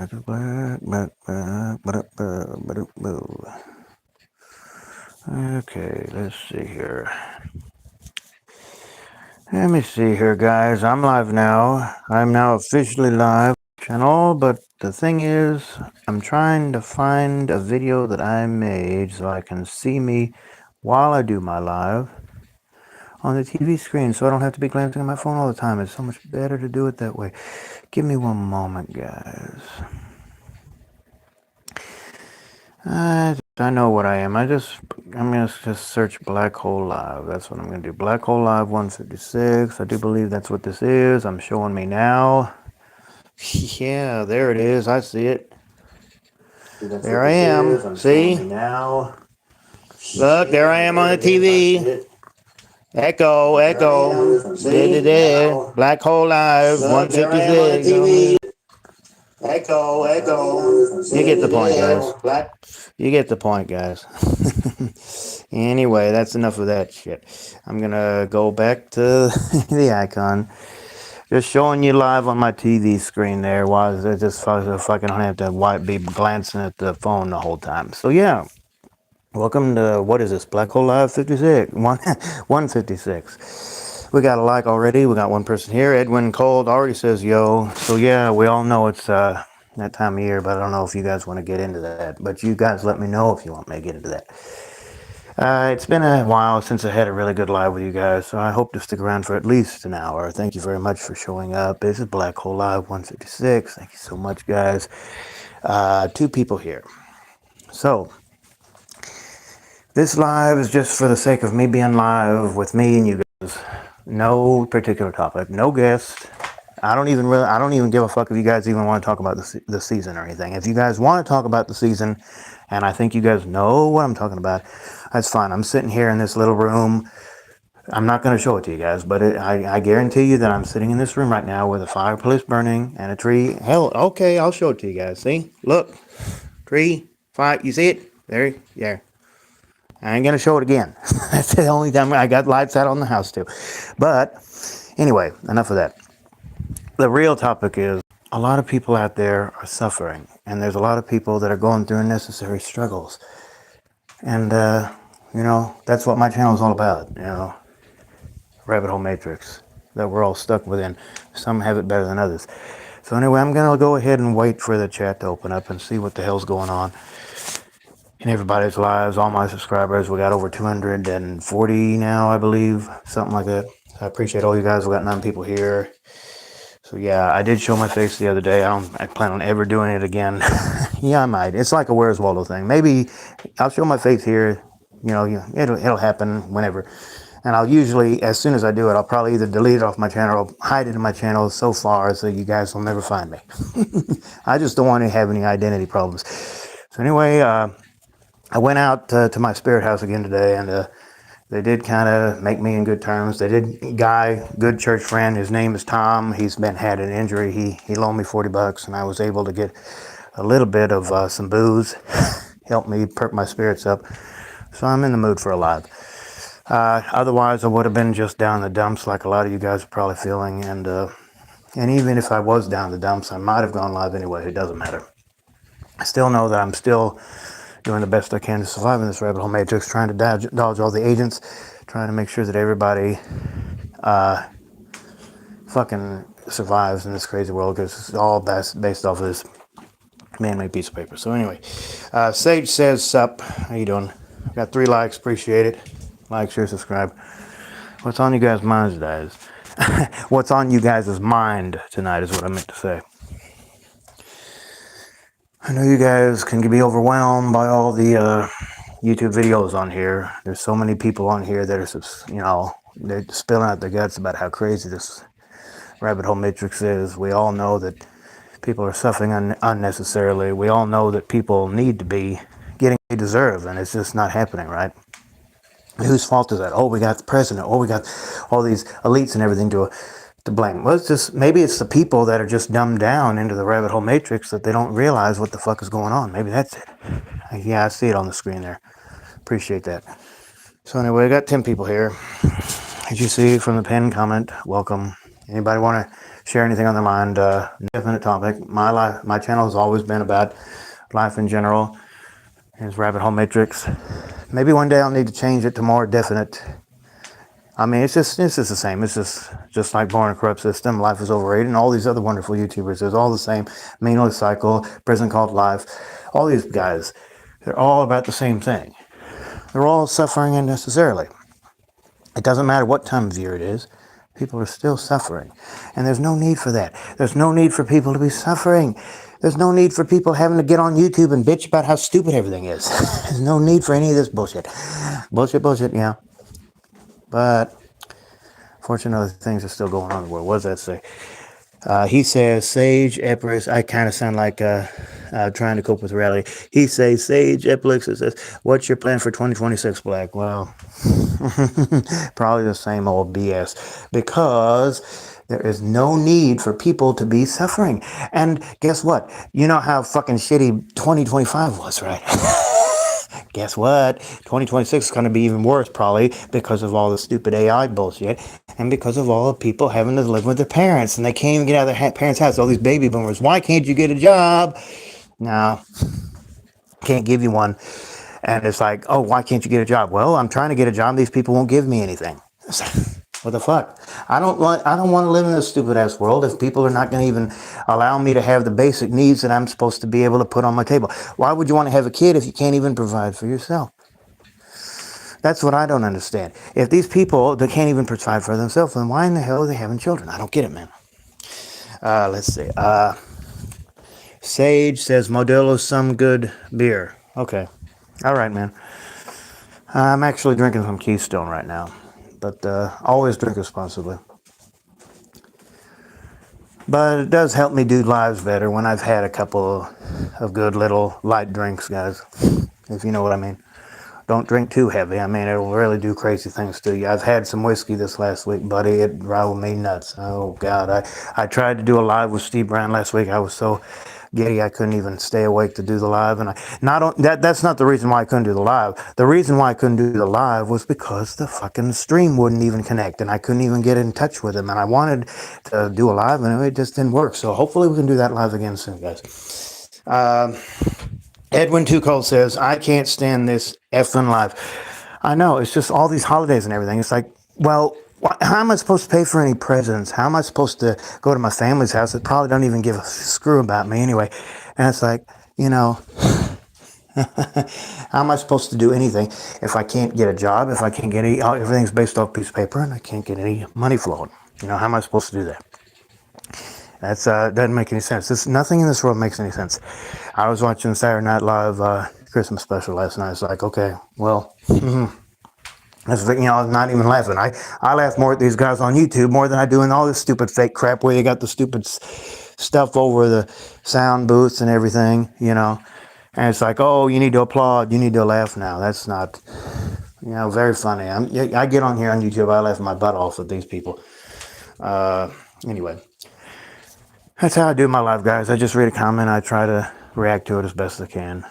Okay, let's see here. Let me see here, guys. I'm live now. I'm now officially live channel, but the thing is, I'm trying to find a video that I made so I can see me while I do my live on the TV screen, so I don't have to be glancing at my phone all the time. It's so much better to do it that way. Give me one moment, guys. I know what I am. I'm gonna just search Black Hole Live. That's what I'm gonna do. Black Hole Live 156. I do believe that's what this is. I'm showing me now. Yeah, there it is. I see it. There I am. See? Now. Look, there I am on the TV. Echo, echo. There. Black Hole Live 156. Echo, echo. You get the point, guys. You get the point, guys. Anyway, that's enough of that shit. I'm gonna go back to the icon. Just showing you live on my TV screen there. Why is it just fucking don't have to be glancing at the phone the whole time? So yeah, welcome to, what is this, Black Hole Live 56, 156. We got a like already. We got one person here. Edwin Cold already says yo. So yeah, we all know it's that time of year, but I don't know if you guys want to get into that. But you guys let me know if you want me to get into that. It's been a while since I had a really good live with you guys, so I hope to stick around for at least an hour. Thank you very much for showing up. This is Black Hole Live 156. Thank you so much, guys. 2 people here. So, this live is just for the sake of me being live with me and you guys. No particular topic, no guest. I don't even give a fuck if you guys even want to talk about the season or anything. If you guys want to talk about the season, and I think you guys know what I'm talking about, that's fine. I'm sitting here in this little room. I'm not going to show it to you guys, but I guarantee you that I'm sitting in this room right now with a fireplace burning and a tree. Hell, okay, I'll show it to you guys. See? Look. Tree, fire. You see it? There. I ain't going to show it again. That's the only time I got lights out on the house, too. But anyway, enough of that. The real topic is a lot of people out there are suffering, and there's a lot of people that are going through unnecessary struggles. And, that's what my channel is all about, rabbit hole matrix that we're all stuck within. Some have it better than others. So anyway, I'm going to go ahead and wait for the chat to open up and see what the hell's going on in everybody's lives, all my subscribers. We got over 240 now, I believe, something like that. I appreciate all you guys. We got 9 people here. So yeah, I did show my face the other day. I plan on ever doing it again. Yeah, I might. It's like a Where's Waldo thing. Maybe I'll show my face here. It'll happen whenever. And I'll usually, as soon as I do it, I'll probably either delete it off my channel or hide it in my channel so far so you guys will never find me. I just don't want to have any identity problems. So anyway, I went out to my spirit house again today, and they did kind of make me in good terms. They did. Guy, good church friend. His name is Tom. He's had an injury. He loaned me $40, and I was able to get a little bit of some booze, help me perk my spirits up. So I'm in the mood for a live. Otherwise, I would have been just down in the dumps, like a lot of you guys are probably feeling. And even if I was down in the dumps, I might have gone live anyway. It doesn't matter. I still know that I'm still doing the best I can to survive in this rabbit hole matrix, trying to dodge all the agents, trying to make sure that everybody fucking survives in this crazy world, because it's all based off of this man-made piece of paper. So anyway, Sage says, sup, how you doing? Got 3 likes, appreciate it. Like, share, subscribe. What's on you guys' minds tonight? What's on you guys' mind tonight is what I meant to say. I know you guys can be overwhelmed by all the YouTube videos on here. There's so many people on here that are, they're spilling out their guts about how crazy this rabbit hole matrix is. We all know that people are suffering unnecessarily. We all know that people need to be getting what they deserve, and it's just not happening, right? Whose fault is that? Oh, we got the president. Oh, we got all these elites and everything to blame. Well, maybe it's the people that are just dumbed down into the rabbit hole matrix that they don't realize what the fuck is going on. Maybe that's it. Yeah, I see it on the screen there. Appreciate that. So anyway, I got 10 people here. As you see from the pinned comment, welcome. Anybody want to share anything on their mind. Definite topic. My channel has always been about life in general. Here's Rabbit Hole Matrix. Maybe one day I'll need to change it to more definite. I mean, it's just the same. It's just like Born in a Corrupt System, Life is Overrated, and all these other wonderful YouTubers. It's all the same. Meaningless Cycle, Prison Called Life. All these guys, they're all about the same thing. They're all suffering unnecessarily. It doesn't matter what time of year it is. People are still suffering. And there's no need for that. There's no need for people to be suffering. There's no need for people having to get on YouTube and bitch about how stupid everything is. There's no need for any of this bullshit. Bullshit, yeah. But fortunately, things are still going on in the world. What does that say? He says, Sage Epirix, I kind of sound like trying to cope with reality. He says, Sage Epirix says, what's your plan for 2026, Black? Well, probably the same old BS, because there is no need for people to be suffering. And guess what? You know how fucking shitty 2025 was, right? Guess what? 2026 is going to be even worse, probably, because of all the stupid AI bullshit and because of all the people having to live with their parents and they can't even get out of their parents' house. All these baby boomers. Why can't you get a job? No, can't give you one. And it's like, oh, why can't you get a job? Well, I'm trying to get a job. These people won't give me anything. What the fuck? I don't want to live in this stupid ass world if people are not going to even allow me to have the basic needs that I'm supposed to be able to put on my table. Why would you want to have a kid if you can't even provide for yourself? That's what I don't understand. If these people that can't even provide for themselves, then why in the hell are they having children? I don't get it, man. Let's see. Sage says Modelo's some good beer. Okay. All right, man. I'm actually drinking some Keystone right now. But always drink responsibly. But it does help me do lives better when I've had a couple of good little light drinks, guys. If you know what I mean. Don't drink too heavy. I mean, it'll really do crazy things to you. I've had some whiskey this last week, buddy. It drove me nuts. Oh, God. I tried to do a live with Steve Brown last week. I was so giddy I couldn't even stay awake to do the live. And that's not the reason why I couldn't do the live. The reason why I couldn't do the live was because the fucking stream wouldn't even connect, and I couldn't even get in touch with him. And I wanted to do a live, and it just didn't work. So hopefully we can do that live again soon, guys. Edwin Tucole says, I can't stand this effing live. I know, it's just all these holidays and everything. It's like, well, how am I supposed to pay for any presents? How am I supposed to go to my family's house that probably don't even give a screw about me anyway? And it's like, you know, how am I supposed to do anything if I can't get a job, if I can't get everything's based off a piece of paper and I can't get any money flowing? You know, how am I supposed to do that? That's doesn't make any sense. Nothing in this world makes any sense. I was watching Saturday Night Live Christmas special last night. It's like, okay, well, that's, you know, I'm not even laughing. I laugh more at these guys on YouTube more than I do in all this stupid fake crap where they got the stupid stuff over the sound booths and everything, you know. And it's like, oh, you need to applaud, you need to laugh now. That's not, you know, very funny. I get on here on YouTube, I laugh my butt off with these people. Anyway. That's how I do my live, guys. I just read a comment. I try to react to it as best I can.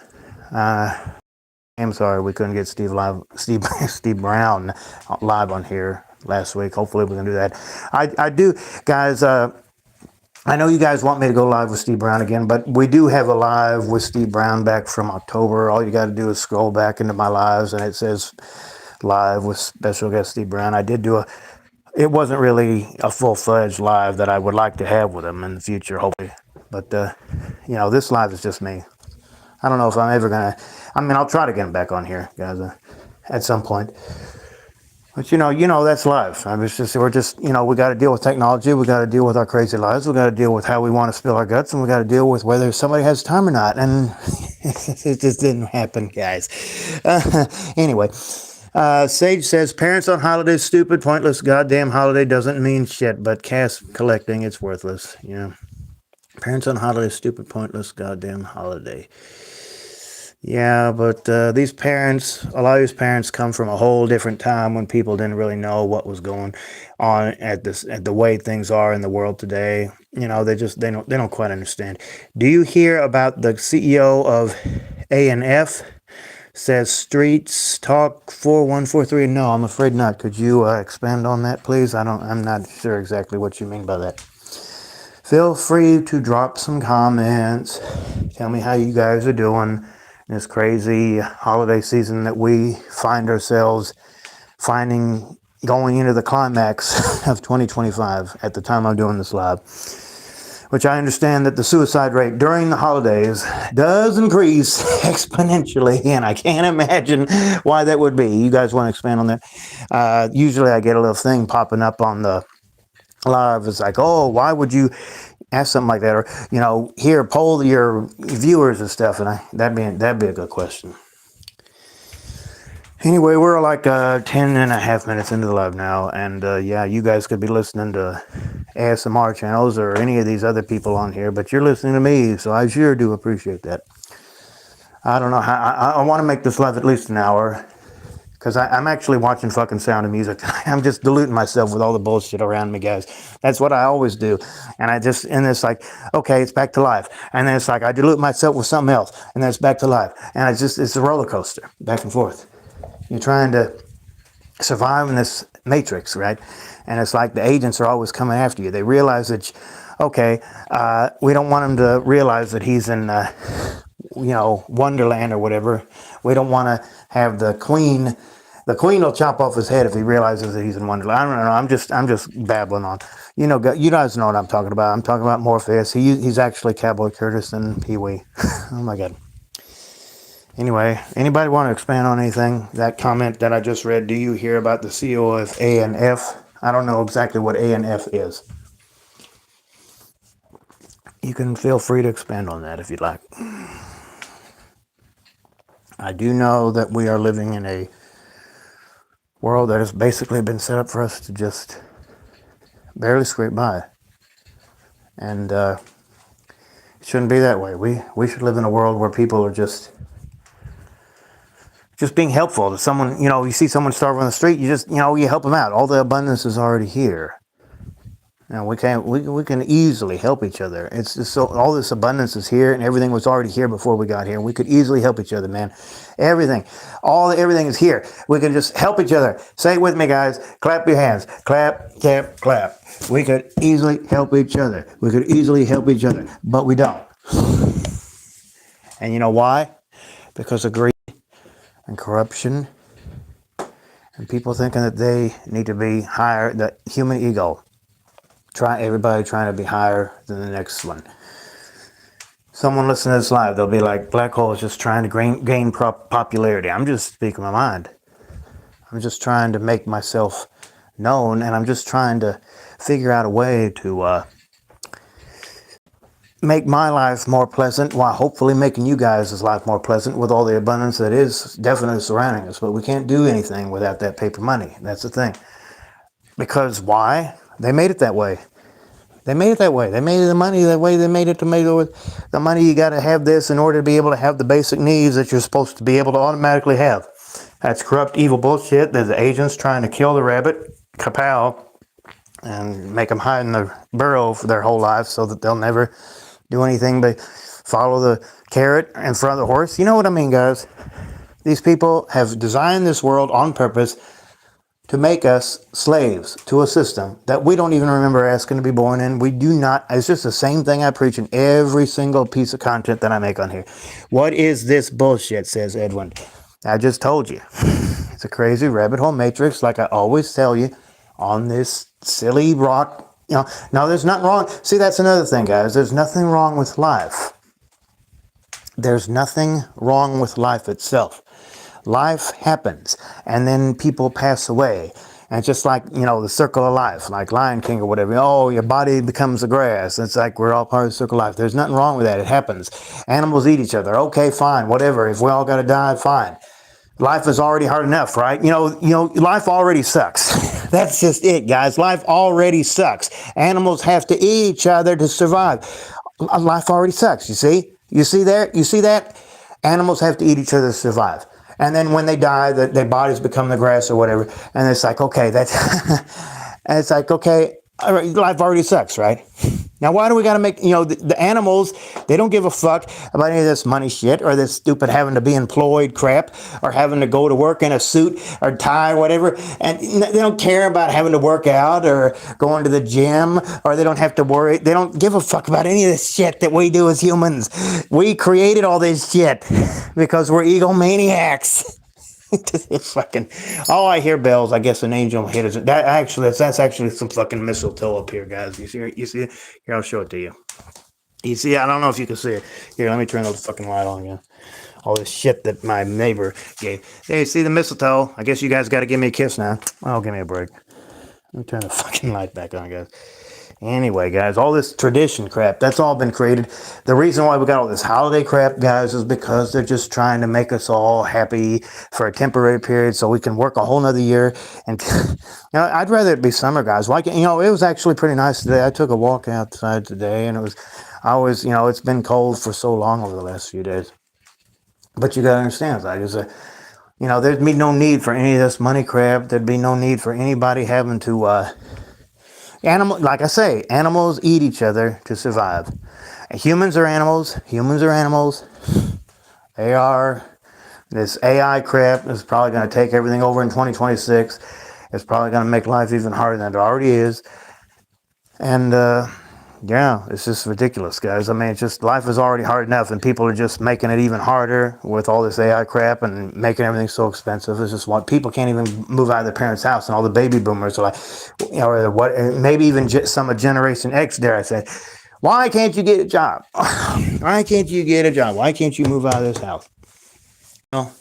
I'm sorry we couldn't get Steve Brown live on here last week. Hopefully we can do that. I do, guys. I know you guys want me to go live with Steve Brown again, but we do have a live with Steve Brown back from October. All you got to do is scroll back into my lives, and it says live with special guest Steve Brown. I did do it wasn't really a full-fledged live that I would like to have with him in the future, hopefully. But, you know, this live is just me. I don't know if I'm ever going to... I mean, I'll try to get him back on here, guys, at some point. But, you know, that's live. We're just, you know, we got to deal with technology. We got to deal with our crazy lives. We got to deal with how we want to spill our guts. And we got to deal with whether somebody has time or not. And it just didn't happen, guys. Anyway... Sage says, parents on holidays, stupid, pointless, goddamn holiday doesn't mean shit, but cash collecting, it's worthless. Yeah. Parents on holidays, stupid, pointless, goddamn holiday. Yeah, but a lot of these parents come from a whole different time when people didn't really know what was going on at the way things are in the world today. You know, they don't quite understand. Do you hear about the CEO of A&F? Says Streets Talk 4143. No, I'm afraid not. Could you expand on that, please? I'm not sure exactly what you mean by that. Feel free to drop some comments. Tell me how you guys are doing in this crazy holiday season that we find ourselves finding going into the climax of 2025 at the time I'm doing this live. Which I understand that the suicide rate during the holidays does increase exponentially, and I can't imagine why that would be. You guys want to expand on that? Usually I get a little thing popping up on the live. It's like, oh, why would you ask something like that? Or, here, poll your viewers and stuff, and that'd be a good question. Anyway, we're like 10 and a half minutes into the live now, and yeah, you guys could be listening to ASMR channels or any of these other people on here, but you're listening to me, so I sure do appreciate that. I don't know how, I want to make this live at least an hour, because I'm actually watching fucking Sound of Music. I'm just deluding myself with all the bullshit around me, guys. That's what I always do. And it's like, okay, it's back to life. And then it's like, I dilute myself with something else, and then it's back to life. And it's a roller coaster, back and forth. You're trying to survive in this matrix, right? And it's like the agents are always coming after you. They realize that, we don't want him to realize that he's in, Wonderland or whatever. We don't want to have the queen. The queen will chop off his head if he realizes that he's in Wonderland. I don't know. I'm just babbling on. You guys know what I'm talking about. I'm talking about Morpheus. He's actually Cowboy Curtis and Pee-wee. Oh my God. Anyway, anybody want to expand on anything? That comment that I just read, do you hear about the CEO of ANF? I don't know exactly what ANF is. You can feel free to expand on that if you'd like. I do know that we are living in a world that has basically been set up for us to just barely scrape by. And it shouldn't be that way. We should live in a world where people are just being helpful to someone. You see someone starving on the street, you help them out. All the abundance is already here. Now we can easily help each other. It's just so all this abundance is here, and everything was already here before we got here. We could easily help each other, man. Everything is here. We can just help each other. Say it with me, guys. Clap your hands. Clap, clap, clap. We could easily help each other. But we don't. And you know why? Because of greed and corruption, and people thinking that they need to be higher, the human ego. Everybody trying to be higher than the next one. Someone listening to this live, they'll be like, Black Hole is just trying to gain popularity. I'm just speaking my mind. I'm just trying to make myself known, and I'm just trying to figure out a way to make my life more pleasant while hopefully making you guys' life more pleasant with all the abundance that is definitely surrounding us. But we can't do anything without that paper money. That's the thing. Because why? They made it that way. They made the money that way. They made it to make it with the money. You got to have this in order to be able to have the basic needs that you're supposed to be able to automatically have. That's corrupt, evil bullshit. There's the agents trying to kill the rabbit, kapow, and make them hide in the burrow for their whole life so that they'll never do anything but follow the carrot in front of the horse. You know what I mean, guys? These people have designed this world on purpose to make us slaves to a system that we don't even remember asking to be born in. We do not. It's just the same thing I preach in every single piece of content that I make on here. What is this bullshit, says Edwin. I just told you. It's a crazy rabbit hole matrix, like I always tell you, on this silly rock. No, there's nothing wrong. See, that's another thing, guys. There's nothing wrong with life. There's nothing wrong with life itself. Life happens, and then people pass away. And it's just like, the circle of life, like Lion King or whatever. Oh, your body becomes the grass. It's like we're all part of the circle of life. There's nothing wrong with that. It happens. Animals eat each other. Okay, fine, whatever. If we all got to die, fine. Life is already hard enough, right? Life already sucks. That's just it, guys. Life already sucks. Animals have to eat each other to survive. Life already sucks, you see? You see that? Animals have to eat each other to survive. And then when they die, their bodies become the grass or whatever. And it's like, okay, and it's like, okay, all right, life already sucks, right? Now, why do we got to make, the animals, they don't give a fuck about any of this money shit or this stupid having to be employed crap or having to go to work in a suit or tie or whatever. And they don't care about having to work out or going to the gym, or they don't have to worry. They don't give a fuck about any of this shit that we do as humans. We created all this shit because we're egomaniacs. Fucking, oh, I hear bells. I guess an angel hit us. That's actually some fucking mistletoe up here, guys. You see it? Here, I'll show it to you. You see, I don't know if you can see it. Here, let me turn the fucking light on again. All this shit that my neighbor gave. Hey, see the mistletoe? I guess you guys got to give me a kiss now. Oh, give me a break. Let me turn the fucking light back on, guys. Anyway, guys, all this tradition crap, that's all been created. The reason why we got all this holiday crap, guys, is because they're just trying to make us all happy for a temporary period so we can work a whole nother year. And, I'd rather it be summer, guys. Why can't, it was actually pretty nice today. I took a walk outside today, and it's been cold for so long over the last few days. But you got to understand, there'd be no need for any of this money crap. There'd be no need for anybody having to, like I say, animals eat each other to survive. Humans are animals. Humans are animals. They are. This AI crap is probably going to take everything over in 2026. It's probably going to make life even harder than it already is. And, it's just ridiculous, guys. I mean, it's just, life is already hard enough, and people are just making it even harder with all this AI crap and making everything so expensive. It's just what people can't even move out of their parents' house, and all the baby boomers are like, or what? Maybe even some of Generation X, dare I say, why can't you get a job? Why can't you get a job? Why can't you move out of this house? Well,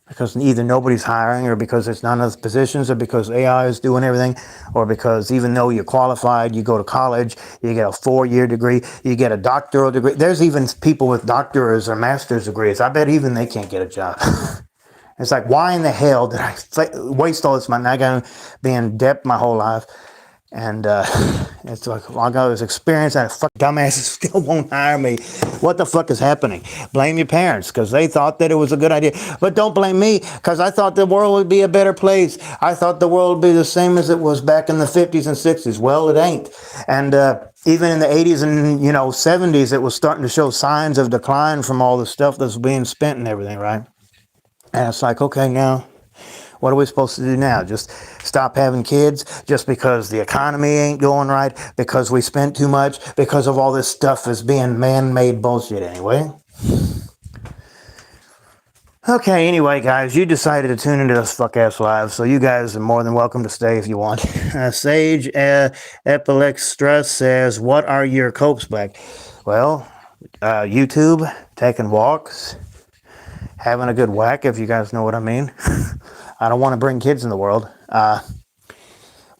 because either nobody's hiring, or because there's not enough positions, or because AI is doing everything, or because even though you're qualified, you go to college, you get a 4-year degree, you get a doctoral degree. There's even people with doctorate or master's degrees. I bet even they can't get a job. It's like, why in the hell did I waste all this money? I got to be in debt my whole life. And it's like, I got this experience, and fuck dumbasses still won't hire me. What the fuck is happening? Blame your parents, because they thought that it was a good idea. But don't blame me, because I thought the world would be a better place. I thought the world would be the same as it was back in the 50s and 60s. Well, it ain't. And even in the 80s and 70s, it was starting to show signs of decline from all the stuff that's being spent and everything, right? And it's like, okay, now, what are we supposed to do now? Just stop having kids just because the economy ain't going right, because we spent too much, because of all this stuff is being man-made bullshit anyway? Okay, anyway, guys, you decided to tune into this fuck-ass live, so you guys are more than welcome to stay if you want. Sage Epilextra says, what are your copes back? Well, YouTube, taking walks, having a good whack, if you guys know what I mean. I don't want to bring kids in the world.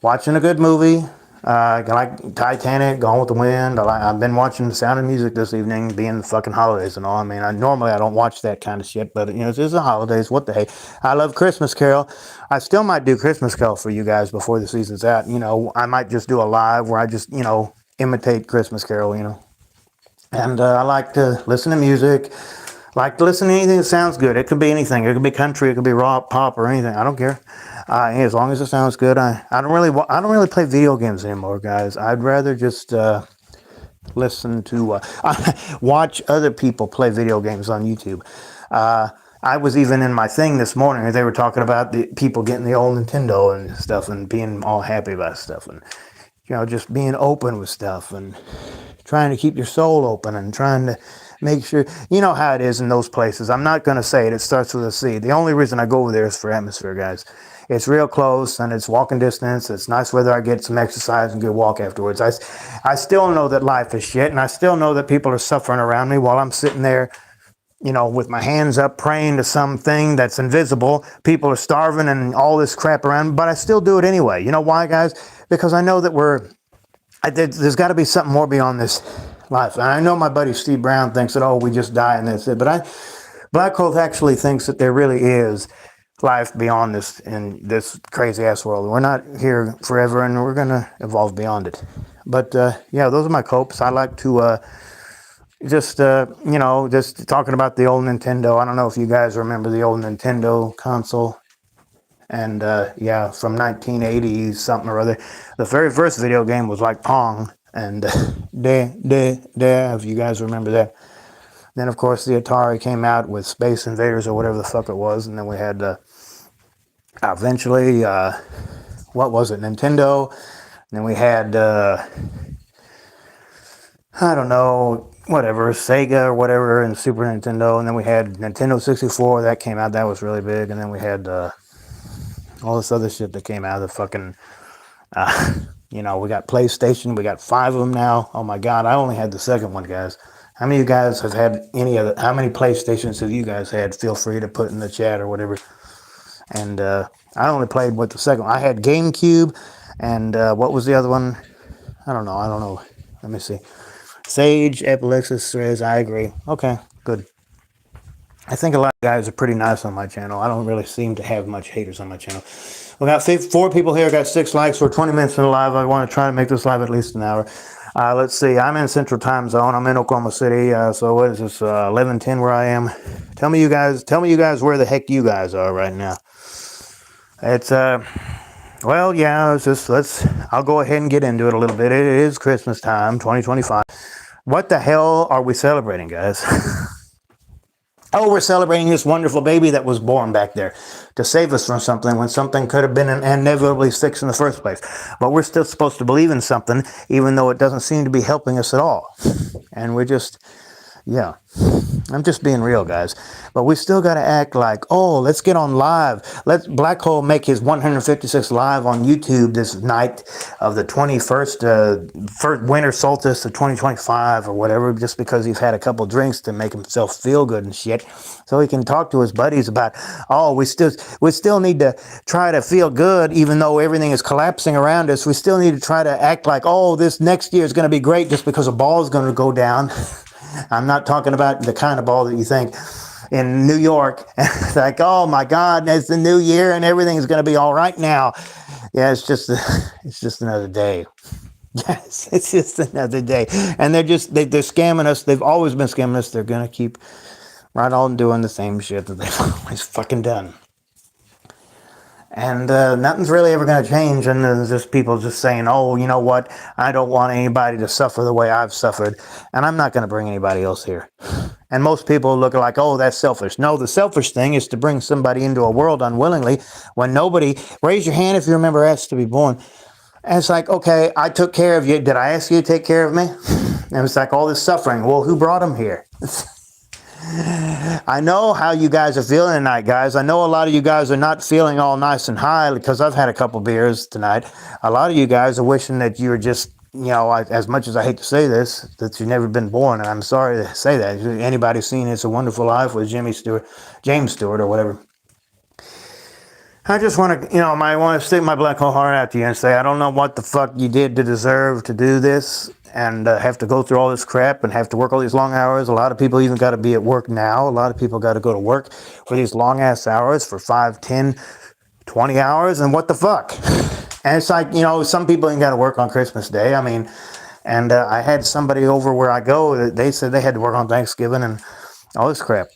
Watching a good movie, like Titanic, Gone with the Wind. I've been watching The Sound of Music this evening, being the fucking holidays and all. I mean, normally I don't watch that kind of shit, but it's the holidays. What the heck? I love Christmas Carol. I still might do Christmas Carol for you guys before the season's out. I might just do a live where I just imitate Christmas Carol. And I like to listen to music. Like to listen to anything that sounds good. It could be anything. It could be country. It could be rock, pop, or anything. I don't care. As long as it sounds good. I don't really play video games anymore, guys. I'd rather just listen to watch other people play video games on YouTube. I was even in my thing this morning. They were talking about the people getting the old Nintendo and stuff, and being all happy about stuff, and just being open with stuff, and trying to keep your soul open, and trying to make sure, how it is in those places. I'm not going to say it. It starts with a C. The only reason I go over there is for atmosphere, guys. It's real close, and it's walking distance. It's nice weather. I get some exercise and good walk afterwards. I still know that life is shit, and I still know that people are suffering around me while I'm sitting there, with my hands up praying to something that's invisible. People are starving and all this crap around, but I still do it anyway. You know why, guys? Because I know that there's got to be something more beyond this life. And I know my buddy Steve Brown thinks that, we just die and that's it. But Black Hole actually thinks that there really is life beyond this, in this crazy ass world. We're not here forever, and we're gonna evolve beyond it. But those are my copes. I like to just talking about the old Nintendo. I don't know if you guys remember the old Nintendo console. And from 1980 something or other. The very first video game was like Pong. and if you guys remember that. Then, of course, the Atari came out with Space Invaders or whatever the fuck it was, and then we had eventually, what was it, Nintendo, and then we had, I don't know, whatever, Sega or whatever, and Super Nintendo, and then we had Nintendo 64, that came out, that was really big, and then we had all this other shit that came out of the fucking, you know, we got PlayStation, we got 5 of them now. Oh my god, I only had the second one, guys. How many of you guys have had any other, how many PlayStations have you guys had? Feel free to put in the chat or whatever. And I only played with the second one. I had GameCube, and what was the other one? I don't know. Let me see. Sage, Epilexis says, I agree. Okay, good. I think a lot of guys are pretty nice on my channel. I don't really seem to have much haters on my channel. We got 4 people here, got 6 likes. We're 20 minutes in the live. I want to try to make this live at least an hour. Let's see. I'm in Central Time Zone. I'm in Oklahoma City. So what is this? 11:10 where I am. Tell me you guys where the heck you guys are right now. It's well, yeah. I'll go ahead and get into it a little bit. It is Christmas time, 2025. What the hell are we celebrating, guys? Oh, we're celebrating this wonderful baby that was born back there to save us from something when something could have been inevitably fixed in the first place. But we're still supposed to believe in something, even though it doesn't seem to be helping us at all. And we're just, yeah, I'm just being real, guys. But we still got to act like, oh, let's get on live. Let Black Hole make his 156th live on YouTube this night of the 21st, first winter solstice of 2025 or whatever, just because he's had a couple drinks to make himself feel good and shit. So he can talk to his buddies about, oh, we still need to try to feel good even though everything is collapsing around us. We still need to try to act like, oh, this next year is going to be great just because a ball is going to go down. I'm not talking about the kind of ball that you think in New York. It's like, oh my God, it's the new year and everything's going to be all right now. Yeah, it's just another day. Yes, it's just another day. And they're scamming us. They've always been scamming us. They're going to keep right on doing the same shit that they've always fucking done. And nothing's really ever going to change. And there's just people just saying, oh, you know what? I don't want anybody to suffer the way I've suffered. And I'm not going to bring anybody else here. And most people look like, oh, that's selfish. No, the selfish thing is to bring somebody into a world unwillingly when nobody, raise your hand if you remember asked to be born. And it's like, okay, I took care of you. Did I ask you to take care of me? And it's like all this suffering. Well, who brought them here? I know how you guys are feeling tonight, guys. I know a lot of you guys are not feeling all nice and high because I've had a couple beers tonight. A lot of you guys are wishing that you were just, you know, as much as I hate to say this, that you've never been born. And I'm sorry to say that. Anybody seen It's a Wonderful Life with James Stewart or whatever? I just want to, I want to stick my black hole heart out to you and say, I don't know what the fuck you did to deserve to do this and have to go through all this crap and have to work all these long hours. A lot of people even got to be at work now. A lot of people got to go to work for these long ass hours for 5, 10, 20 hours. And what the fuck? And it's like, some people ain't got to work on Christmas Day. I mean, and I had somebody over where I go, they said they had to work on Thanksgiving and all this crap.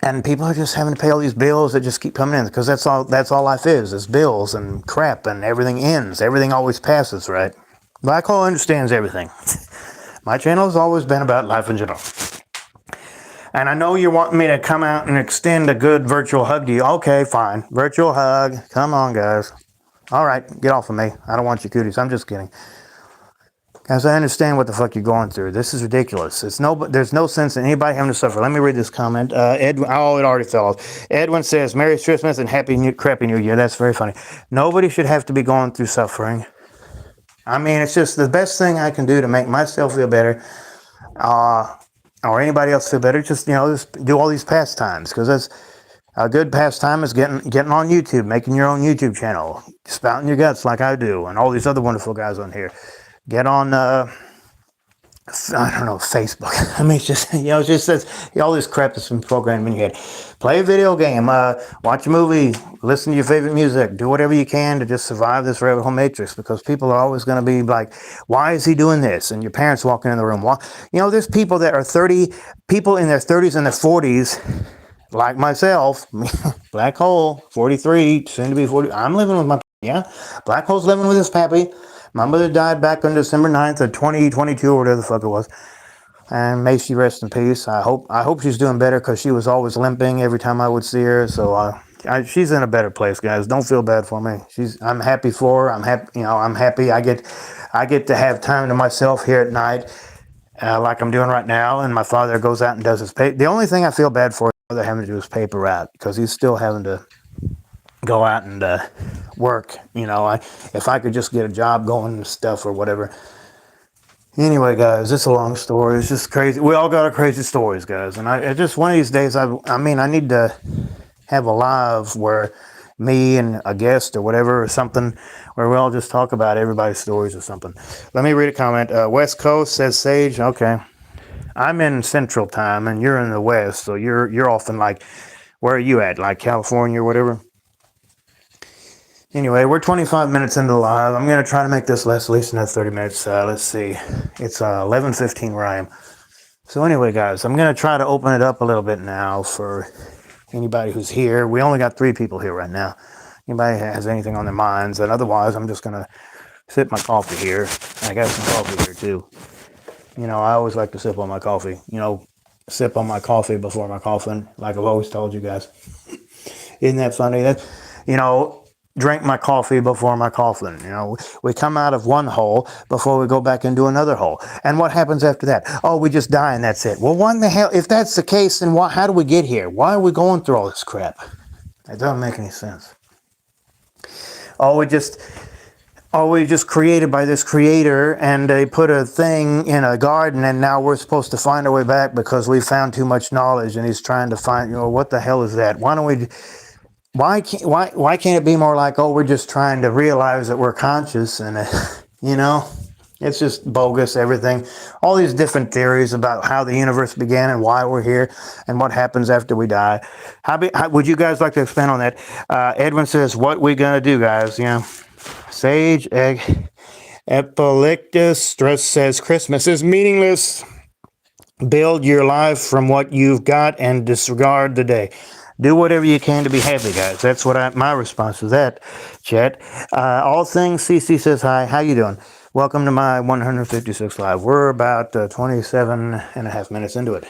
And people are just having to pay all these bills that just keep coming in because that's all life is bills and crap, and everything ends. Everything always passes, right? Black Hole understands everything. My channel has always been about life in general. And I know you're wanting me to come out and extend a good virtual hug to you. Okay, fine. Virtual hug. Come on, guys. All right, get off of me. I don't want your cooties. I'm just kidding. Guys, I understand what the fuck you're going through. This is ridiculous. There's no sense in anybody having to suffer. Let me read this comment. It already fell off. Edwin says, Merry Christmas and Crappy New Year. That's very funny. Nobody should have to be going through suffering. I mean, it's just the best thing I can do to make myself feel better, or anybody else feel better. Just do all these pastimes, because that's a good pastime is getting on YouTube, making your own YouTube channel, spouting your guts like I do, and all these other wonderful guys on here. Get on, Facebook. I mean, it's just, it's just all this crap that's been programmed in your head. Play a video game, watch a movie, listen to your favorite music, do whatever you can to just survive this rabbit hole matrix, because people are always going to be like, why is he doing this? And your parents walking in the room. There's people that are people in their 30s and their 40s, like myself, Black Hole, 43, soon to be 40. I'm living with my, Black Hole's living with his pappy. My mother died back on December 9th of 2022 or whatever the fuck it was. And may she rest in peace. I hope she's doing better, because she was always limping every time I would see her. So she's in a better place, guys. Don't feel bad for me. I'm happy for her. I'm happy. I'm happy. I get to have time to myself here at night, like I'm doing right now. And my father goes out and does his paper. The only thing I feel bad for is my father having to do his paper route, because he's still having to go out and work. If I could just get a job going and stuff or whatever. Anyway, guys, it's a long story. It's just crazy. We all got our crazy stories, guys. And I just one of these days, I need to have a live where me and a guest or whatever or something, where we all just talk about everybody's stories or something. Let me read a comment. West Coast, says Sage. Okay, I'm in Central Time and you're in the West, so you're often like, where are you at? Like California or whatever. Anyway, we're 25 minutes into the live. I'm going to try to make this last at least another 30 minutes. Let's see. It's 11:15 where I am. So anyway, guys, I'm going to try to open it up a little bit now for anybody who's here. We only got 3 people here right now. Anybody has anything on their minds? And otherwise, I'm just going to sip my coffee here. I got some coffee here, too. I always like to sip on my coffee. Sip on my coffee before my coffin, like I've always told you guys. Isn't that funny? Drink my coffee before my coffin. We come out of one hole before we go back into another hole. And what happens after that? Oh, we just die and that's it. Well, what in the hell? If that's the case, then how do we get here? Why are we going through all this crap? It doesn't make any sense. We just created by this creator, and they put a thing in a garden, and now we're supposed to find our way back because we found too much knowledge, and he's trying to find, what the hell is that? Why can't it be more like, we're just trying to realize that we're conscious, and it's just bogus, everything. All these different theories about how the universe began and why we're here and what happens after we die. How would you guys like to expand on that? Edwin says, what we gonna do, guys? Sage Epileptus Stress says, Christmas is meaningless. Build your life from what you've got and disregard the day. Do whatever you can to be happy, guys. That's what my response to that, chat. All things, CC says hi. How you doing? Welcome to my 156 live. We're about 27 and a half minutes into it.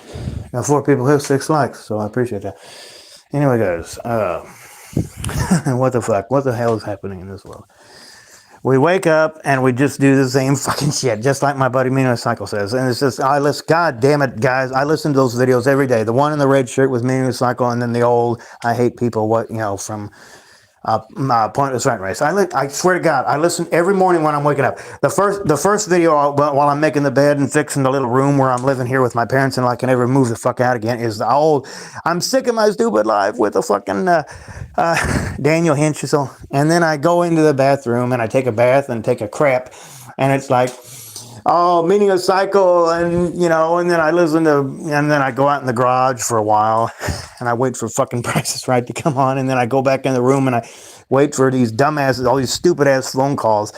Got 4 people here, 6 likes, so I appreciate that. Anyway, guys, what the fuck? What the hell is happening in this world? We wake up and we just do the same fucking shit, just like my buddy Mino Cycle says. And it's just, God damn it, guys, I listen to those videos every day. The one in the red shirt with Mino Cycle, and then the old, I hate people, from Pointless Rat Race. I swear to God, I listen every morning when I'm waking up. The first video while I'm making the bed and fixing the little room where I'm living here with my parents and I can never move the fuck out again is the old, I'm sick of my stupid life with a fucking Daniel Hinchisel. And then I go into the bathroom and I take a bath and take a crap, and it's like, meaning a cycle, and and then I go out in the garage for a while and I wait for fucking Price is Right to come on, and then I go back in the room and I wait for these dumbasses, all these stupid ass phone calls,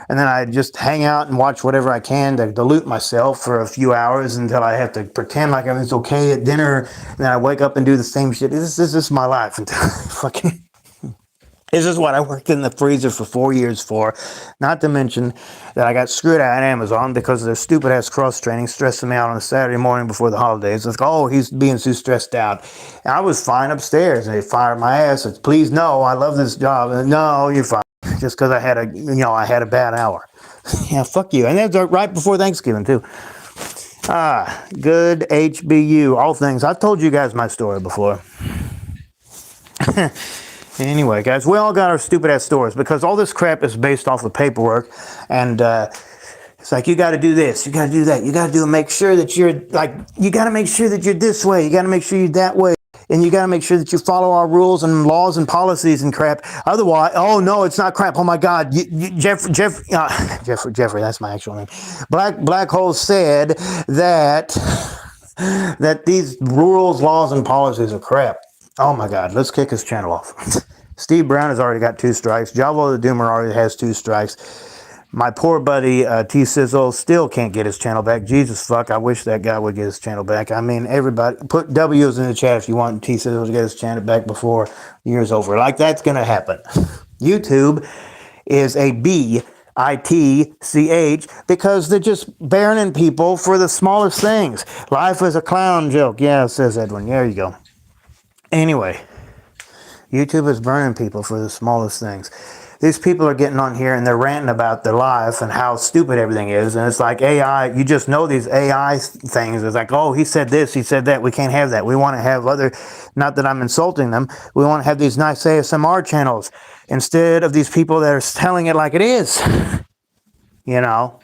and then I just hang out and watch whatever I can to dilute myself for a few hours until I have to pretend like everything's okay at dinner, and then I wake up and do the same shit. This is my life until fucking. This is what I worked in the freezer for 4 years for. Not to mention that I got screwed out at Amazon because of their stupid ass cross training, stressing me out on a Saturday morning before the holidays. It's like, he's being too stressed out. And I was fine upstairs, and they fired my ass. It's, please, no, I love this job. And, no, you're fine. Just because I had a bad hour. Yeah, fuck you. And that's right before Thanksgiving too. Good HBU. All things. I've told you guys my story before. Anyway, guys, we all got our stupid ass stories because all this crap is based off of paperwork, and it's like, you got to do this, you got to do that, you got to make sure that you're you got to make sure that you're this way, you got to make sure you're that way, and you got to make sure that you follow our rules and laws and policies and crap. Otherwise, oh no, it's not crap. Oh my God, Jeffrey, that's my actual name. Black Hole said that these rules, laws, and policies are crap. Oh my God, let's kick his channel off. Steve Brown has already got 2 strikes. Javo the Doomer already has 2 strikes. My poor buddy T-Sizzle still can't get his channel back. Jesus fuck, I wish that guy would get his channel back. I mean, everybody, put W's in the chat if you want T-Sizzle to get his channel back before the year's over. Like, that's going to happen. YouTube is a bee ITCH, because they're just burning people for the smallest things. Life is a clown joke. Yeah, says Edwin. There you go. Anyway, YouTube is burning people for the smallest things. These people are getting on here and they're ranting about their life and how stupid everything is. And it's like AI, you just know these AI things. It's like, oh, he said this, he said that. We can't have that. We want to have other, not that I'm insulting them, we want to have these nice ASMR channels instead of these people that are telling it like it is. You know?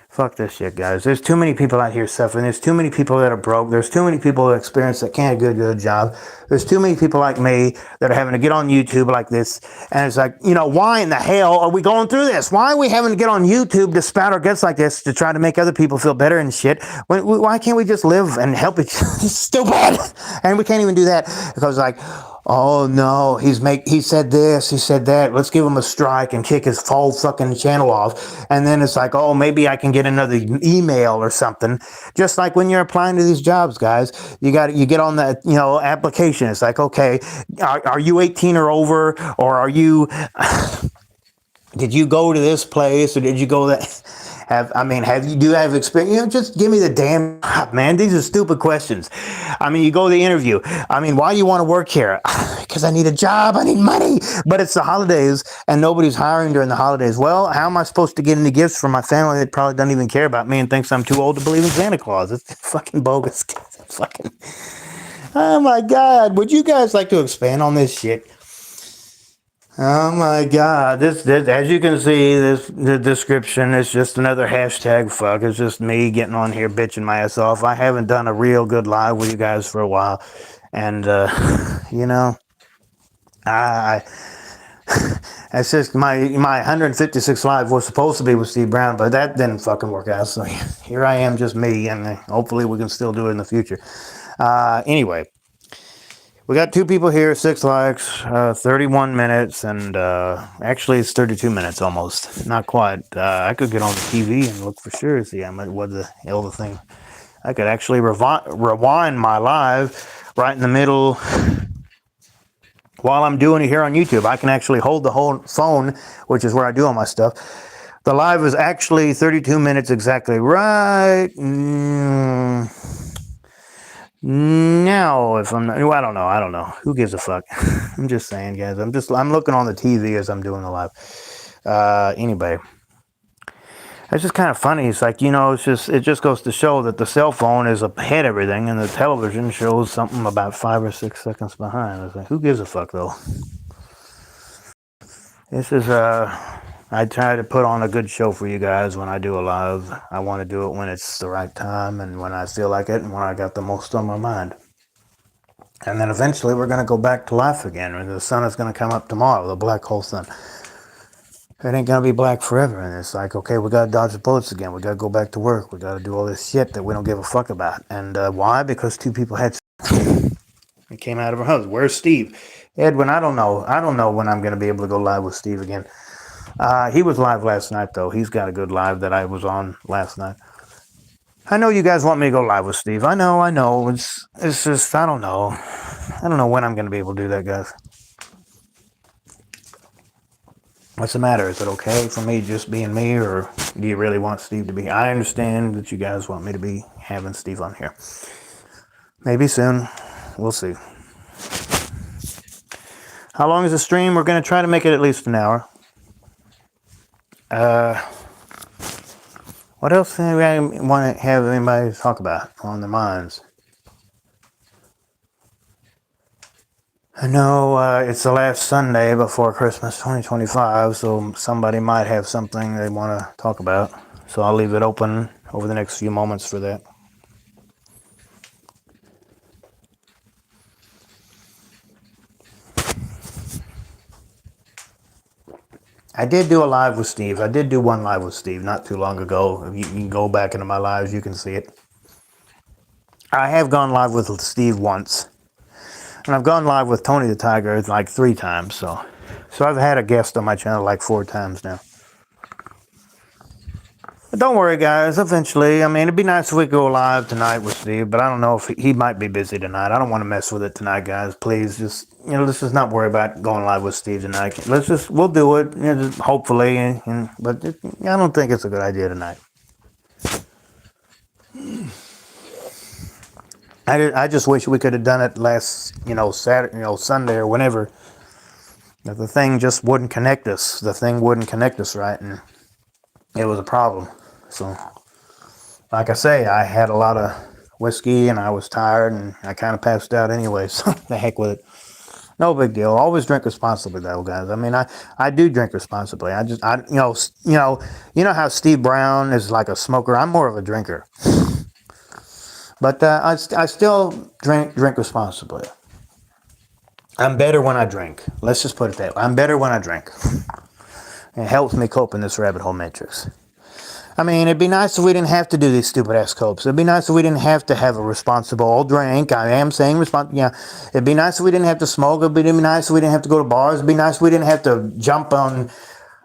Fuck this shit, guys. There's too many people out here suffering. There's too many people that are broke. There's too many people that experience that can't get a good job. There's too many people like me that are having to get on YouTube like this. And it's like, you know, why in the hell are we going through this? Why are we having to get on YouTube to spout our guts like this to try to make other people feel better and shit? Why can't we just live and help each other? It's stupid. And we can't even do that because, like, oh no, he said this, he said that. Let's give him a strike and kick his whole fucking channel off. And then it's like, oh, maybe I can get another email or something. Just like when you're applying to these jobs, guys, you get on that, you know, application. It's like, okay, are you 18 or over, or are you? Did you go to this place, or did you go that? Do you have experience? You know, just give me the damn, man. These are stupid questions. I mean, you go to the interview. I mean, why do you want to work here? Because I need a job. I need money. But it's the holidays and nobody's hiring during the holidays. Well, how am I supposed to get any gifts from my family that probably doesn't even care about me and thinks I'm too old to believe in Santa Claus? It's fucking bogus. Fucking. Oh my God. Would you guys like to expand on this shit? Oh my God! This, as you can see, the description is just another hashtag fuck. It's just me getting on here bitching my ass off. I haven't done a real good live with you guys for a while, and you know, I it's just my 156 live was supposed to be with Steve Brown, but that didn't fucking work out. So here I am, just me, and hopefully we can still do it in the future. Anyway. We got 2 people here, 6 likes, 31 minutes, and actually it's 32 minutes almost. Not quite. I could get on the TV and look for sure, see what the hell the thing. I could actually rewind my live right in the middle while I'm doing it here on YouTube. I can actually hold the whole phone, which is where I do all my stuff. The live is actually 32 minutes exactly right. Now, if I'm not, well, I don't know. Who gives a fuck? I'm just saying, guys. I'm looking on the TV as I'm doing the live. Anyway, it's just kind of funny. It's like, you know, it just goes to show that the cell phone is ahead of everything, and the television shows something about 5 or 6 seconds behind. It's like, who gives a fuck though? This is I try to put on a good show for you guys when I do a live. I want to do it when it's the right time and when I feel like it and when I got the most on my mind. And then eventually we're going to go back to life again. And the sun is going to come up tomorrow, the black hole sun. It ain't going to be black forever. And it's like, okay, we got to dodge the bullets again. We got to go back to work. We got to do all this shit that we don't give a fuck about. And why? Because 2 people had it came out of our house. Where's Steve? Edwin, I don't know. I don't know when I'm going to be able to go live with Steve again. He was live last night, though. He's got a good live that I was on last night. I know you guys want me to go live with Steve. I know. It's just, I don't know. I don't know when I'm going to be able to do that, guys. What's the matter? Is it okay for me just being me, or do you really want Steve to be? I understand that you guys want me to be having Steve on here. Maybe soon. We'll see. How long is the stream? We're going to try to make it at least an hour. What else do I want to have anybody talk about on their minds? I know it's the last Sunday before Christmas 2025, so somebody might have something they want to talk about. So I'll leave it open over the next few moments for that. I did do a live with Steve. I did do one live with Steve not too long ago. You can go back into my lives, you can see it. I have gone live with Steve once. And I've gone live with Tony the Tiger like 3 times. So I've had a guest on my channel like 4 times now. But Don't worry, guys. Eventually, I mean, it'd be nice if we go live tonight with Steve, but I don't know if he might be busy tonight. I don't want to mess with it tonight, guys. Please, just let's just not worry about going live with Steve tonight. We'll do it, just hopefully, but I don't think it's a good idea tonight. I just wish we could have done it last, Saturday, Sunday or whenever. But the thing just wouldn't connect us. The thing wouldn't connect us right, and it was a problem. So, like I say, I had a lot of whiskey and I was tired and I kind of passed out anyway. So the heck with it. No big deal. Always drink responsibly, though, guys. I mean, I do drink responsibly. You know how Steve Brown is like a smoker. I'm more of a drinker, but I still drink responsibly. I'm better when I drink. Let's just put it that way. I'm better when I drink. It helps me cope in this rabbit hole matrix. I mean, it'd be nice if we didn't have to do these stupid ass copes. It'd be nice if we didn't have to have a responsible drink. I am saying it'd be nice if we didn't have to smoke. It'd be nice if we didn't have to go to bars. It'd be nice if we didn't have to jump on,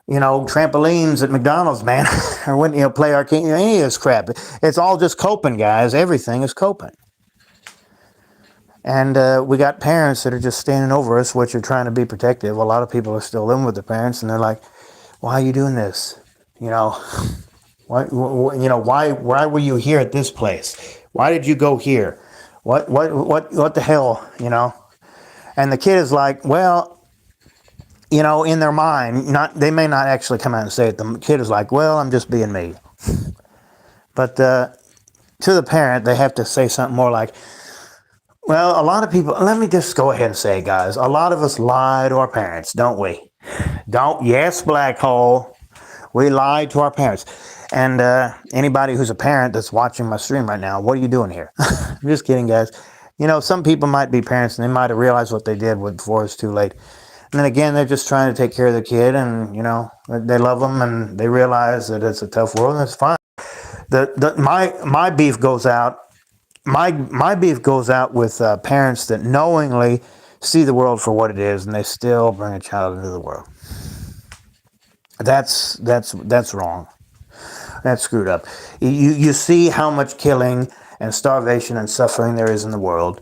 trampolines at McDonald's, man, or when play arcade, any of this crap. It's all just coping, guys. Everything is coping. And we got parents that are just standing over us, which are trying to be protective. A lot of people are still living with their parents, and they're like, "Why are you doing this? Why were you here at this place? Why did you go here? What the hell, And the kid is like, well, in their mind, they may not actually come out and say it. The kid is like, well, I'm just being me. But to the parent, they have to say something more like, well, a lot of people, let me just go ahead and say, guys, a lot of us lie to our parents, don't we? Yes, Black Hole, we lie to our parents. And anybody who's a parent that's watching my stream right now, what are you doing here? I'm just kidding, guys. Some people might be parents and they might have realized what they did before it's too late. And then again, they're just trying to take care of their kid, and they love them, and they realize that it's a tough world, and it's fine. My beef goes out. My beef goes out with parents that knowingly see the world for what it is, and they still bring a child into the world. That's wrong. That's screwed up. You see how much killing and starvation and suffering there is in the world.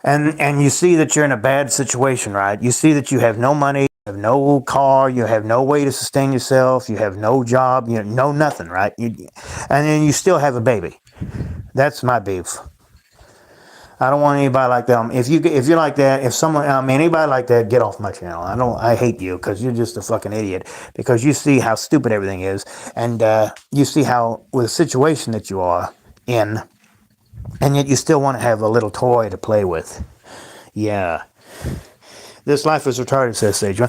And you see that you're in a bad situation, right? You see that you have no money, you have no car, you have no way to sustain yourself, you have no job, nothing, right? And then you still have a baby. That's my beef. I don't want anybody like that. If you're like that, anybody like that, get off my channel. I hate you because you're just a fucking idiot, because you see how stupid everything is, and you see how, with the situation that you are in, and yet you still want to have a little toy to play with. Yeah. This life is retarded, says Sage.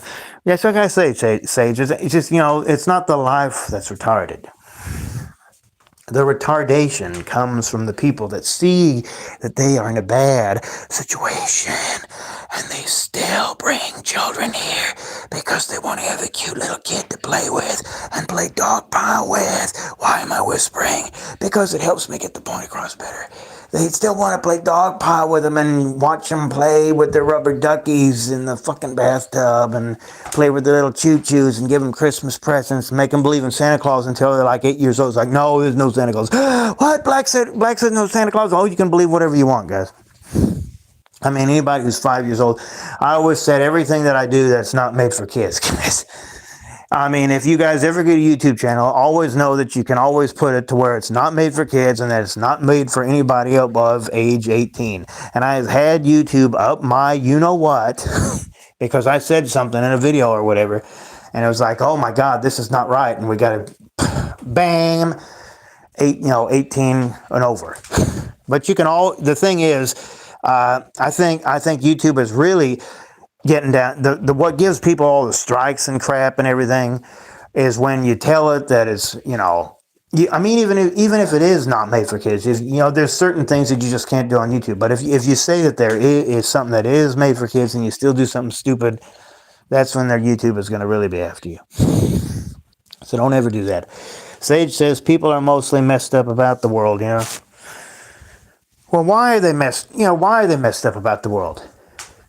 Yes, like I say, Sage, it's just, it's not the life that's retarded. The retardation comes from the people that see that they are in a bad situation, and they still bring children here because they want to have a cute little kid to play with and play dog pile with. Why am I whispering? Because it helps me get the point across better. They still want to play dog pile with them and watch them play with their rubber duckies in the fucking bathtub and play with their little choo-choos and give them Christmas presents and make them believe in Santa Claus until they're like 8 years old. It's like, no, there's no Santa Claus. What? Black said no Santa Claus? Oh, you can believe whatever you want, guys. I mean, anybody who's 5 years old, I always said everything that I do that's not made for kids, guys. I mean, if you guys ever get a YouTube channel, always know that you can always put it to where it's not made for kids and that it's not made for anybody above age 18. And I've had YouTube up my you-know-what because I said something in a video or whatever, and it was like, oh my God, this is not right, and we got to, bam, 18 and over. But you can the thing is, I think YouTube is really getting down. What gives people all the strikes and crap and everything is when you tell it that it's, even if it is not made for kids, there's certain things that you just can't do on YouTube. But if you say that there is something that is made for kids and you still do something stupid, that's when their YouTube is going to really be after you. So don't ever do that. Sage says people are mostly messed up about the world, Well, why are they messed up about the world?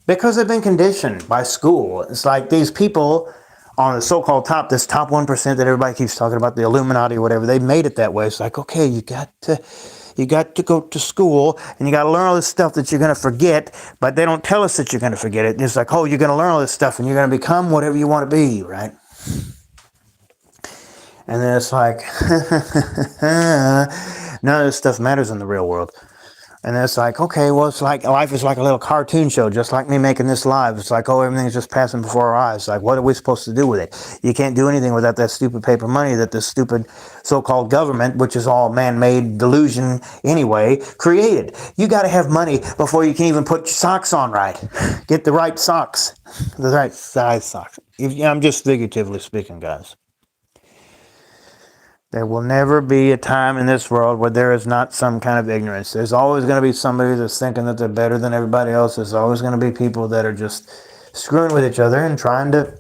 Because they've been conditioned by school. It's like these people on the so-called top, this top 1% that everybody keeps talking about, the Illuminati or whatever, they made it that way. It's like, okay, you got to go to school and you got to learn all this stuff that you're going to forget, but they don't tell us that you're going to forget it. It's like, oh, you're going to learn all this stuff and you're going to become whatever you want to be, right? And then it's like, none of this stuff matters in the real world. And it's like, okay, well, it's like life is like a little cartoon show, just like me making this live. It's like, oh, everything's just passing before our eyes. Like, what are we supposed to do with it? You can't do anything without that stupid paper money that this stupid so-called government, which is all man-made delusion anyway, created. You got to have money before you can even put your socks on right. Get the right socks, the right size socks. I'm just figuratively speaking, guys. There will never be a time in this world where there is not some kind of ignorance. There's always going to be somebody that's thinking that they're better than everybody else. There's always going to be people that are just screwing with each other and trying to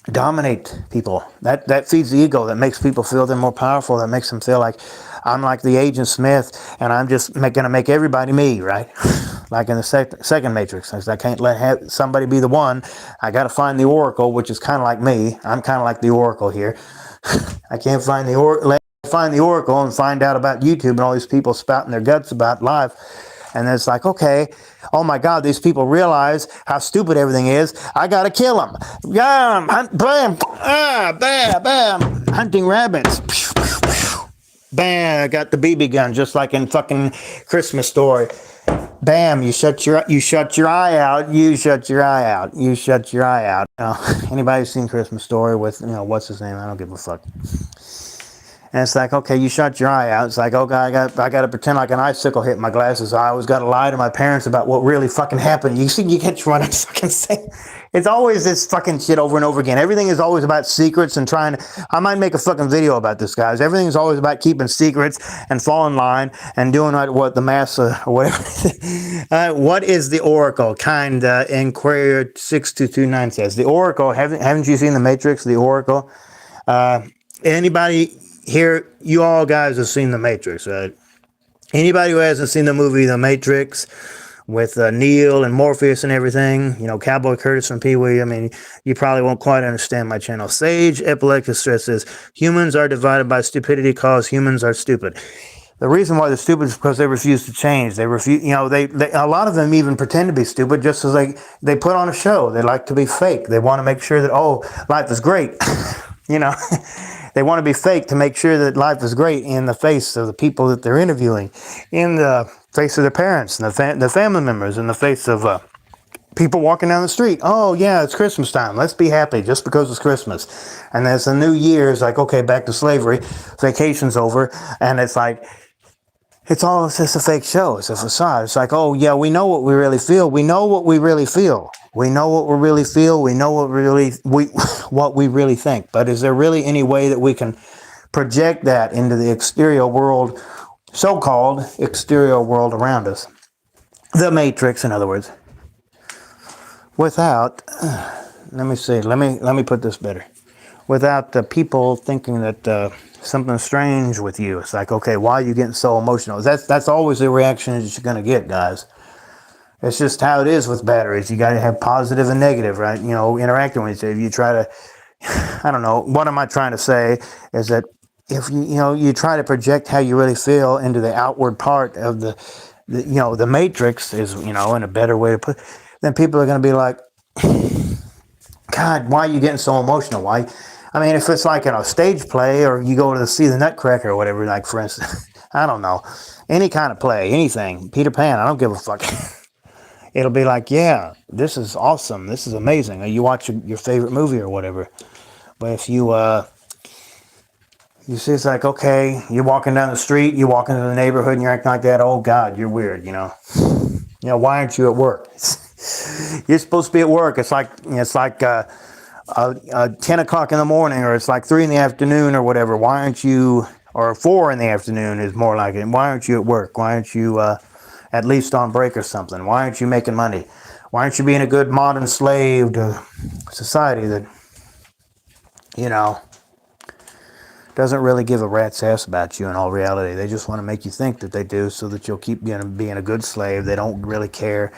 dominate people. That feeds the ego. That makes people feel they're more powerful. That makes them feel like I'm like the Agent Smith and I'm just going to make everybody me, right? Like in the second Matrix. I can't let somebody be the one. I got to find the Oracle, which is kind of like me. I'm kind of like the Oracle here. I can't find the Oracle and find out about YouTube and all these people spouting their guts about life. And it's like, okay, oh my God, these people realize how stupid everything is. I got to kill them. Bam, bam, bam, bam. Hunting rabbits. Bam, I got the BB gun, just like in fucking Christmas Story. Bam, you shut your eye out. You shut your eye out. You shut your eye out. Anybody seen Christmas Story with, what's his name? I don't give a fuck. And it's like, okay, you shut your eye out. It's like, okay, I got to pretend like an icicle hit my glasses. I always got to lie to my parents about what really fucking happened. You catch what I'm fucking saying? It's always this fucking shit over and over again. Everything is always about secrets and I might make a fucking video about this, guys. Everything is always about keeping secrets and fall in line and doing what the mass or whatever. What is the Oracle? Inquirer 6229 says. The Oracle, haven't you seen The Matrix? The Oracle? Anybody here, you all guys have seen The Matrix, right? Anybody who hasn't seen the movie The Matrix with Neo and Morpheus and everything, Cowboy Curtis from Pee-wee, I mean, you probably won't quite understand my channel. Sage Epileptic Stress says, humans are divided by stupidity cause humans are stupid. The reason why they're stupid is because they refuse to change. They refuse, a lot of them even pretend to be stupid just as they put on a show. They like to be fake. They want to make sure that, life is great. They want to be fake to make sure that life is great in the face of the people that they're interviewing, in the face of their parents, and the family members, in the face of people walking down the street. Oh, yeah, it's Christmas time. Let's be happy just because it's Christmas. And as the new year is like, okay, back to slavery, vacation's over, and it's like, it's just a fake show. It's a facade. It's like, oh, yeah, we know what we really feel. We know what we really feel. We know what we really feel. We know what we really think. But is there really any way that we can project that into the exterior world, so-called exterior world around us? The Matrix, in other words. Without, let me put this better. Without the people thinking that something's strange with you. It's like, okay, why are you getting so emotional? That's always the reaction that you're going to get, guys. It's just how it is with batteries. You got to have positive and negative, right? Interacting with each other. If you try to, I don't know, what am I trying to say is that if you try to project how you really feel into the outward part of the matrix is, in a better way to put, then people are going to be like, God, why are you getting so emotional? Why? I mean, if it's like in a stage play or you go to see the Nutcracker or whatever, like for instance, I don't know, any kind of play, anything, Peter Pan, I don't give a fuck. It'll be like, yeah, this is awesome. This is amazing. Or you watch your favorite movie or whatever. But if you see, it's like, okay, you're walking down the street, you walk into the neighborhood and you're acting like that. Oh God, you're weird, why aren't you at work? You're supposed to be at work. It's like 10 o'clock in the morning, or it's like 3 in the afternoon or whatever. Why aren't you, or 4 in the afternoon is more like it. Why aren't you at work? Why aren't you at least on break or something? Why aren't you making money? Why aren't you being a good modern slave to society that, doesn't really give a rat's ass about you in all reality? They just want to make you think that they do so that you'll keep being a good slave. They don't really care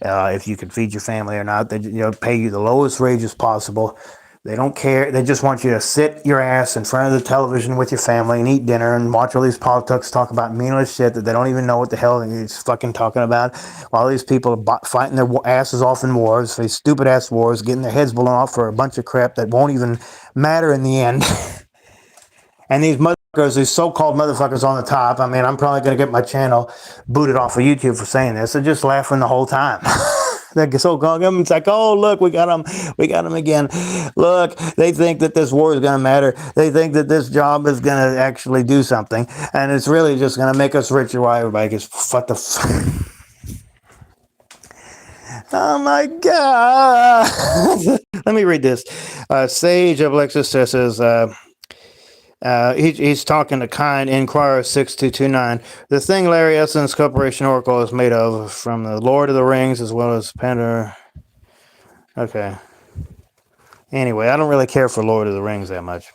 if you can feed your family or not. They pay you the lowest wages possible. They don't care. They just want you to sit your ass in front of the television with your family and eat dinner and watch all these politics talk about meaningless shit that they don't even know what the hell they're fucking talking about. While these people are fighting their asses off in wars, these stupid ass wars, getting their heads blown off for a bunch of crap that won't even matter in the end. And these motherfuckers, these so-called motherfuckers on the top, I mean, I'm probably going to get my channel booted off of YouTube for saying this. They're just laughing the whole time. They're so-called government. It's like, oh, look, we got them again. Look, they think that this war is going to matter. They think that this job is going to actually do something. And it's really just going to make us richer while everybody gets, what the fuck? Oh my God. Let me read this. Sage of Lexus says, he's talking to Kind Inquirer 6229. The thing Larry Essence Corporation Oracle is made of, from the Lord of the Rings as well as Pandora. Okay. Anyway, I don't really care for Lord of the Rings that much.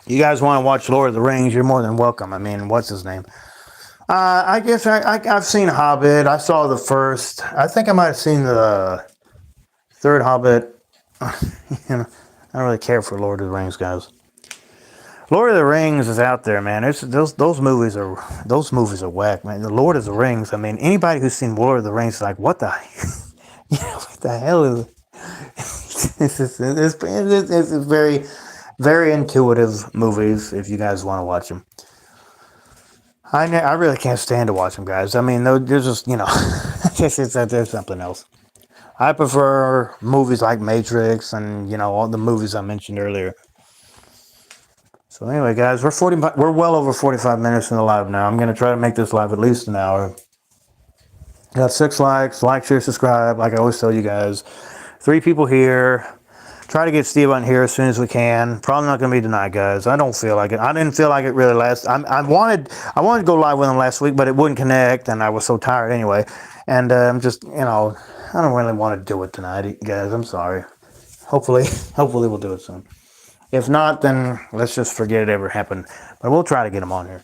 You guys want to watch Lord of the Rings, you're more than welcome. I mean, what's his name? I guess I've seen Hobbit. I saw the first. I think I might have seen the third Hobbit. You know, I don't really care for Lord of the Rings, guys. Lord of the Rings is out there, man. Those movies are whack, man. The Lord of the Rings. I mean, anybody who's seen Lord of the Rings is like, what the, what the hell is it? It's very, very intuitive movies. If you guys want to watch them, I really can't stand to watch them, guys. I mean, they're just, there's something else. I prefer movies like Matrix and all the movies I mentioned earlier. So anyway, guys, we're well over 45 minutes in the live now. I'm going to try to make this live at least an hour. Got 6 likes. Like, share, subscribe. Like I always tell you guys. 3 people here. Try to get Steve on here as soon as we can. Probably not going to be tonight, guys. I don't feel like it. I didn't feel like it really last. I wanted to go live with him last week, but it wouldn't connect, and I was so tired anyway. And I'm just, I don't really want to do it tonight, guys. I'm sorry. Hopefully we'll do it soon. If not, then let's just forget it ever happened. But we'll try to get him on here.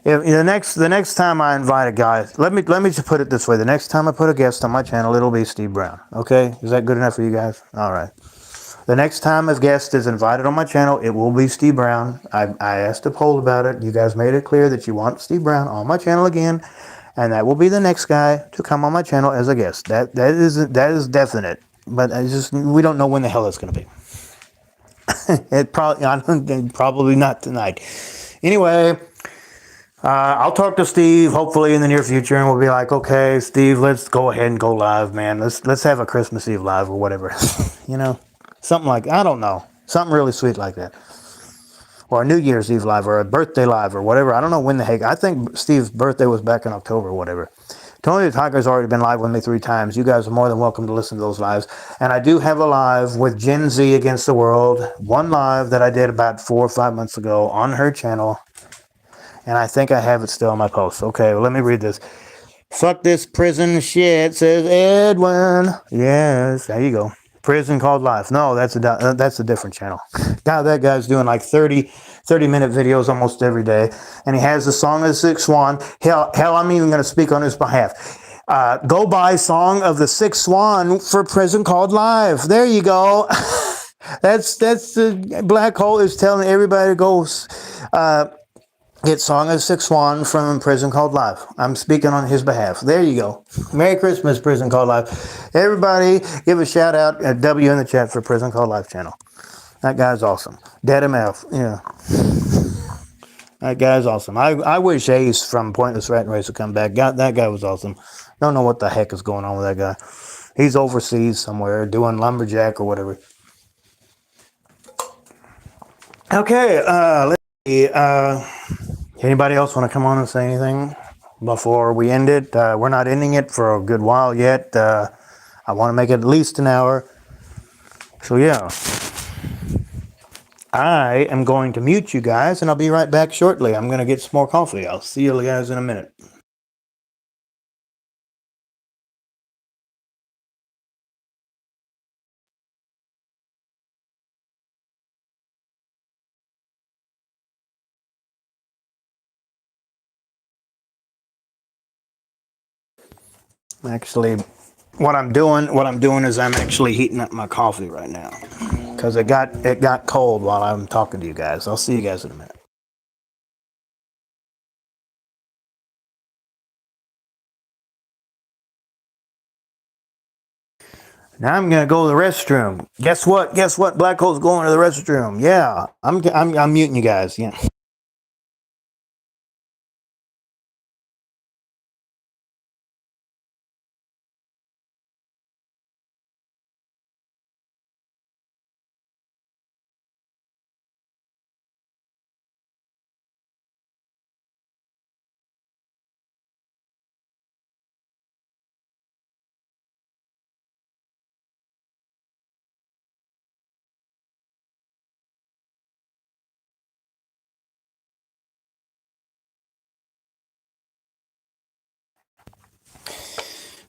If the next time I invite a guy, let me just put it this way: the next time I put a guest on my channel, it'll be Steve Brown. Okay, is that good enough for you guys? All right. The next time a guest is invited on my channel, it will be Steve Brown. I asked a poll about it. You guys made it clear that you want Steve Brown on my channel again, and that will be the next guy to come on my channel as a guest. That is definite. But we don't know when the hell it's going to be. Probably not tonight. Anyway, I'll talk to Steve hopefully in the near future, and we'll be like, okay, Steve, let's go ahead and go live, man. Let's have a Christmas Eve live or whatever. Something like, I don't know, something really sweet like that, or a New Year's Eve live, or a birthday live, or whatever. I don't know when the heck. I think Steve's birthday was back in October or whatever. Tony the Tiger's already been live with me 3 times. You guys are more than welcome to listen to those lives. And I do have a live with Gen Z Against the World. One live that I did about 4 or 5 months ago on her channel. And I think I have it still on my post. Okay, well, let me read this. Fuck this prison shit, says Edwin. Yes, there you go. Prison Called Life. No, that's a different channel. Now that guy's doing like 30-minute videos almost every day, and he has the Song of the Sixth Swan. Hell, I'm even going to speak on his behalf. Go buy Song of the Sixth Swan for Prison Called Life. There you go. that's the Black Hole is telling everybody to go get Song of the Sixth Swan from Prison Called Life. I'm speaking on his behalf. There you go. Merry Christmas, Prison Called Life. Everybody, give a shout out at W in the chat for Prison Called Life channel. That guy's awesome. Dead MF, yeah. That guy's awesome. I wish Ace from Pointless Rat Race would come back. That guy was awesome. Don't know what the heck is going on with that guy. He's overseas somewhere doing lumberjack or whatever. Okay, let's see. Anybody else want to come on and say anything before we end it? We're not ending it for a good while yet. I want to make it at least an hour. So yeah. I am going to mute you guys, and I'll be right back shortly. I'm going to get some more coffee. I'll see you guys in a minute. Actually, what I'm doing is I'm actually heating up my coffee right now. because it got cold while I'm talking to you guys. I'll see you guys in a minute. Now I'm gonna go to the restroom. Guess what? Guess what? Black Hole's going to the restroom. Yeah, I'm muting you guys. Yeah.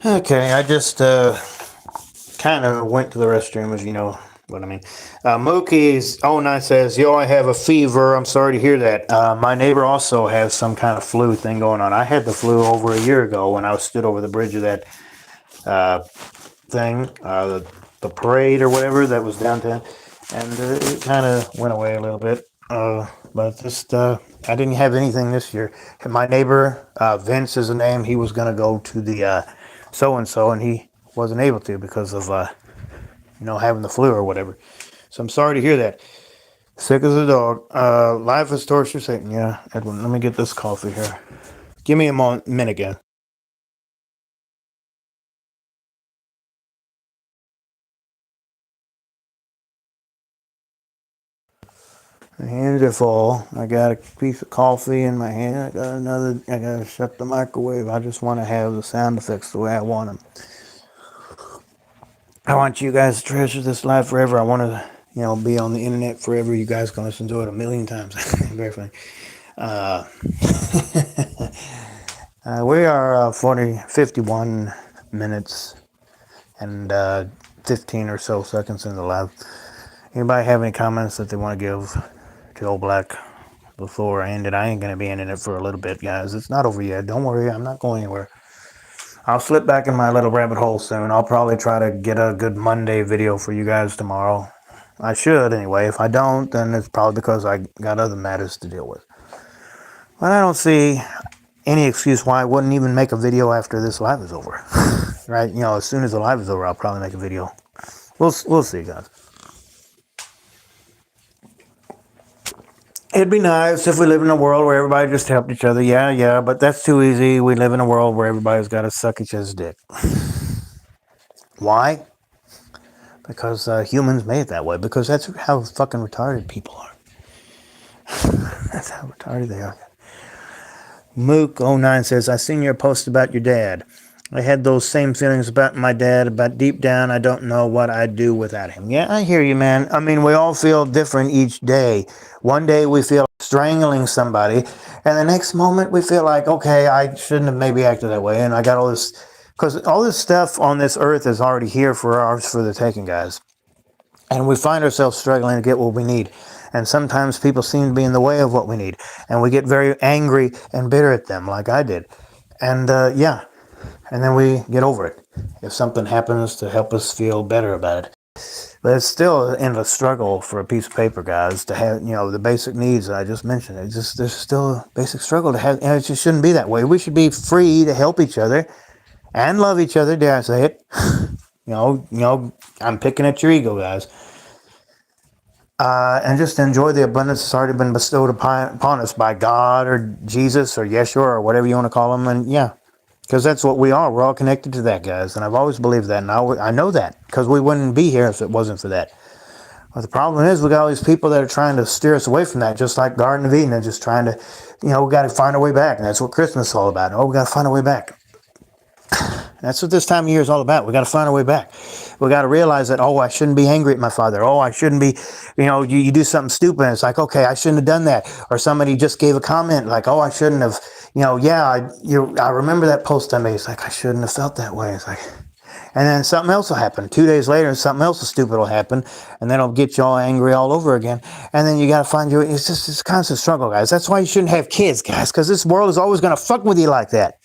Okay, I just kind of went to the restroom, as you know what I mean. Mookie's 09 says, "Yo, I have a fever. I'm sorry to hear that. My neighbor also has some kind of flu thing going on. I had the flu over a year ago when I was stood over the bridge of that thing, the parade or whatever that was downtown, and it kind of went away a little bit. But just I didn't have anything this year. My neighbor Vince is a name. He was gonna go to the so and so, and he wasn't able to because of having the flu or whatever. So I'm sorry to hear that. Sick as a dog. Life is torture, Satan. Yeah, Edwin. Let me get this coffee here. Give me a minute again. My hands are full. I got a piece of coffee in my hand. I got another. I gotta shut the microwave. I just want to have the sound effects the way I want them. I want you guys to treasure this life forever. I want to, be on the internet forever. You guys can listen to it a million times. Very funny. Uh, we are 51 minutes and 15 or so seconds in the live. Anybody have any comments that they want to give to Old Black before I end it? I ain't going to be ending it for a little bit, guys. It's not over yet. Don't worry. I'm not going anywhere. I'll slip back in my little rabbit hole soon. I'll probably try to get a good Monday video for you guys tomorrow. I should, anyway. If I don't, then it's probably because I got other matters to deal with. But I don't see any excuse why I wouldn't even make a video after this live is over. Right? As soon as the live is over, I'll probably make a video. We'll see, guys. It'd be nice if we live in a world where everybody just helped each other. Yeah, but that's too easy. We live in a world where everybody's got to suck each other's dick. Why? Because humans made it that way. Because that's how fucking retarded people are. That's how retarded they are. Mook09 says, I seen your post about your dad. I had those same feelings about my dad, but deep down, I don't know what I'd do without him. Yeah, I hear you, man. I mean, we all feel different each day. One day we feel like strangling somebody, and the next moment we feel like, okay, I shouldn't have maybe acted that way, and I got all this, because all this stuff on this earth is already here for the taking, guys. And we find ourselves struggling to get what we need. And sometimes people seem to be in the way of what we need. And we get very angry and bitter at them, like I did. And and then we get over it if something happens to help us feel better about it. But it's still an endless struggle for a piece of paper, guys, to have, the basic needs that I just mentioned. There's still a basic struggle to have, and it just shouldn't be that way. We should be free to help each other and love each other, dare I say it. I'm picking at your ego, guys. And just enjoy the abundance that's already been bestowed upon us by God or Jesus or Yeshua or whatever you want to call him. And yeah, because that's what we are. We're all connected to that, guys. And I've always believed that. And I know that because we wouldn't be here if it wasn't for that. But the problem is we got all these people that are trying to steer us away from that, just like Garden of Eden. They're just trying to, we got to find our way back. And that's what Christmas is all about. Oh, we got to find our way back. That's what this time of year is all about. We got to find our way back. We got to realize that, I shouldn't be angry at my father. I shouldn't be, you do something stupid. And it's like, okay, I shouldn't have done that. Or somebody just gave a comment like, I shouldn't have, I remember that post I made. It's like, I shouldn't have felt that way. It's like, and then something else will happen. 2 days later, something else stupid will happen. And then it'll get you all angry all over again. And then you got to find it's just this constant struggle, guys. That's why you shouldn't have kids, guys, because this world is always going to fuck with you like that.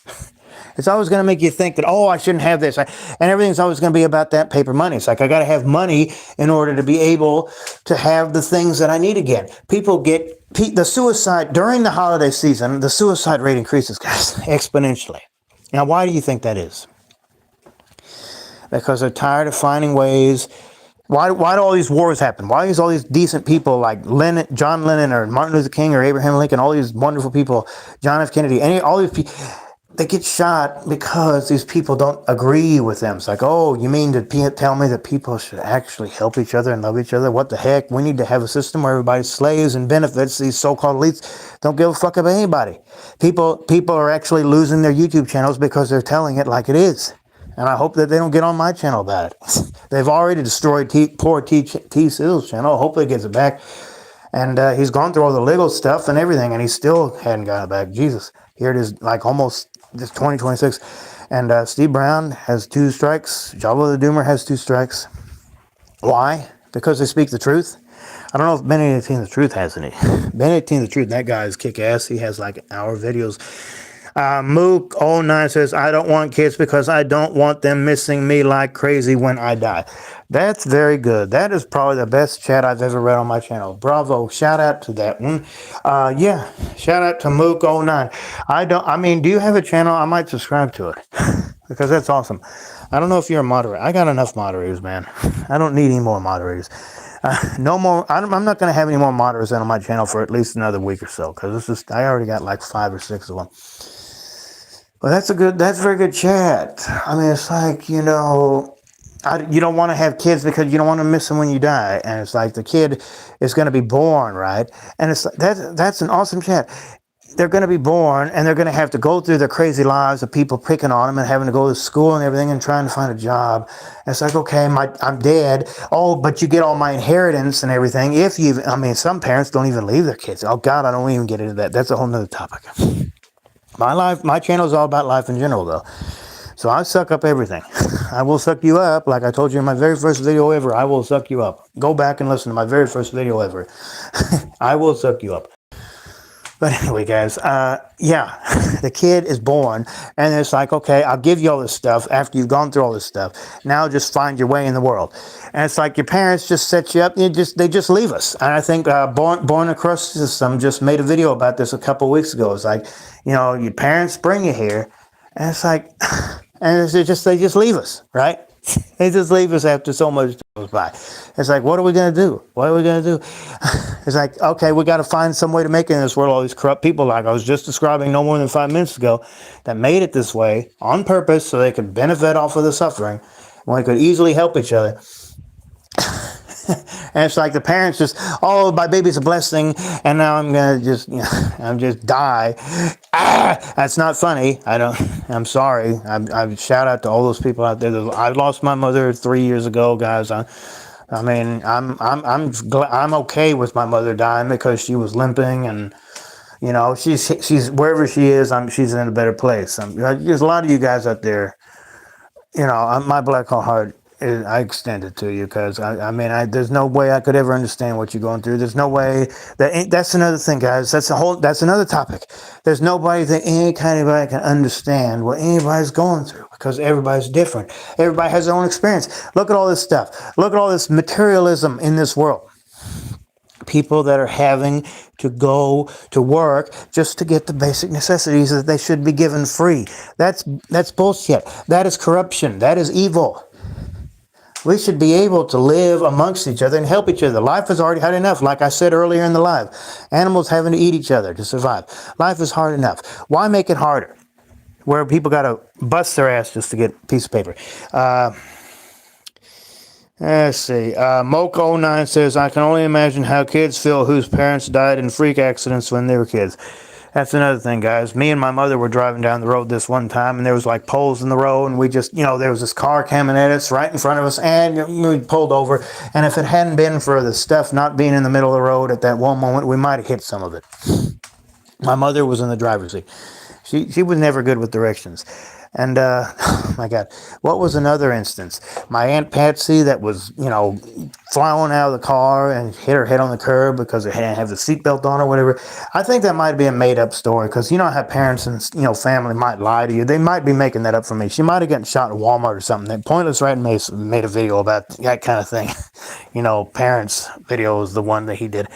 It's always going to make you think that, oh, I shouldn't have this. And everything's always going to be about that paper money. It's like, I got to have money in order to be able to have the things that I need again. People get the suicide during the holiday season, the suicide rate increases, guys, exponentially. Now, why do you think that is? Because they're tired of finding ways. Why do all these wars happen? Why is all these decent people like John Lennon or Martin Luther King or Abraham Lincoln, all these wonderful people, John F. Kennedy, all these people, they get shot because these people don't agree with them. It's like, oh, you mean to tell me that people should actually help each other and love each other? What the heck? We need to have a system where everybody's slaves and benefits. These so-called elites don't give a fuck about anybody. People are actually losing their YouTube channels because they're telling it like it is. And I hope that they don't get on my channel about it. They've already destroyed poor T. Sizzle's channel. Hopefully he gets it back. And he's gone through all the legal stuff and everything, and he still hadn't gotten it back. Jesus. Here it is, like almost this 2026. And Steve Brown has 2 strikes. Java the Doomer has 2 strikes. Why? Because they speak the truth. I don't know if Benedict the Truth has any. Benedict the Truth, that guy is kick-ass. He has like hour videos. Mook09 says, I don't want kids because I don't want them missing me like crazy when I die. That's very good. That is probably the best chat I've ever read on my channel. Bravo. Shout out to that one. Yeah. Shout out to Mook09. Do you have a channel? I might subscribe to it because that's awesome. I don't know if you're a moderator. I got enough moderators, man. I don't need any more moderators. No more. I'm not going to have any more moderators on my channel for at least another week or so because I already got like 5 or 6 of them. Well, that's a very good chat. I mean, it's like, you don't want to have kids because you don't want to miss them when you die. And it's like the kid is going to be born, right? And it's like, that's an awesome chat. They're going to be born and they're going to have to go through their crazy lives of people picking on them and having to go to school and everything and trying to find a job. And it's like, okay, I'm dead. Oh, but you get all my inheritance and everything. Some parents don't even leave their kids. Oh God, I don't even get into that. That's a whole nother topic. My channel is all about life in general, though. So I suck up everything. I will suck you up. Like I told you in my very first video ever, I will suck you up. Go back and listen to my very first video ever. I will suck you up. But anyway, guys, the kid is born, and it's like, okay, I'll give you all this stuff after you've gone through all this stuff. Now just find your way in the world. And it's like your parents just set you up, and they just leave us. And I think Born Across System just made a video about this a couple weeks ago. It's like, your parents bring you here, and it's like, and they just leave us, right? They just leave us after so much goes by. It's like, what are we going to do? What are we going to do? It's like, okay, we got to find some way to make it in this world. All these corrupt people, like I was just describing no more than 5 minutes ago, that made it this way on purpose so they could benefit off of the suffering when they could easily help each other. And it's like the parents just, oh, my baby's a blessing, and now I'm gonna just die. That's not funny. I'm sorry. I shout out to all those people out there. I lost my mother 3 years ago, guys. I'm okay with my mother dying because she was limping, and she's wherever she is, she's in a better place. There's a lot of you guys out there. My black heart. I extend it to you because there's no way I could ever understand what you're going through. There's no way that's another thing, guys. That's another topic. There's nobody that any kind of anybody can understand what anybody's going through because everybody's different. Everybody has their own experience. Look at all this stuff. Look at all this materialism in this world. People that are having to go to work just to get the basic necessities that they should be given free. That's bullshit. That is corruption. That is evil. We should be able to live amongst each other and help each other. Life has already hard enough. Like I said earlier in the live, animals having to eat each other to survive. Life is hard enough. Why make it harder? Where people got to bust their ass just to get a piece of paper. Let's see. Moke09 says, I can only imagine how kids feel whose parents died in freak accidents when they were kids. That's another thing, guys. Me and my mother were driving down the road this one time, and there was like poles in the road, and we just, there was this car coming at us right in front of us, and we pulled over. And if it hadn't been for the stuff not being in the middle of the road at that one moment, we might have hit some of it. My mother was in the driver's seat. She was never good with directions. And oh my God, what was another instance? My Aunt Patsy that was, flying out of the car and hit her head on the curb because it didn't have the seatbelt on or whatever. I think that might be a made up story because you know how parents and family might lie to you. They might be making that up for me. She might have gotten shot at Walmart or something. That Pointless Rat made a video about that kind of thing. Parents' video is the one that he did.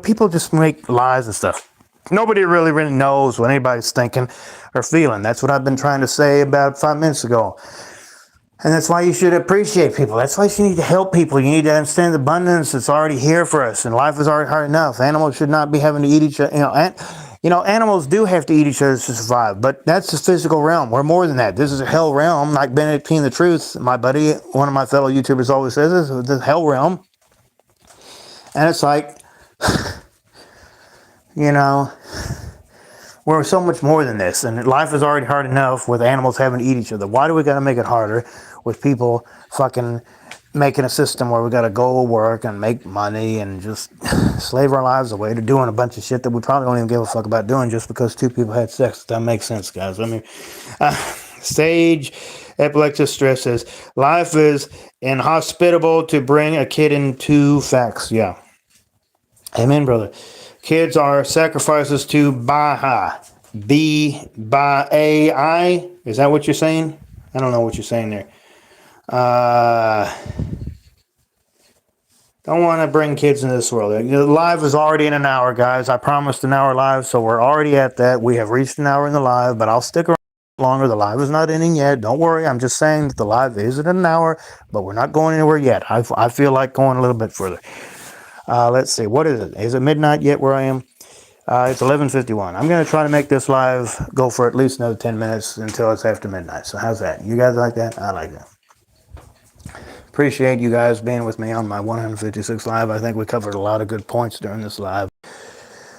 People just make lies and stuff. Nobody really knows what anybody's thinking or feeling. That's what I've been trying to say about 5 minutes ago. And that's why you should appreciate people. That's why you need to help people. You need to understand the abundance that's already here for us. And life is already hard enough. Animals should not be having to eat each other. Animals do have to eat each other to survive. But that's the physical realm. We're more than that. This is a hell realm. Like Benedictine the Truth, my buddy, one of my fellow YouTubers always says this is the hell realm. And it's like, we're so much more than this, and life is already hard enough with animals having to eat each other. Why do we got to make it harder with people fucking making a system where we got to go to work and make money and just slave our lives away to doing a bunch of shit that we probably don't even give a fuck about doing just because two people had sex? That makes sense, guys. Sage Epileptic Stress says, life is inhospitable to bring a kid into facts. Yeah. Amen, brother. Kids are sacrifices to Baha. B-Ba-A-I. Is that what you're saying? I don't know what you're saying there. Don't want to bring kids into this world. The live is already in an hour, guys. I promised an hour live, so we're already at that. We have reached an hour in the live, but I'll stick around longer. The live is not ending yet. Don't worry. I'm just saying that the live is at an hour, but we're not going anywhere yet. I feel like going a little bit further. Let's see. What is it? Is it midnight yet where I am? It's 11:51. I'm going to try to make this live go for at least another 10 minutes until it's after midnight. So how's that? You guys like that? I like that. Appreciate you guys being with me on my 156 live. I think we covered a lot of good points during this live.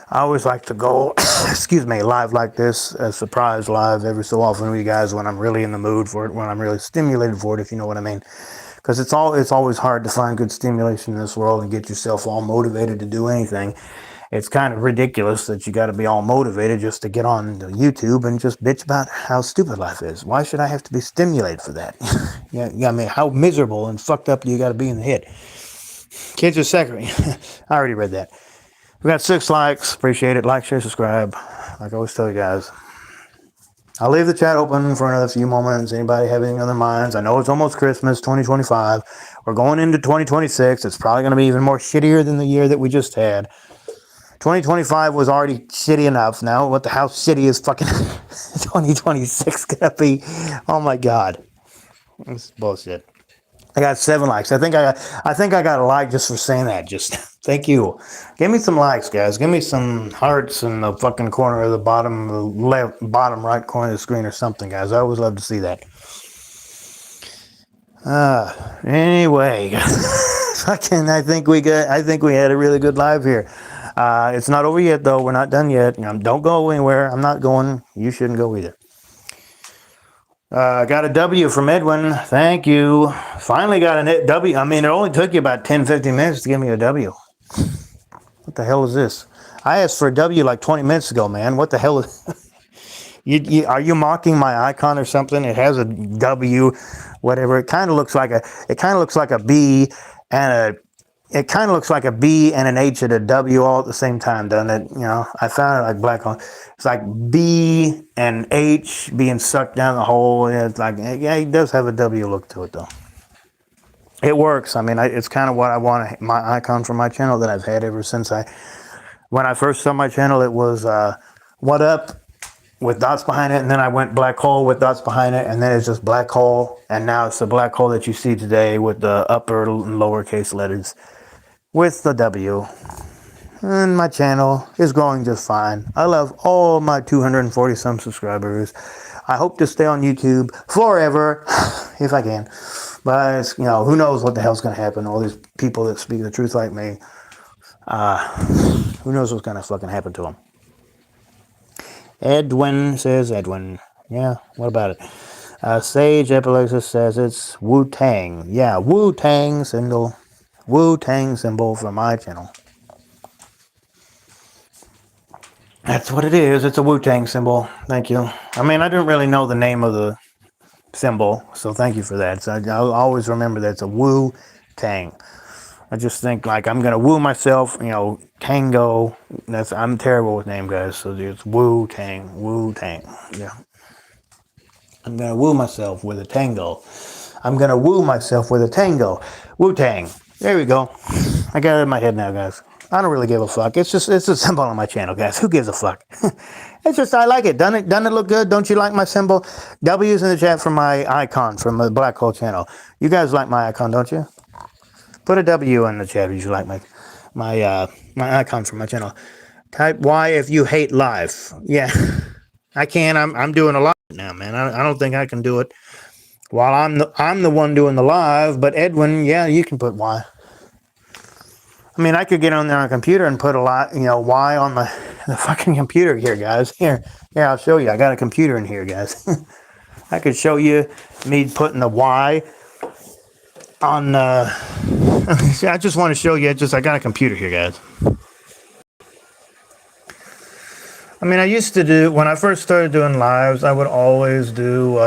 I always like to go, live like this, a surprise live every so often with you guys when I'm really in the mood for it, when I'm really stimulated for it, if you know what I mean. Because it's always hard to find good stimulation in this world and get yourself all motivated to do anything. It's kind of ridiculous that you got to be all motivated just to get on YouTube and just bitch about how stupid life is. Why should I have to be stimulated for that? How miserable and fucked up do you got to be in the head? Kids are sacred. I already read that. We got 6 likes. Appreciate it. Like, share, subscribe. Like I always tell you guys. I'll leave the chat open for another few moments. Anybody have anything on their minds? I know it's almost Christmas, 2025. We're going into 2026. It's probably going to be even more shittier than the year that we just had. 2025 was already shitty enough. Now, how shitty is fucking 2026 gonna be? Oh my God, this is bullshit. I got 7 likes. I think I got a like just for saying that. Just thank you. Give me some likes, guys. Give me some hearts in the fucking corner of the bottom right corner of the screen or something, guys. I always love to see that. Anyway, I think we had a really good live here. It's not over yet, though. We're not done yet. Don't go anywhere. I'm not going. You shouldn't go either. Got a W from Edwin. Thank you. Finally got a W. I mean, it only took you about 10, 15 minutes to give me a W. What the hell is this? I asked for a W like 20 minutes ago, man. What the hell is... Are you mocking my icon or something? It has a W, whatever. It kind of looks like a B and it kind of looks like a B and an H and a W all at the same time, doesn't it? I found it like black on. It's like B and H being sucked down the hole. It's like, yeah, it does have a W look to it, though. It works. I mean, it's kind of what I want, my icon for my channel that I've had ever since when I first saw my channel, it was what up with dots behind it, and then I went black hole with dots behind it, and then it's just black hole, and now it's the black hole that you see today with the upper and lowercase letters with the W. And my channel is growing just fine. I love all my 240 some subscribers. I hope to stay on YouTube forever if I can, but who knows what the hell's going to happen. All these people that speak the truth like me, who knows what's going to fucking happen to them. Edwin says, yeah, what about it? Sage Epilepsis says it's Wu-Tang. Yeah, Wu-Tang symbol. Wu-Tang symbol for my channel. That's what it is. It's a Wu-Tang symbol. Thank you. I mean, I didn't really know the name of the symbol, so thank you for that. So I'll always remember that it's a Wu-Tang. I just think like I'm gonna woo myself, Tango. I'm terrible with name, guys. So it's Wu-Tang, Wu-Tang. Yeah, I'm gonna woo myself with a tango. I'm gonna woo myself with a tango. Wu-Tang. There we go. I got it in my head now, guys. I don't really give a fuck. It's a symbol on my channel, guys. Who gives a fuck? It's just I like it. Doesn't it look good? Don't you like my symbol? W's in the chat for my icon from the Black Hole channel. You guys like my icon, don't you? Put a W in the chat if you like my icon from my channel. Type Y if you hate life. Yeah, I can. I'm doing a lot now, man. I don't think I can do it while I'm the one doing the live. But Edwin, yeah, you can put Y. I mean, I could get on there on a computer and put a lot, Y on the fucking computer here, guys. Here, I'll show you. I got a computer in here, guys. I could show you me putting the Y on. I just want to show you. I got a computer here, guys. I mean, I used to do when I first started doing lives. I would always do.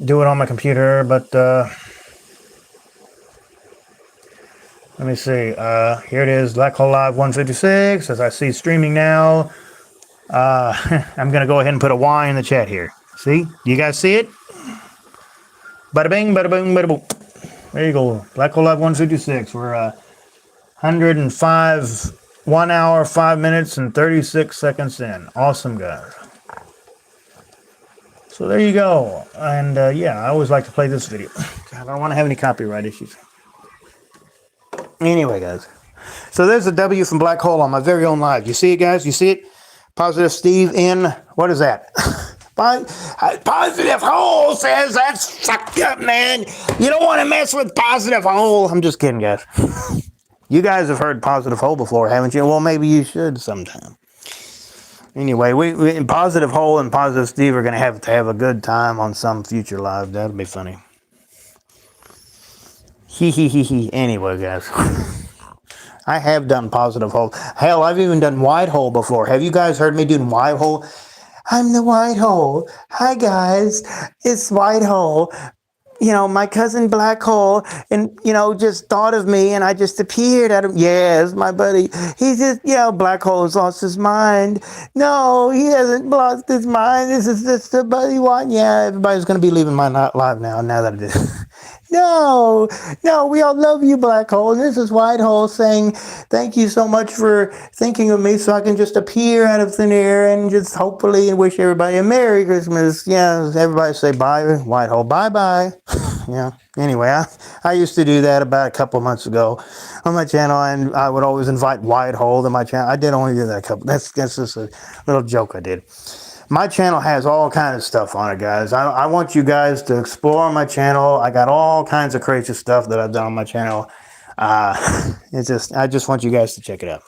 Do it on my computer, but let me see. Here it is, Black Hole Live 156. As I see streaming now, I'm gonna go ahead and put a Y in the chat here. See? You guys see it? Bada bing, bada boom, bada boom. There you go. Black Hole Live 156. We're 105, 1 hour, 5 minutes, and 36 seconds in. Awesome, guys. So there you go. And yeah, I always like to play this video. I don't want to have any copyright issues. Anyway, guys. So there's a W from Black Hole on my very own live. You see it, guys? You see it? Positive Steve in, what is that? Positive Hole says that's fucked up, man. You don't want to mess with Positive Hole. I'm just kidding, guys. You guys have heard Positive Hole before, haven't you? Well, maybe you should sometime. Anyway, we Positive Hole and Positive Steve are going to have a good time on some future live. That'll be funny. He. Anyway, guys. I have done Positive Hole. Hell, I've even done White Hole before. Have you guys heard me doing White Hole? I'm the White Hole. Hi, guys. It's White Hole. My cousin Black Hole, and, just thought of me, and I just appeared at him. Yes, my buddy. He just, Black Hole's lost his mind. No, he hasn't lost his mind. This is just a buddy one. Yeah, everybody's going to be leaving my live now that I did. No, we all love you, Black Hole. And this is White Hole saying, thank you so much for thinking of me so I can just appear out of thin air and just hopefully wish everybody a Merry Christmas. Yeah, everybody say bye, White Hole. Bye-bye. Yeah, anyway, I used to do that about a couple months ago on my channel, and I would always invite White Hole to my channel. I did only do that that's just a little joke I did. My channel has all kinds of stuff on it, guys. I want you guys to explore my channel. I got all kinds of crazy stuff that I've done on my channel. I just want you guys to check it out.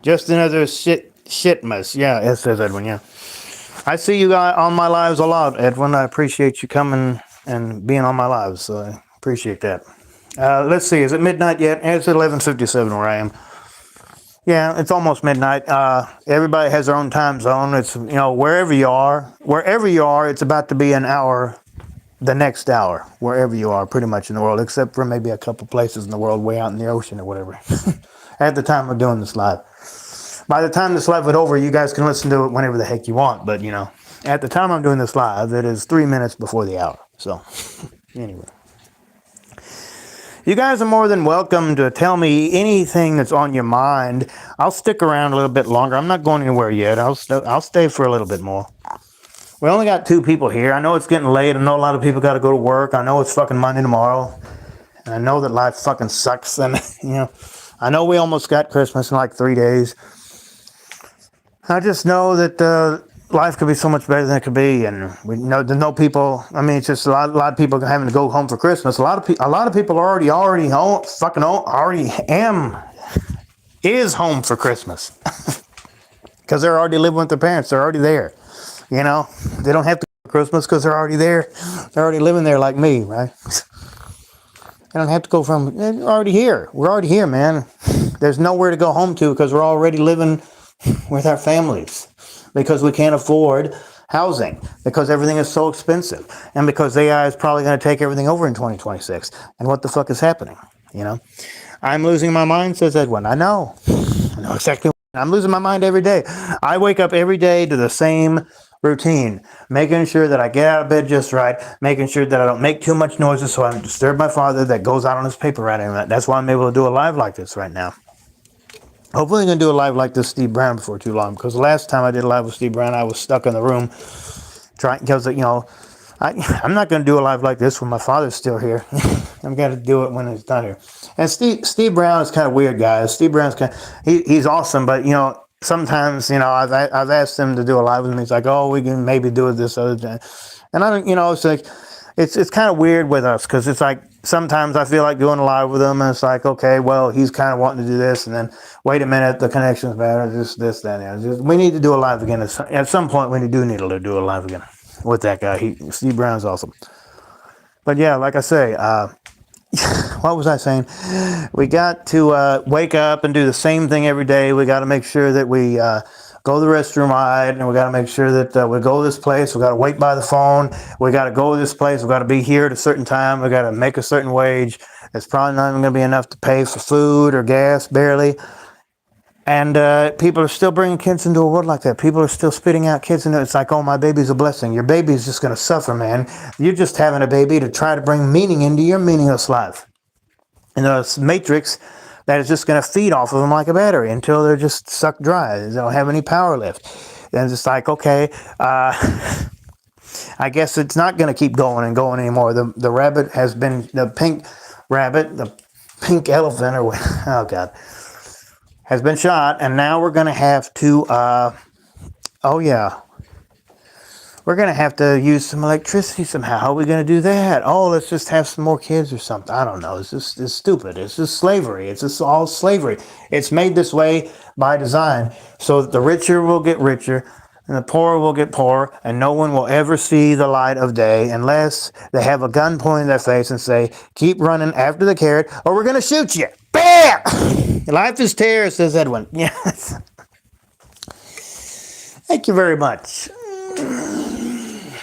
Just another shitmas. Yeah, it says Edwin, yeah. I see you guys on my lives a lot, Edwin. I appreciate you coming and being on my lives, so I appreciate that. Let's see, is it midnight yet? It's 11:57 where I am. Yeah, it's almost midnight. Everybody has their own time zone. It's, wherever you are, it's about to be an hour, the next hour, wherever you are, pretty much in the world, except for maybe a couple places in the world way out in the ocean or whatever. At the time of doing this live. By the time this live is over, you guys can listen to it whenever the heck you want. But, at the time I'm doing this live, it is 3 minutes before the hour. So, anyway. You guys are more than welcome to tell me anything that's on your mind. I'll stick around a little bit longer. I'm not going anywhere yet. I'll stay for a little bit more. We only got 2 people here. I know it's getting late. I know a lot of people got to go to work. I know it's fucking Monday tomorrow. And I know that life fucking sucks. And, I know we almost got Christmas in like 3 days. I just know that life could be so much better than it could be, and we know there's no people. I mean, it's just a lot of people having to go home for Christmas. A lot of people are already home, is home for Christmas because they're already living with their parents. They're already there. They don't have to go for Christmas because they're already there. They're already living there like me, right? I don't have to go from. We're already here. We're already here, man. There's nowhere to go home to because we're already living with our families because we can't afford housing because everything is so expensive and because AI is probably going to take everything over in 2026. And what the fuck is happening? You know, I'm losing my mind, says Edwin. I know exactly. I'm losing my mind every day. I wake up every day to the same routine, making sure that I get out of bed just right, making sure that I don't make too much noises so I don't disturb my father that goes out on his paper writing. That's why I'm able to do a live like this right now. Hopefully, I'm going to do a live like this, Steve Brown, before too long, because the last time I did a live with Steve Brown, I was stuck in the room trying, because, you know, I'm not going to do a live like this when my father's still here. I'm going to do it when he's not here. And Steve Brown is kind of weird, guys. Steve Brown's he's awesome, but, you know, sometimes, you know, I've asked him to do a live with me. He's like, oh, we can maybe do it this other time. And I don't, you know, it's like, it's kind of weird with us because it's like sometimes I feel like doing a live with him and it's like, okay, well, he's kind of wanting to do this. And then, wait a minute, the connection's bad. This, that, and we need to do a live again. At some point, we do need to do a live again with that guy. Steve Brown's awesome. But yeah, like I say, what was I saying? We got to wake up and do the same thing every day. We got to make sure that we go to the restroom right, and we got to make sure that we go to this place. We got to wait by the phone. We got to go to this place. We got to be here at a certain time. We got to make a certain wage. It's probably not even going to be enough to pay for food or gas, barely. And people are still bringing kids into a world like that. People are still spitting out kids into it. It's like, oh, my baby's a blessing. Your baby's just going to suffer, man. You're just having a baby to try to bring meaning into your meaningless life. And the matrix that is just going to feed off of them like a battery until they're just sucked dry. They don't have any power left. And it's like, okay, I guess it's not going to keep going and going anymore. The rabbit has been, the pink rabbit, the pink elephant, or oh, God, has been shot, and now we're going to have to, oh yeah, we're going to have to use some electricity somehow. How are we going to do that? Oh, let's just have some more kids or something. I don't know. It's stupid. It's just slavery. It's just all slavery. It's made this way by design so that the richer will get richer and the poorer will get poorer, and no one will ever see the light of day unless they have a gun pointed in their face and say, keep running after the carrot or we're going to shoot you. Bam! Life is terror, says Edwin. Yes. Thank you very much.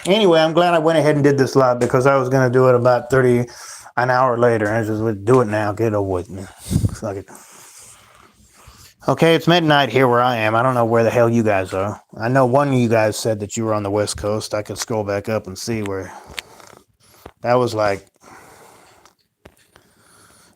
Anyway, I'm glad I went ahead and did this live because I was going to do it about an hour later. I just would do it now. Get over with me. Fuck it. Okay, it's midnight here where I am. I don't know where the hell you guys are. I know one of you guys said that you were on the West Coast. I could scroll back up and see where. That was like.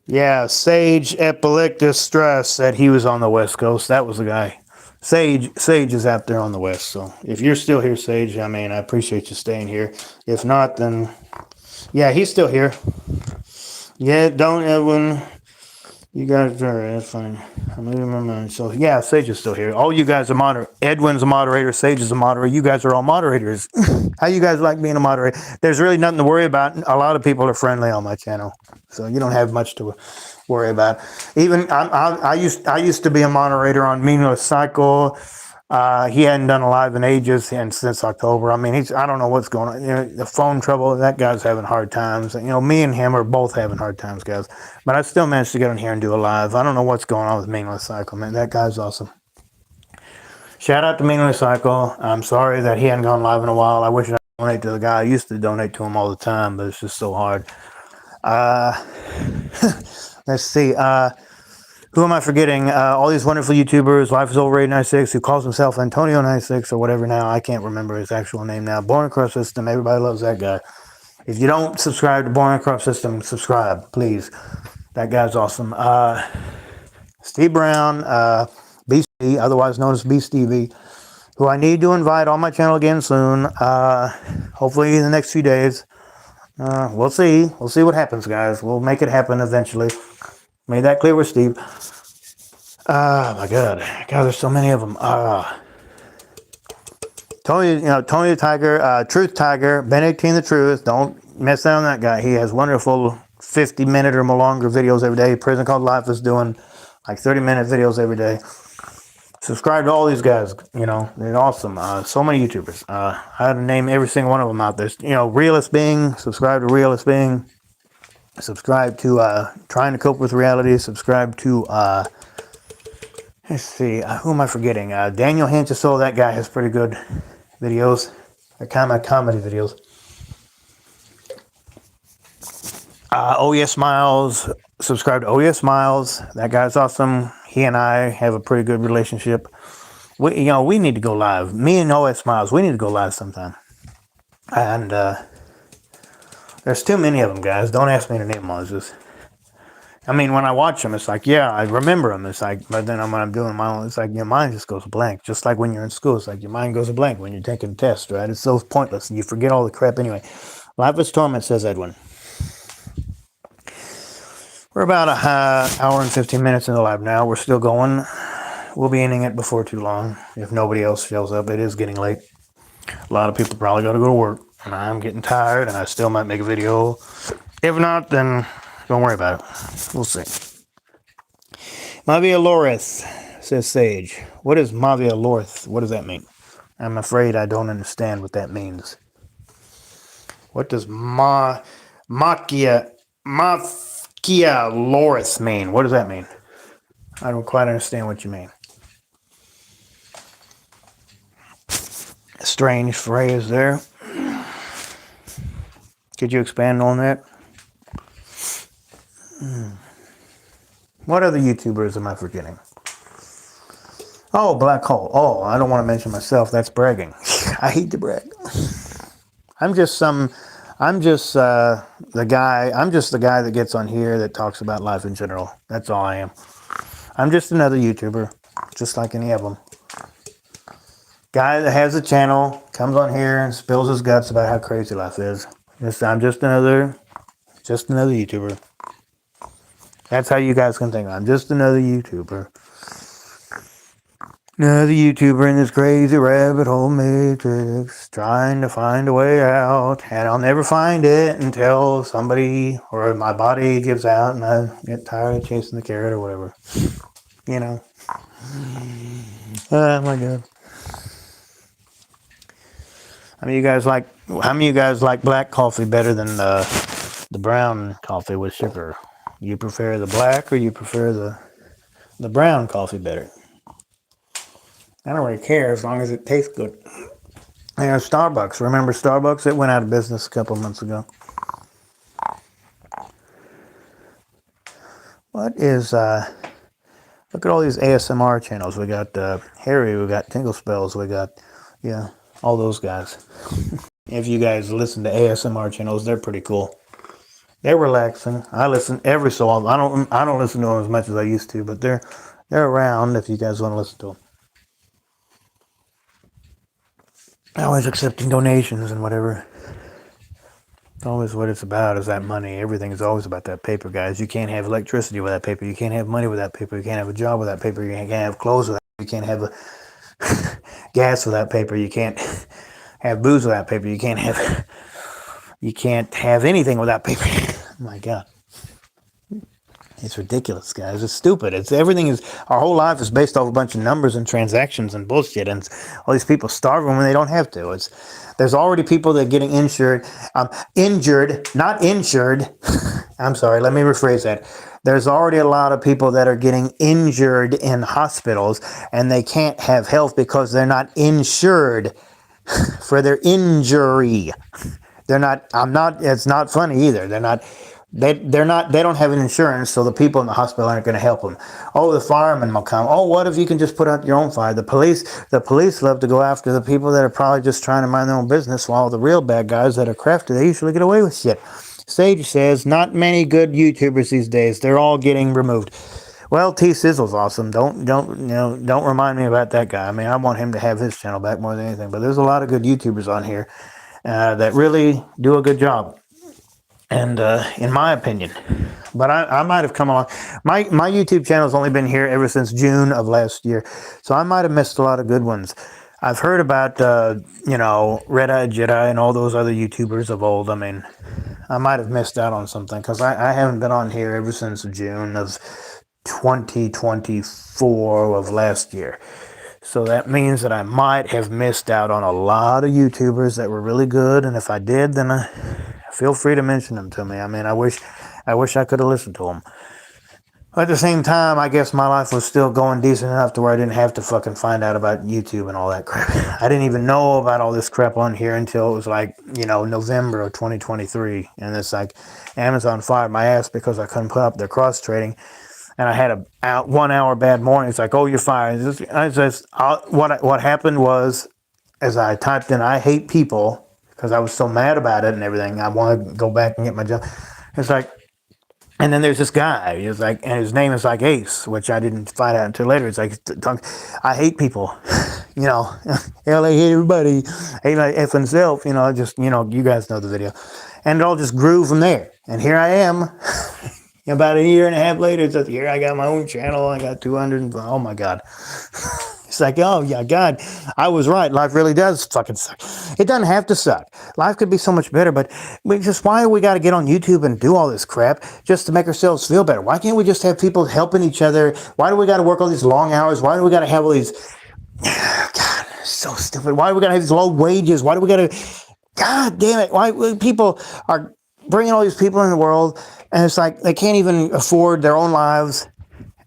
Yeah, Sage Epileptus Stress said he was on the West Coast. That was the guy. Sage is out there on the West. So if you're still here, Sage, I mean, I appreciate you staying here. If not, then yeah, he's still here. Yeah, don't Edwin. You guys are, that's fine. I'm losing my mind. So yeah, Sage is still here. All you guys are moderator. Edwin's a moderator. Sage is a moderator. You guys are all moderators. How you guys like being a moderator? There's really nothing to worry about. A lot of people are friendly on my channel, so you don't have much to worry about. Even I used to be a moderator on Meaningless Cycle. He hadn't done a live in ages and since October. I mean, I don't know what's going on. You know, the phone trouble, that guy's having hard times. You know, me and him are both having hard times, guys. But I still managed to get on here and do a live. I don't know what's going on with Meaningless Cycle, man. That guy's awesome. Shout out to Meaningless Cycle. I'm sorry that he hadn't gone live in a while. I wish I'd donate to the guy. I used to donate to him all the time, but it's just so hard. Let's see. Who am I forgetting? All these wonderful YouTubers, Life is Over 896, who calls himself Antonio96 or whatever now. I can't remember his actual name now. Born Across System. Everybody loves that guy. If you don't subscribe to Born Across System, subscribe, please. That guy's awesome. Steve Brown, BC, otherwise known as BStevie, who I need to invite on my channel again soon. Hopefully in the next few days. We'll see. We'll see what happens, guys. We'll make it happen eventually. Made that clear with Steve. Oh my God, there's so many of them. Tony the Tiger, Truth Tiger, Benedictine the Truth. Don't mess down that guy. He has wonderful 50-minute or more longer videos every day. Prison Called Life is doing like 30-minute videos every day. Subscribe to all these guys. You know, they're awesome. So many YouTubers. I had to name every single one of them out there. You know, Realist Being. Subscribe to Realist Being. Subscribe to Trying to Cope with Reality. Subscribe to, let's see, who am I forgetting? Daniel Hanchesol, that guy has pretty good videos. They're kind of comedy videos. Oh Yes Miles. Subscribe to Oh Yes Miles. That guy's awesome. He and I have a pretty good relationship. We need to go live. Me and Oh Yes Miles, we need to go live sometime. And there's too many of them, guys. Don't ask me to name them all. I mean, when I watch them, it's like, yeah, I remember them. It's like, but then when I'm doing my own, it's like your mind just goes blank. Just like when you're in school, it's like your mind goes blank when you're taking a test, right? It's so pointless, and you forget all the crap anyway. Life is torment, says Edwin. We're about an hour and 15 minutes in the live now. We're still going. We'll be ending it before too long. If nobody else shows up, it is getting late. A lot of people probably got to go to work, and I'm getting tired, and I still might make a video. If not, then don't worry about it. We'll see. Mavia Lorith, says Sage. What is Mavia Lorith? What does that mean? I'm afraid I don't understand what that means. What does Mafia Lorith mean? What does that mean? I don't quite understand what you mean. A strange phrase there. Could you expand on that? What other YouTubers am I forgetting? Oh, Black Hole. Oh, I don't want to mention myself. That's bragging. I hate to brag. I'm just the guy that gets on here that talks about life in general. That's all I am. I'm just another YouTuber, just like any of them. Guy that has a channel, comes on here and spills his guts about how crazy life is. I'm just another YouTuber. That's how you guys can think. I'm just another YouTuber. Another YouTuber in this crazy rabbit hole matrix, trying to find a way out, and I'll never find it until somebody or my body gives out and I get tired of chasing the carrot or whatever. You know. Oh my God. How many of you guys like black coffee better than the brown coffee with sugar? You prefer the black or you prefer the brown coffee better? I don't really care as long as it tastes good. Yeah, Starbucks. Remember Starbucks? It went out of business a couple months ago. What is, look at all these ASMR channels. We got Harry, we got Tingle Spells, we got, yeah, all those guys. If you guys listen to ASMR channels, they're pretty cool. They're relaxing. I listen every so often. I don't listen to them as much as I used to, but they're around if you guys want to listen to them. Always accepting donations and whatever. Always what it's about is that money. Everything is always about that paper, guys. You can't have electricity without paper. You can't have money without paper. You can't have a job without paper. You can't have clothes without paper. You can't have gas without paper. You can't have booze without paper. You can't have anything without paper. Oh my God. It's ridiculous, guys. It's stupid. Our whole life is based off a bunch of numbers and transactions and bullshit, and all these people starving when they don't have to. There's already people that are getting injured, not insured. I'm sorry, let me rephrase that. There's already a lot of people that are getting injured in hospitals, and they can't have health because they're not insured for their injury. It's not funny either. They don't have an insurance, so the people in the hospital aren't going to help them. Oh, the firemen will come. Oh, what if you can just put out your own fire? The police love to go after the people that are probably just trying to mind their own business, while the real bad guys that are crafty, they usually get away with shit. Sage says, not many good YouTubers these days. They're all getting removed. Well, T-Sizzle's awesome. Don't remind me about that guy. I mean, I want him to have his channel back more than anything. But there's a lot of good YouTubers on here that really do a good job. And in my opinion, but I might have come along. My YouTube channel has only been here ever since June of last year, so I might have missed a lot of good ones. I've heard about Red Eye Jedi and all those other YouTubers of old. I mean, I might have missed out on something because I haven't been on here ever since June of 2024 of last year. So that means that I might have missed out on a lot of YouTubers that were really good, and if I did, then feel free to mention them to me. I mean, I wish I wish I could have listened to them. At the same time, I guess my life was still going decent enough to where I didn't have to fucking find out about YouTube and all that crap. I didn't even know about all this crap on here until it was like, November of 2023. And it's like Amazon fired my ass because I couldn't put up their cross trading. And I had a 1 hour bad morning. It's like, oh, you're fired. What happened was, as I typed in, I hate people, because I was so mad about it and everything. I wanted to go back and get my job. It's like, and then there's this guy. He's like, and his name is like Ace, which I didn't find out until later. It's like, I hate people. Hell, I hate everybody. Hate my effing self. You guys know the video. And it all just grew from there. And here I am. About a year and a half later, it's like, here I got my own channel. I got 200. Oh my God. It's like, oh yeah, God, I was right. Life really does fucking suck. It doesn't have to suck. Life could be so much better, but why do we got to get on YouTube and do all this crap just to make ourselves feel better? Why can't we just have people helping each other? Why do we got to work all these long hours? Why do we got to have all these, God, so stupid. Why do we got to have these low wages? Why do we got to, God damn it. Why people are bringing all these people in the world, and it's like they can't even afford their own lives.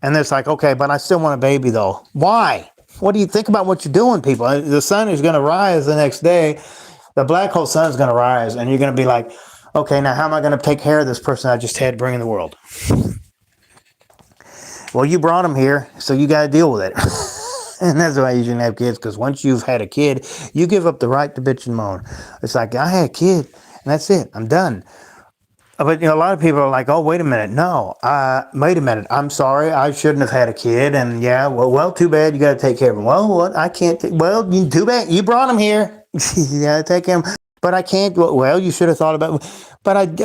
And it's like, okay, but I still want a baby though. Why? What do you think about what you're doing, people? The sun is going to rise the next day. The black hole sun is going to rise, and you're going to be like, okay, now how am I going to take care of this person I just had to bring in the world? Well, you brought them here, so you got to deal with it. And that's why you shouldn't have kids, because once you've had a kid, you give up the right to bitch and moan. It's like, I had a kid, and that's it. I'm done. But a lot of people are like, oh, wait a minute. No, wait a minute. I'm sorry. I shouldn't have had a kid. And yeah, well, too bad. You got to take care of him. Well, what? I can't. Too bad. You brought him here. You got to take care of him. But I can't. Well, you should have thought about it. But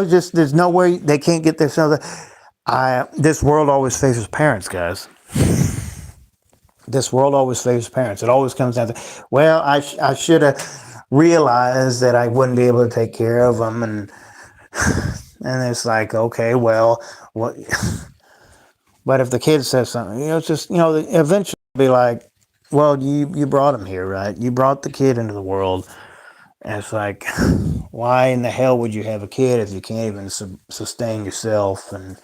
just there's no way they can't get themselves. This world always favors parents, guys. This world always favors parents. It always comes down to, well, I should have realized that I wouldn't be able to take care of them. And it's like, okay, well, what? But if the kid says something, it's just, eventually be like, well, you brought him here, right? You brought the kid into the world. And it's like, why in the hell would you have a kid if you can't even sustain yourself? And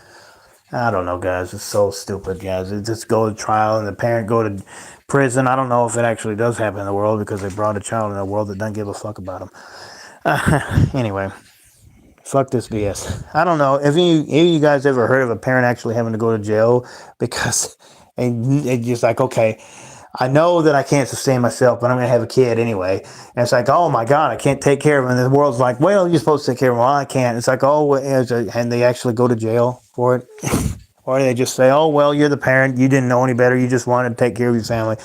I don't know, guys. It's so stupid, guys. It just go to trial and the parent go to prison. I don't know if it actually does happen in the world, because they brought a child in the world that doesn't give a fuck about them. Anyway. Fuck this BS. I don't know. Have you guys ever heard of a parent actually having to go to jail because it's just like, okay, I know that I can't sustain myself, but I'm going to have a kid anyway. And it's like, oh my God, I can't take care of him. And the world's like, well, you're supposed to take care of him. Well, I can't. It's like, oh, and they actually go to jail for it. Or they just say, oh, well, you're the parent. You didn't know any better. You just wanted to take care of your family.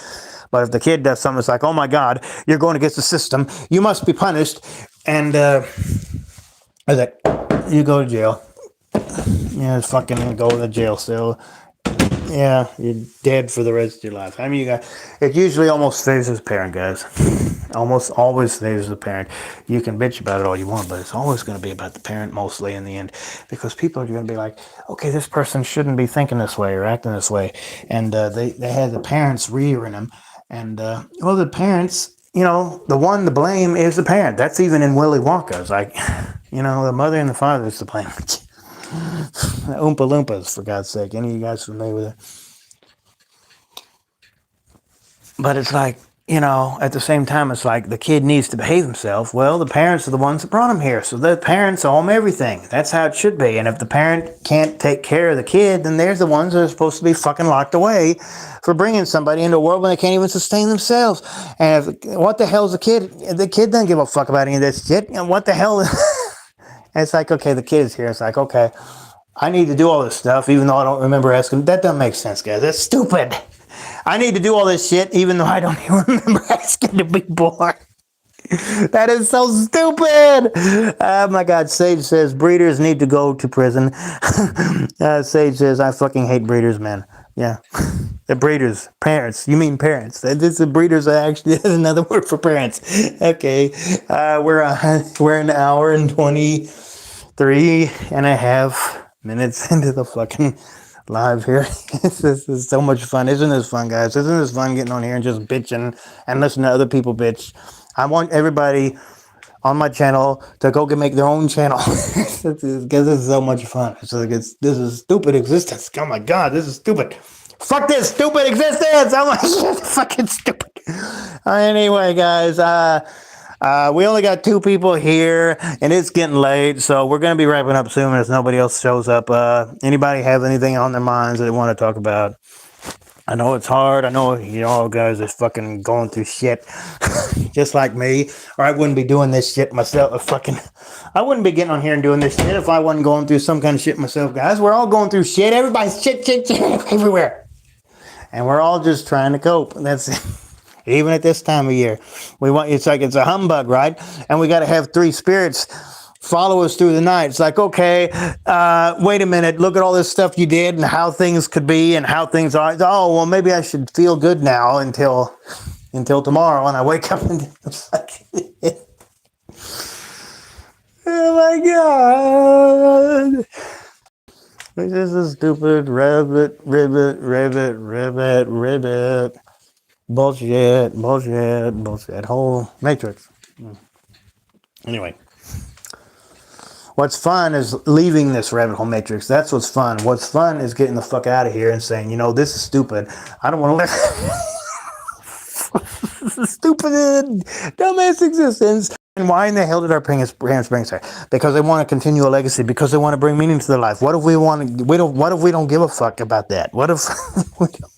But if the kid does something, it's like, oh my God, you're going against the system. You must be punished. And, I was like, you go to jail. Yeah, fucking go to the jail cell. Yeah, you're dead for the rest of your life. I mean, you got, it usually almost favors the parent, guys. Almost always favors the parent. You can bitch about it all you want, but it's always going to be about the parent mostly in the end, because people are going to be like, okay, this person shouldn't be thinking this way or acting this way. And they have the parents rearing them. And, well, the parents, the one to blame is the parent. That's even in Willy Wonka. It's like, the mother and the father is to blame. Oompa Loompas, for God's sake. Any of you guys familiar with it? But it's like, at the same time, it's like the kid needs to behave himself. Well, the parents are the ones that brought him here. So the parents owe him everything. That's how it should be. And if the parent can't take care of the kid, then they're the ones that are supposed to be fucking locked away for bringing somebody into a world when they can't even sustain themselves. And what the hell is the kid? The kid doesn't give a fuck about any of this shit. And what the hell? It's like, okay, the kid is here. It's like, okay, I need to do all this stuff, even though I don't remember asking. That doesn't make sense, guys. That's stupid. I need to do all this shit, even though I don't even remember asking to be born. That is so stupid. Oh my God. Sage says breeders need to go to prison. Sage says, I fucking hate breeders, man. Yeah. The breeders. Parents. You mean parents. The breeders are actually another word for parents. Okay. We're an hour and 23 and a half minutes into the fucking live here. This is so much fun. Isn't this fun, guys? Isn't this fun getting on here and just bitching and listening to other people bitch? I want everybody on my channel to go make their own channel because this is so much fun. It's like this is stupid existence. Oh my god, this is stupid. Fuck this stupid existence. Oh my god, fucking stupid. Anyway, guys, we only got 2 people here, and it's getting late, so we're gonna be wrapping up soon as nobody else shows up. Anybody have anything on their minds that they want to talk about? I know it's hard. I know all guys are fucking going through shit, just like me. Or I wouldn't be doing this shit myself. I wouldn't be getting on here and doing this shit if I wasn't going through some kind of shit myself, guys. We're all going through shit. Everybody's shit everywhere, and we're all just trying to cope. That's it. Even at this time of year, it's like it's a humbug, right? And we got to have 3 spirits follow us through the night. It's like, okay, wait a minute, look at all this stuff you did and how things could be and how things are. Oh, well, maybe I should feel good now until tomorrow, and I wake up and it's like, oh my god, this is stupid ribbit, bullshit, whole matrix. Anyway. What's fun is leaving this rabbit hole matrix. That's what's fun. What's fun is getting the fuck out of here and saying, this is stupid. I don't want to live this is stupid, dumbass existence. And why in the hell did our parents bring us here? Because they want to continue a legacy. Because they want to bring meaning to their life. What if we what if we don't give a fuck about that? What if we don't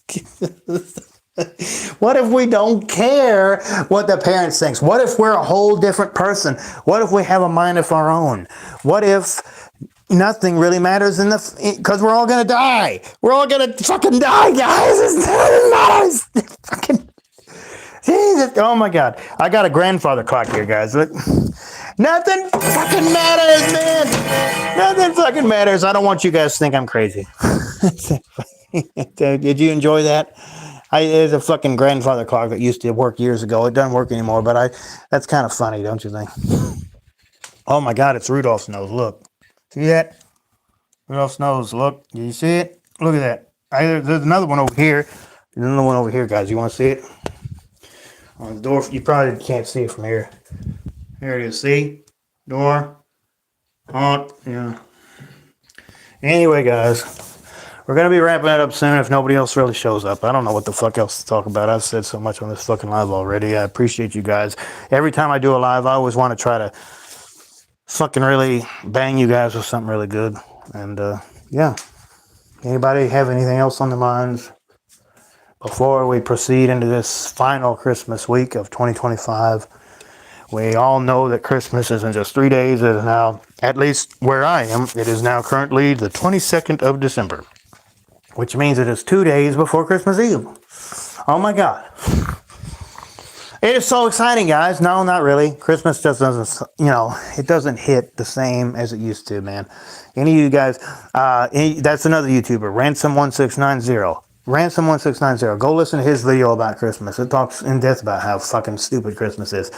What if we don't care what the parents think? What if we're a whole different person? What if we have a mind of our own? What if nothing really matters because we're all gonna die? We're all gonna fucking die, guys. It matters. Fucking Jesus. Oh my god. I got a grandfather clock here, guys. Look. Nothing fucking matters, man. Nothing fucking matters. I don't want you guys to think I'm crazy. Did you enjoy that? There's a fucking grandfather clock that used to work years ago. It doesn't work anymore, but that's kind of funny, don't you think? Oh my god, it's Rudolph's nose. Look. See that? Rudolph's nose. Look. Do you see it? Look at that. There's another one over here. There's another one over here, guys. You want to see it? On the door. You probably can't see it from here. Here it is. See? Door. Haunt. Yeah. Anyway, guys. We're going to be wrapping it up soon if nobody else really shows up. I don't know what the fuck else to talk about. I've said so much on this fucking live already. I appreciate you guys. Every time I do a live, I always want to try to fucking really bang you guys with something really good. And, yeah. Anybody have anything else on their minds before we proceed into this final Christmas week of 2025? We all know that Christmas isn't just 3 days. It is now, at least where I am, it is now currently the 22nd of December. Which means it is 2 days before Christmas Eve. Oh my god. It is so exciting, guys. No, not really. Christmas just doesn't, it doesn't hit the same as it used to, man. Any of you guys, that's another YouTuber, Ransom1690. Ransom1690. Go listen to his video about Christmas. It talks in depth about how fucking stupid Christmas is.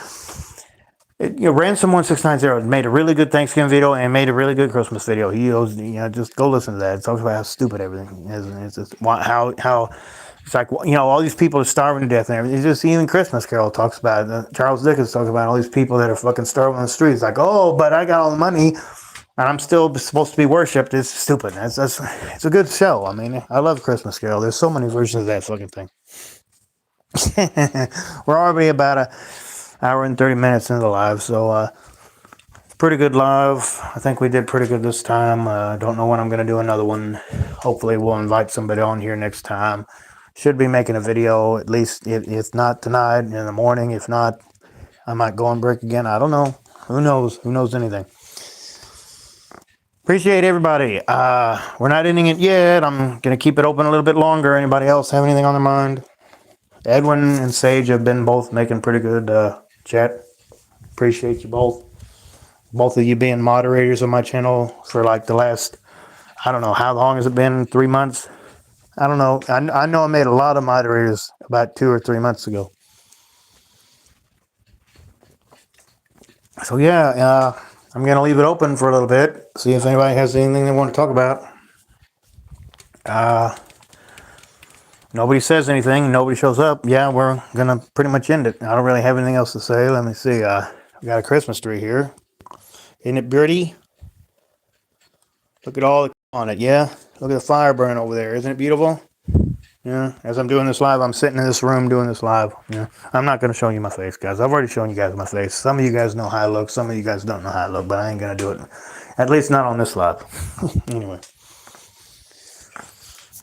Ransom1690 made a really good Thanksgiving video and made a really good Christmas video. He owes, just go listen to that. It talks about how stupid everything is. And it's just how it's like, all these people are starving to death and everything. It's just even Christmas Carol talks about it. Charles Dickens talks about all these people that are fucking starving on the streets. Like, oh, but I got all the money and I'm still supposed to be worshipped. It's stupid. It's a good show. I mean, I love Christmas Carol. There's so many versions of that fucking thing. We're already about a hour and 30 minutes into the live, so pretty good live. I think we did pretty good this time. Don't know when I'm going to do another one. Hopefully we'll invite somebody on here next time. Should be making a video, at least if not tonight, in the morning. If not, I might go on break again. I don't know. Who knows? Who knows anything? Appreciate everybody. We're not ending it yet. I'm going to keep it open a little bit longer. Anybody else have anything on their mind? Edwin and Sage have been both making pretty good chat. Appreciate you both. Both of you being moderators on my channel for like the last, I don't know, how long has it been? 3 months? I don't know. I know I made a lot of moderators about 2 or 3 months ago. So yeah, I'm going to leave it open for a little bit. See if anybody has anything they want to talk about. Nobody says anything. Nobody shows up. Yeah, we're going to pretty much end it. I don't really have anything else to say. Let me see. We got a Christmas tree here. Isn't it pretty? Look at all the on it, yeah? Look at the fire burn over there. Isn't it beautiful? Yeah. As I'm doing this live, I'm sitting in this room doing this live. Yeah. I'm not going to show you my face, guys. I've already shown you guys my face. Some of you guys know how I look. Some of you guys don't know how I look, but I ain't going to do it. At least not on this live. Anyway.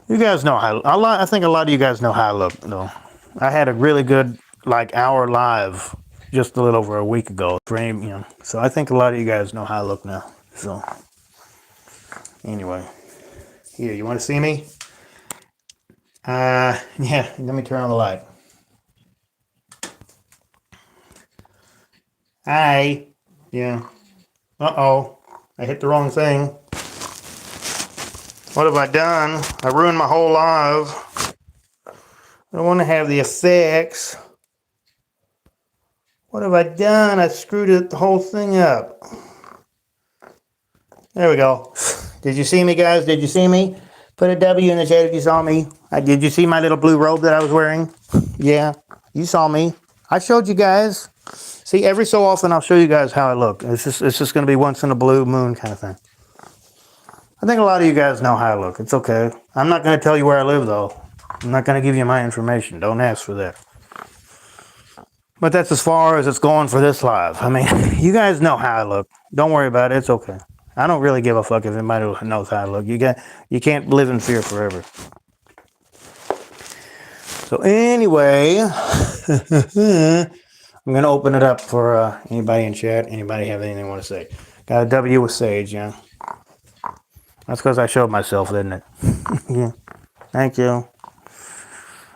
You guys know how I think a lot of you guys know how I look, though. I had a really good, like, hour live just a little over a week ago. So I think a lot of you guys know how I look now. So, anyway. Here, you want to see me? Yeah, let me turn on the light. Hi. Yeah. Uh-oh. I hit the wrong thing. What have I done? I ruined my whole live. I don't want to have the effects. What have I done? I screwed the whole thing up. There we go. Did you see me, guys? Did you see me? Put a W in the chat if you saw me. Did you see my little blue robe that I was wearing? Yeah, you saw me. I showed you guys. See, every so often I'll show you guys how I look. It's just going to be once in a blue moon kind of thing. I think a lot of you guys know how I look. It's okay. I'm not going to tell you where I live, though. I'm not going to give you my information. Don't ask for that. But that's as far as it's going for this live. I mean, you guys know how I look. Don't worry about it. It's okay. I don't really give a fuck if anybody knows how I look. You can't live in fear forever. So anyway, I'm going to open it up for anybody in chat. Anybody have anything they want to say? Got a W with Sage, yeah. That's because I showed myself, didn't it? Yeah. Thank you.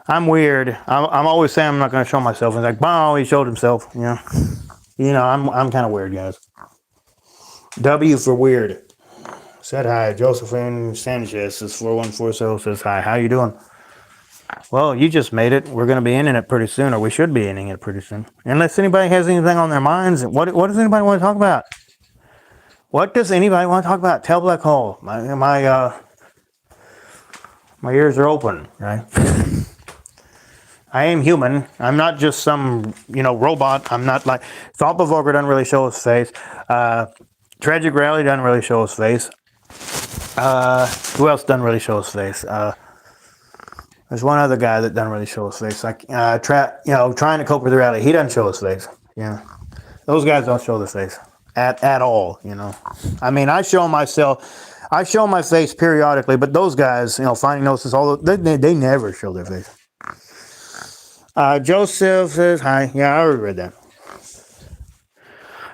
I'm weird. I'm always saying I'm not going to show myself. It's like, wow, he showed himself. Yeah. You know, I'm kind of weird, guys. W for weird. Said hi. Josephine Sanchez is 4140 says hi. How you doing? Well, you just made it. We're going to be ending it pretty soon, or we should be ending it pretty soon. Unless anybody has anything on their minds. What does anybody want to talk about? What does anybody want to talk about? Tell Black Hole. My ears are open, right? I am human. I'm not just some, robot. I'm not like... Thought Provoker doesn't really show his face. Tragic Rally doesn't really show his face. Who else doesn't really show his face? There's one other guy that doesn't really show his face. Like, trying to cope with the rally. He doesn't show his face. Yeah. Those guys don't show their face. At all, I mean, I show my face periodically, but those guys, Finding Gnosis, they never show their face. Joseph says hi. Yeah, I already read that.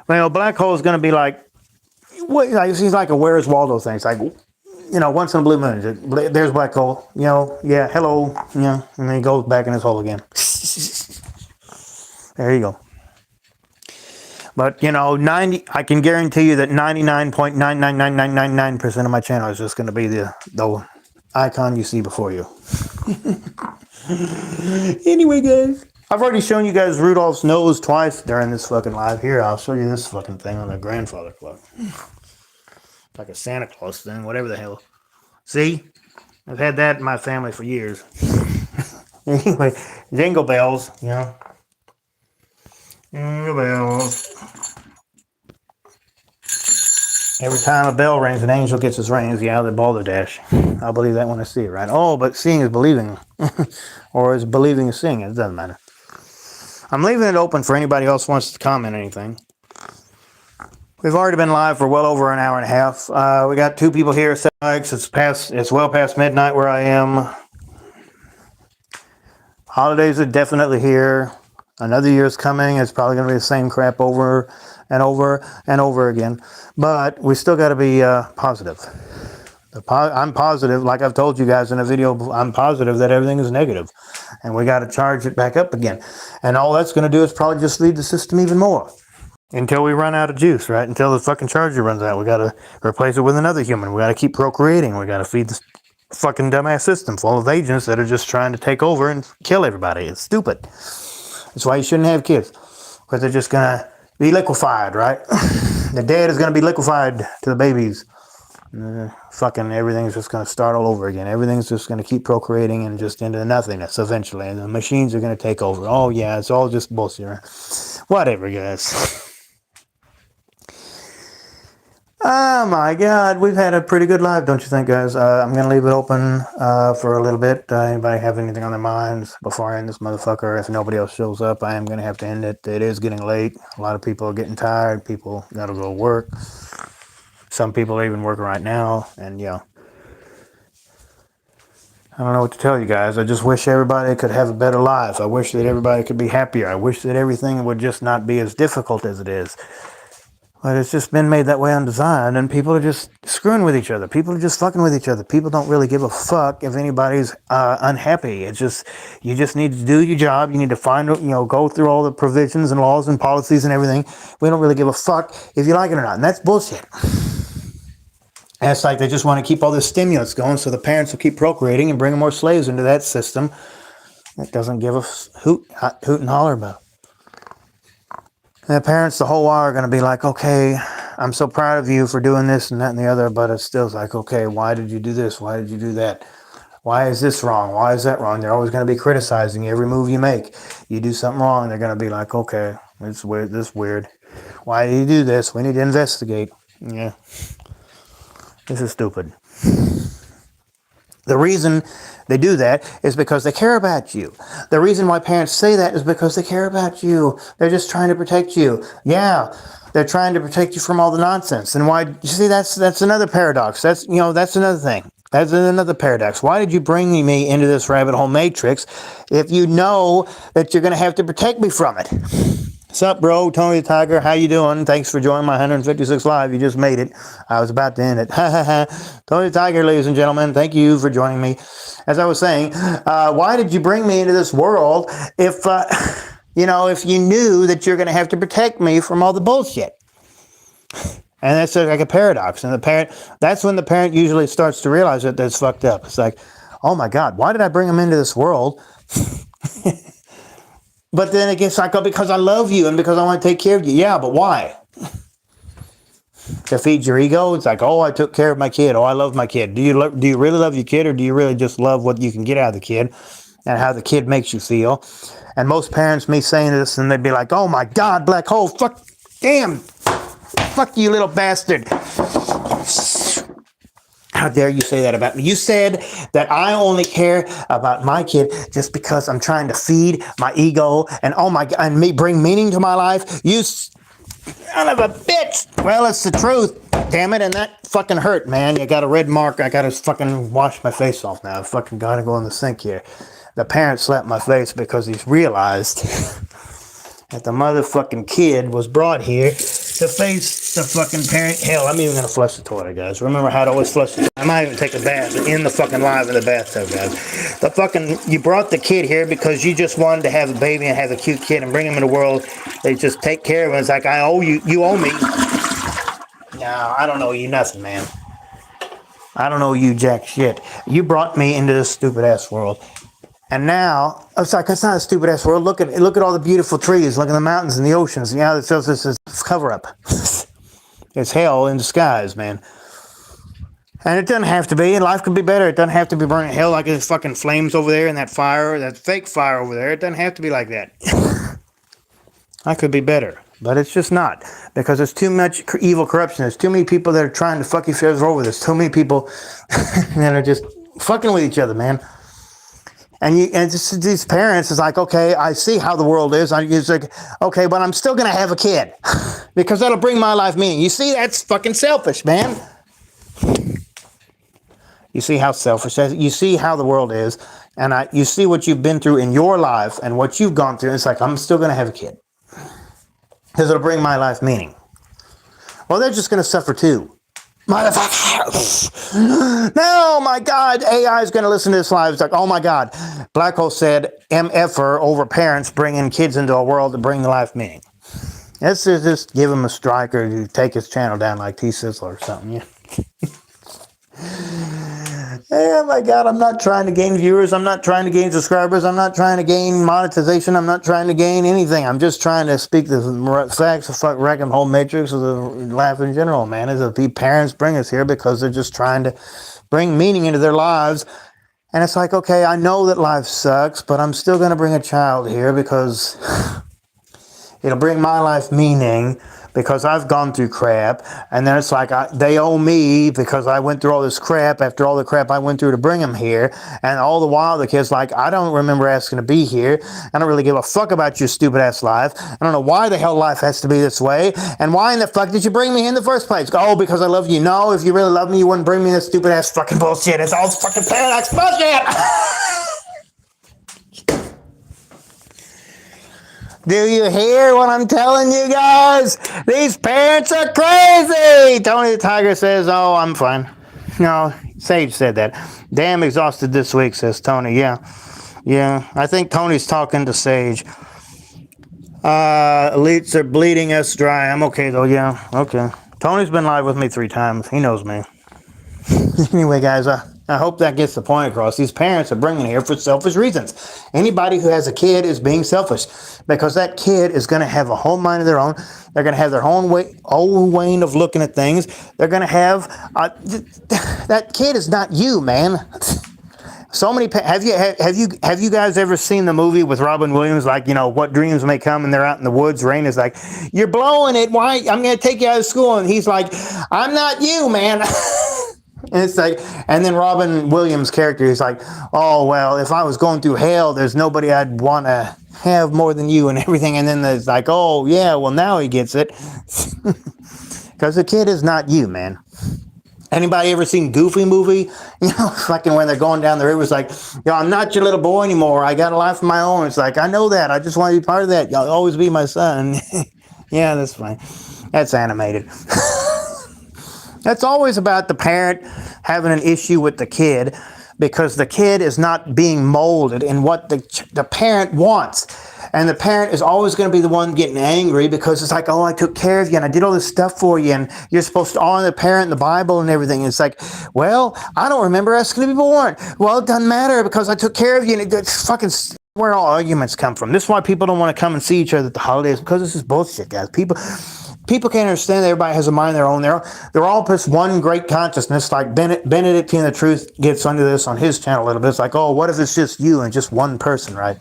Well, Black Hole is going to be like, he's like a Where's Waldo thing. It's like, once in a blue moon, there's Black Hole. Yeah, hello. Yeah, and then he goes back in his hole again. There you go. But, I can guarantee you that 99.999999% of my channel is just going to be the icon you see before you. Anyway, guys. I've already shown you guys Rudolph's nose twice during this fucking live. Here, I'll show you this fucking thing on the grandfather clock. Like a Santa Claus thing, whatever the hell. See? I've had that in my family for years. Anyway, jingle bells, Jingle bells. Every time a bell rings, an angel gets his wings. Yeah, the balderdash. I'll believe that when I see it, right? Oh, but seeing is believing. Or is believing is seeing? It doesn't matter. I'm leaving it open for anybody else who wants to comment anything. We've already been live for well over an hour and a half. We got 2 people here. It's well past midnight where I am. Holidays are definitely here. Another year's coming. It's probably going to be the same crap over and over and over again. But we still got to be positive. I'm positive, like I've told you guys in a video, I'm positive that everything is negative. And we got to charge it back up again. And all that's going to do is probably just feed the system even more. Until we run out of juice, right? Until the fucking charger runs out. We got to replace it with another human. We got to keep procreating. We got to feed this fucking dumbass system full of agents that are just trying to take over and kill everybody. It's stupid. That's why you shouldn't have kids. Because they're just going to be liquefied, right? The dead is going to be liquefied to the babies. Fucking everything's just going to start all over again. Everything's just going to keep procreating and just into nothingness eventually. And the machines are going to take over. Oh, yeah, it's all just bullshit, right? Whatever, guys. Oh my God, we've had a pretty good live, don't you think, guys? I'm gonna leave it open for a little bit. Anybody have anything on their minds before I end this motherfucker? If nobody else shows up, I am gonna have to end it. It is getting late. A lot of people are getting tired. People gotta go to work. Some people are even working right now, and yeah. I don't know what to tell you guys. I just wish everybody could have a better life. I wish that everybody could be happier. I wish that everything would just not be as difficult as it is. But it's just been made that way on design, and people are just screwing with each other. People are just fucking with each other. People don't really give a fuck if anybody's unhappy. It's just, you just need to do your job. You need to find, go through all the provisions and laws and policies and everything. We don't really give a fuck if you like it or not. And that's bullshit. And it's like they just want to keep all this stimulus going so the parents will keep procreating and bringing more slaves into that system that doesn't give a hoot and holler about it. And the parents the whole while are going to be like, okay, I'm so proud of you for doing this and that and the other, but it's still like, okay, why did you do this? Why did you do that? Why is this wrong? Why is that wrong? They're always going to be criticizing every move you make. You do something wrong, they're going to be like, okay, it's weird. This is weird. Why do you do this? We need to investigate. Yeah. This is stupid. The reason they do that is because they care about you. The reason why parents say that is because they care about you. They're just trying to protect you. Yeah, they're trying to protect you from all the nonsense. And why? You see, that's another paradox. That's another thing. That's another paradox. Why did you bring me into this rabbit hole matrix if you know that you're going to have to protect me from it? What's up, bro? Tony the Tiger, how you doing? Thanks for joining my 156 live. You just made it. I was about to end it. Tony the Tiger, ladies and gentlemen, thank you for joining me. As I was saying, why did you bring me into this world if you knew that you're going to have to protect me from all the bullshit? And that's like a paradox. And that's when the parent usually starts to realize that that's fucked up. It's like, oh my God, why did I bring him into this world? But then it gets like, oh, because I love you and because I want to take care of you. Yeah, but why? To feed your ego? It's like, oh, I took care of my kid. Oh, I love my kid. Do you really love your kid, or do you really just love what you can get out of the kid and how the kid makes you feel? And most parents, me saying this, and they'd be like, oh my God, black hole, fuck, damn, fuck you, little bastard. How dare you say that about me? You said that I only care about my kid just because I'm trying to feed my ego and and me bring meaning to my life. You son of a bitch. Well, it's the truth. Damn it, and that fucking hurt, man. You got a red mark. I gotta fucking wash my face off now. I fucking gotta go in the sink here. The parent slapped my face because he's realized that the motherfucking kid was brought here to face the fucking parent. Hell, I'm even gonna flush the toilet, guys. Remember how to always flush the toilet? I might even take a bath in the fucking live in the bathtub, guys. You brought the kid here because you just wanted to have a baby and have a cute kid and bring him in the world. They just take care of him. It's like, I owe you. You owe me. No, I don't owe you nothing, man. I don't owe you jack shit. You brought me into this stupid ass world. And now, it's like, it's not a stupid ass world. Look at all the beautiful trees. Look at the mountains and the oceans. Yeah, this is cover up. It's hell in disguise, man. And it doesn't have to be, and life could be better. It doesn't have to be burning hell like there's fucking flames over there and that fire, that fake fire over there. It doesn't have to be like that. I could be better, but it's just not, because there's too much evil corruption. There's too many people that are trying to fuck each other over. There's too many people that are just fucking with each other, man. And these parents is like, okay, I see how the world is. It's like, okay, but I'm still going to have a kid because that'll bring my life meaning. You see, that's fucking selfish, man. You see how selfish, you see how the world is, and you see what you've been through in your life and what you've gone through. It's like, I'm still going to have a kid because it'll bring my life meaning. Well, they're just going to suffer too. Motherfucker. No, my God, AI is going to listen to this live. It's like, oh my God. Black Hole said, MFer over parents bringing kids into a world to bring life meaning. Let's just give him a strike or take his channel down like T-Sizzler or something. Yeah. Oh my God, I'm not trying to gain viewers. I'm not trying to gain subscribers. I'm not trying to gain monetization. I'm not trying to gain anything. I'm just trying to speak the facts of fuck wrecking whole matrix of the life in general, man. Is that the parents bring us here because they're just trying to bring meaning into their lives. And it's like, okay, I know that life sucks, but I'm still going to bring a child here because It'll bring my life meaning because I've gone through crap. And then it's like they owe me because I went through all this crap after all the crap I went through to bring them here. And all the while the kid's like, I don't remember asking to be here. I don't really give a fuck about your stupid ass life. I don't know why the hell life has to be this way. And why in the fuck did you bring me in the first place? Oh, because I love you. No, if you really love me, you wouldn't bring me this stupid ass fucking bullshit. It's all fucking paradox bullshit. Do you hear what I'm telling you guys? These parents are crazy! Tony the Tiger says, oh, I'm fine. No, Sage said that. Damn exhausted this week, says Tony. Yeah, I think Tony's talking to Sage. Elites are bleeding us dry. I'm okay, though. Yeah, okay. Tony's been live with me 3 times. He knows me. Anyway, guys, I hope that gets the point across. These parents are bringing here for selfish reasons. Anybody who has a kid is being selfish because that kid is going to have a whole mind of their own. They're going to have their own way of looking at things. They're going to have that kid is not you, man. So many. Have you guys ever seen the movie with Robin Williams? Like, What Dreams May Come, and they're out in the woods. Rain is like, you're blowing it. Why? I'm going to take you out of school, and he's like, I'm not you, man. And it's like, and then Robin Williams' character is like, oh, well, if I was going through hell, there's nobody I'd want to have more than you and everything. And then there's like, oh, yeah, well, now he gets it. Because the kid is not you, man. Anybody ever seen Goofy movie? Fucking when they're going down the river, it's like, I'm not your little boy anymore. I got a life of my own. It's like, I know that. I just want to be part of that. You'll always be my son. Yeah, that's fine. That's animated. That's always about the parent having an issue with the kid because the kid is not being molded in what the parent wants. And the parent is always going to be the one getting angry because it's like, oh, I took care of you and I did all this stuff for you and you're supposed to honor the parent in the Bible and everything. And it's like, well, I don't remember asking to be born. Well, it doesn't matter because I took care of you. And it's fucking where all arguments come from. This is why people don't want to come and see each other at the holidays, because this is bullshit, guys. People can't understand that everybody has a mind of their own. They're all just one great consciousness. Like Benedictine the Truth gets under this on his channel a little bit. It's like, oh, what if it's just you and just one person, right?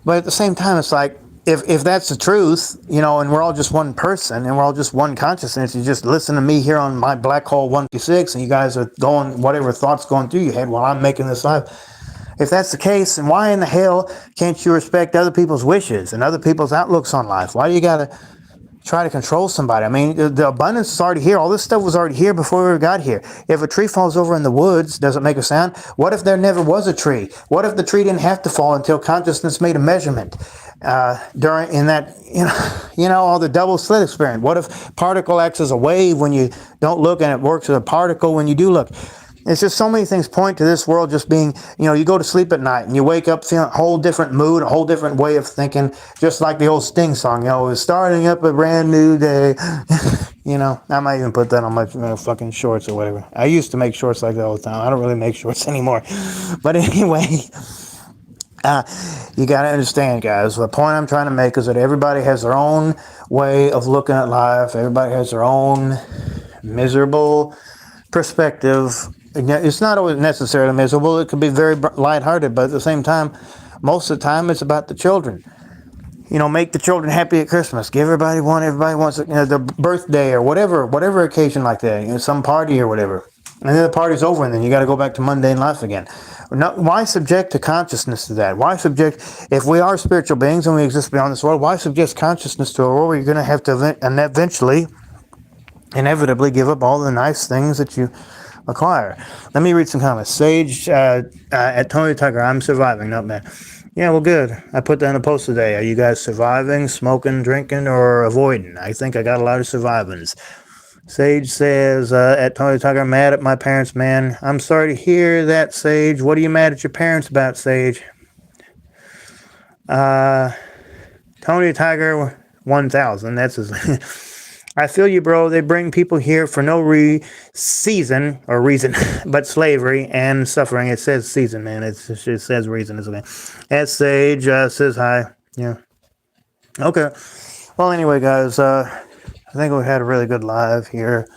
But at the same time, it's like, if that's the truth, and we're all just one person and we're all just one consciousness, you just listen to me here on my Black Hole 126 and you guys are going, whatever thoughts going through your head while I'm making this live. If that's the case, then why in the hell can't you respect other people's wishes and other people's outlooks on life? Why do you got to try to control somebody? I mean, the abundance is already here. All this stuff was already here before we ever got here. If a tree falls over in the woods, does it make a sound? What if there never was a tree? What if the tree didn't have to fall until consciousness made a measurement in that, all the double slit experiment? What if particle acts as a wave when you don't look and it works as a particle when you do look? It's just so many things point to this world just being, you go to sleep at night and you wake up feeling a whole different mood, a whole different way of thinking, just like the old Sting song, it's starting up a brand new day. I might even put that on my fucking shorts or whatever. I used to make shorts like that all the time. I don't really make shorts anymore. But anyway, you got to understand, guys, the point I'm trying to make is that everybody has their own way of looking at life. Everybody has their own miserable perspective. It's not always necessarily miserable. It could be very lighthearted, but at the same time, most of the time, it's about the children. Make the children happy at Christmas. Give everybody one. Everybody wants their birthday or whatever occasion like that. Some party or whatever. And then the party's over, and then you got to go back to mundane life again. Why subject to consciousness to that? Why subject, if we are spiritual beings and we exist beyond this world, why subject consciousness to a world where you're going to have to eventually, inevitably give up all the nice things that you acquire? Let me read some comments. Sage at Tony Tucker, I'm surviving, not bad. Yeah, well, good. I put that in a post today. Are you guys surviving, smoking, drinking, or avoiding? I think I got a lot of survivings. Sage says, at Tony Tucker, I'm mad at my parents, man. I'm sorry to hear that, Sage. What are you mad at your parents about, Sage? Tony Tiger 1000, that's his I feel you, bro. They bring people here for no reason, but slavery and suffering. It says season, man. It says reason. It's okay. At Sage says hi. Yeah. Okay. Well, anyway, guys, I think we had a really good live here.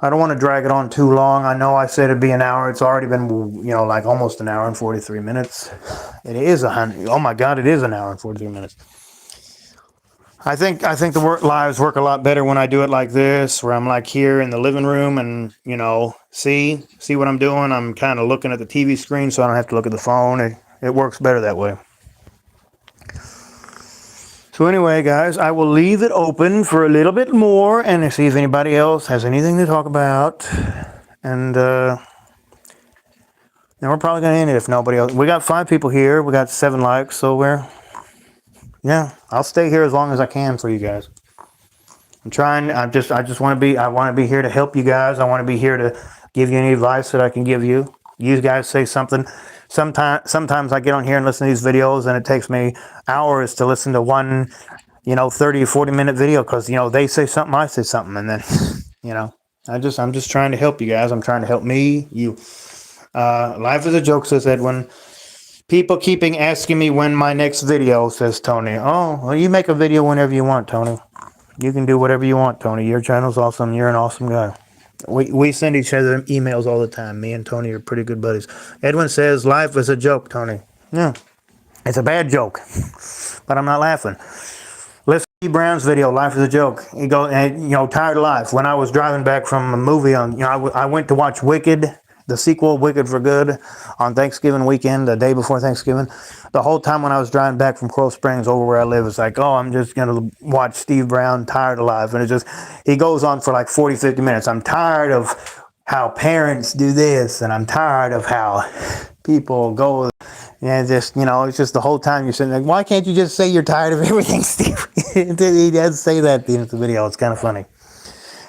I don't want to drag it on too long. I know I said it'd be an hour. It's already been, like almost an hour and 43 minutes. It is oh my God, it is an hour and 43 minutes. I think the lives work a lot better when I do it like this, where I'm like here in the living room and, see what I'm doing. I'm kind of looking at the TV screen so I don't have to look at the phone. It works better that way. So anyway, guys, I will leave it open for a little bit more and see if anybody else has anything to talk about. And then we're probably going to end it if nobody else. We got 5 people here. We got 7 likes, so I'll stay here as long as I can for you guys. I'm trying. I just want to be here to help you guys. I want to be here to give you any advice that I can give you. You guys say something. Sometimes I get on here and listen to these videos, and it takes me hours to listen to one, 30 or 40 minute video because, they say something, I say something, and then, I'm just trying to help you guys. I'm trying to help you. Life is a joke, says Edwin. People keeping asking me when my next video, says Tony. Oh, well, you make a video whenever you want, Tony. You can do whatever you want, Tony. Your channel's awesome. You're an awesome guy. We send each other emails all the time. Me and Tony are pretty good buddies. Edwin says, life is a joke, Tony. Yeah, it's a bad joke, but I'm not laughing. Listen to Steve Brown's video, Life is a Joke. He goes, tired of life. When I was driving back from a movie I went to watch Wicked, the sequel, Wicked for Good, on Thanksgiving weekend, the day before Thanksgiving. The whole time when I was driving back from Coral Springs over where I live, it's like, oh, I'm just going to watch Steve Brown, Tired of Life. And he goes on for like 40, 50 minutes. I'm tired of how parents do this, and I'm tired of how people go, and it's just the whole time you're sitting like, why can't you just say you're tired of everything, Steve? He does say that at the end of the video. It's kind of funny.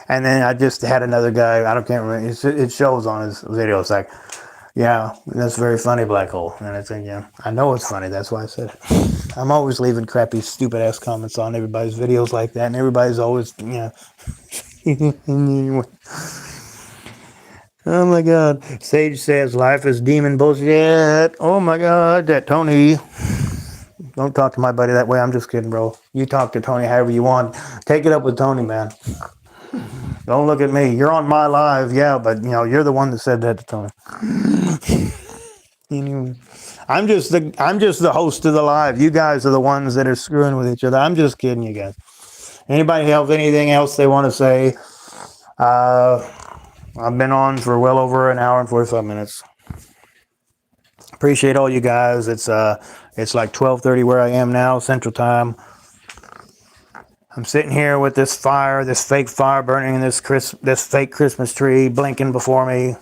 And then I just had another guy, can't remember, it shows on his video. It's like, yeah, that's very funny, Black Hole. And it's like, yeah, I know it's funny. That's why I said it. I'm always leaving crappy, stupid ass comments on everybody's videos like that. And everybody's always, Oh my God. Sage says life is demon bullshit. Oh my God, that Tony. Don't talk to my buddy that way. I'm just kidding, bro. You talk to Tony however you want. Take it up with Tony, man. Don't look at me. You're on my live, yeah, but you're the one that said that to Tony. Anyway, I'm just the host of the live. You guys are the ones that are screwing with each other. I'm just kidding, you guys. Anybody have anything else they want to say? I've been on for well over an hour and 45 minutes. Appreciate all you guys. It's like 12:30 where I am now, Central Time. I'm sitting here with this fake fire burning in this fake Christmas tree blinking before me.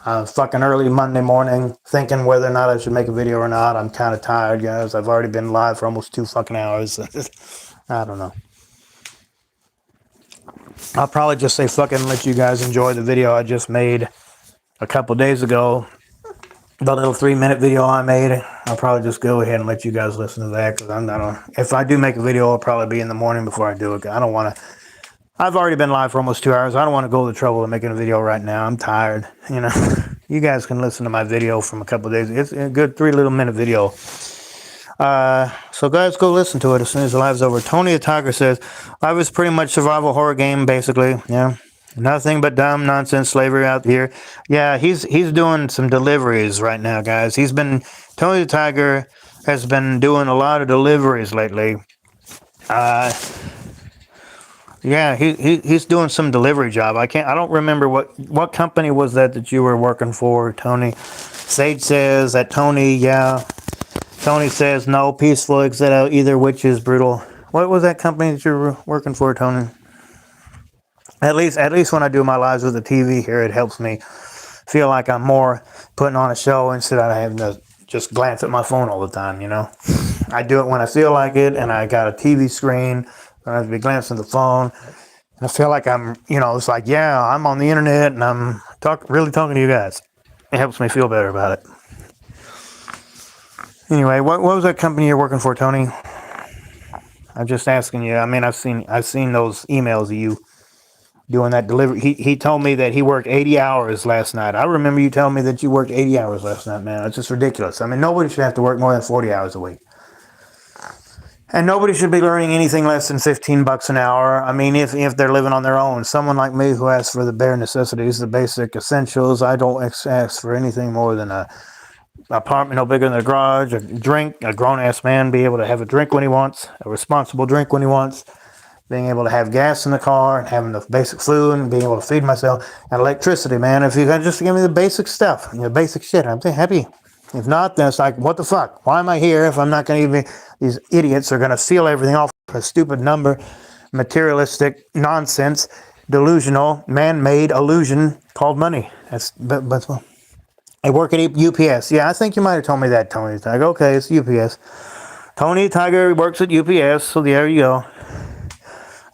Fucking early Monday morning, thinking whether or not I should make a video or not. I'm kind of tired, guys. I've already been live for almost 2 fucking hours. I don't know. I'll probably just say fucking let you guys enjoy the video I just made a couple days ago. The little 3-minute video I made. I'll probably just go ahead and let you guys listen to that, because if I do make a video, it'll probably be in the morning before I do it. I don't want to. I've already been live for almost 2 hours. I don't want to go to the trouble of making a video right now. I'm tired. You guys can listen to my video from a couple of days. It's a good 3-minute video. So guys, go listen to it as soon as the live's over. Tony the Tiger says, live is pretty much survival horror game, basically. Yeah. Nothing but dumb nonsense slavery out here. Yeah, he's doing some deliveries right now, guys. Tony the Tiger has been doing a lot of deliveries lately. Yeah, he's doing some delivery job. I don't remember what company was that you were working for, Tony. Sage says that Tony, yeah. Tony says no, peaceful, exit either, which is brutal. What was that company that you were working for, Tony? At least when I do my lives with the TV here, it helps me feel like I'm more putting on a show instead of having to just glance at my phone all the time, I do it when I feel like it, and I got a TV screen, I have to be glancing at the phone. And I feel like I'm, it's like, yeah, I'm on the internet, and I'm really talking to you guys. It helps me feel better about it. Anyway, what was that company you're working for, Tony? I'm just asking you. I mean, I've seen those emails of you doing that delivery. He told me that he worked 80 hours last night. I remember you telling me that you worked 80 hours last night, man. It's just ridiculous. I mean, nobody should have to work more than 40 hours a week. And nobody should be earning anything less than $15 an hour. I mean, if they're living on their own. Someone like me who asks for the bare necessities, the basic essentials, I don't ask for anything more than a apartment no bigger than a garage, a drink, a grown-ass man be able to have a drink when he wants, a responsible drink when he wants, being able to have gas in the car and having the basic food and being able to feed myself, and electricity, man. If you can just give me the basic stuff, basic shit, I'm happy. If not, then it's like, what the fuck? Why am I here if I'm not going to even... These idiots are going to seal everything off a stupid number, materialistic nonsense, delusional, man-made illusion called money. But I work at UPS. Yeah, I think you might have told me that, Tony Tiger. Okay, it's UPS. Tony Tiger works at UPS, so there you go.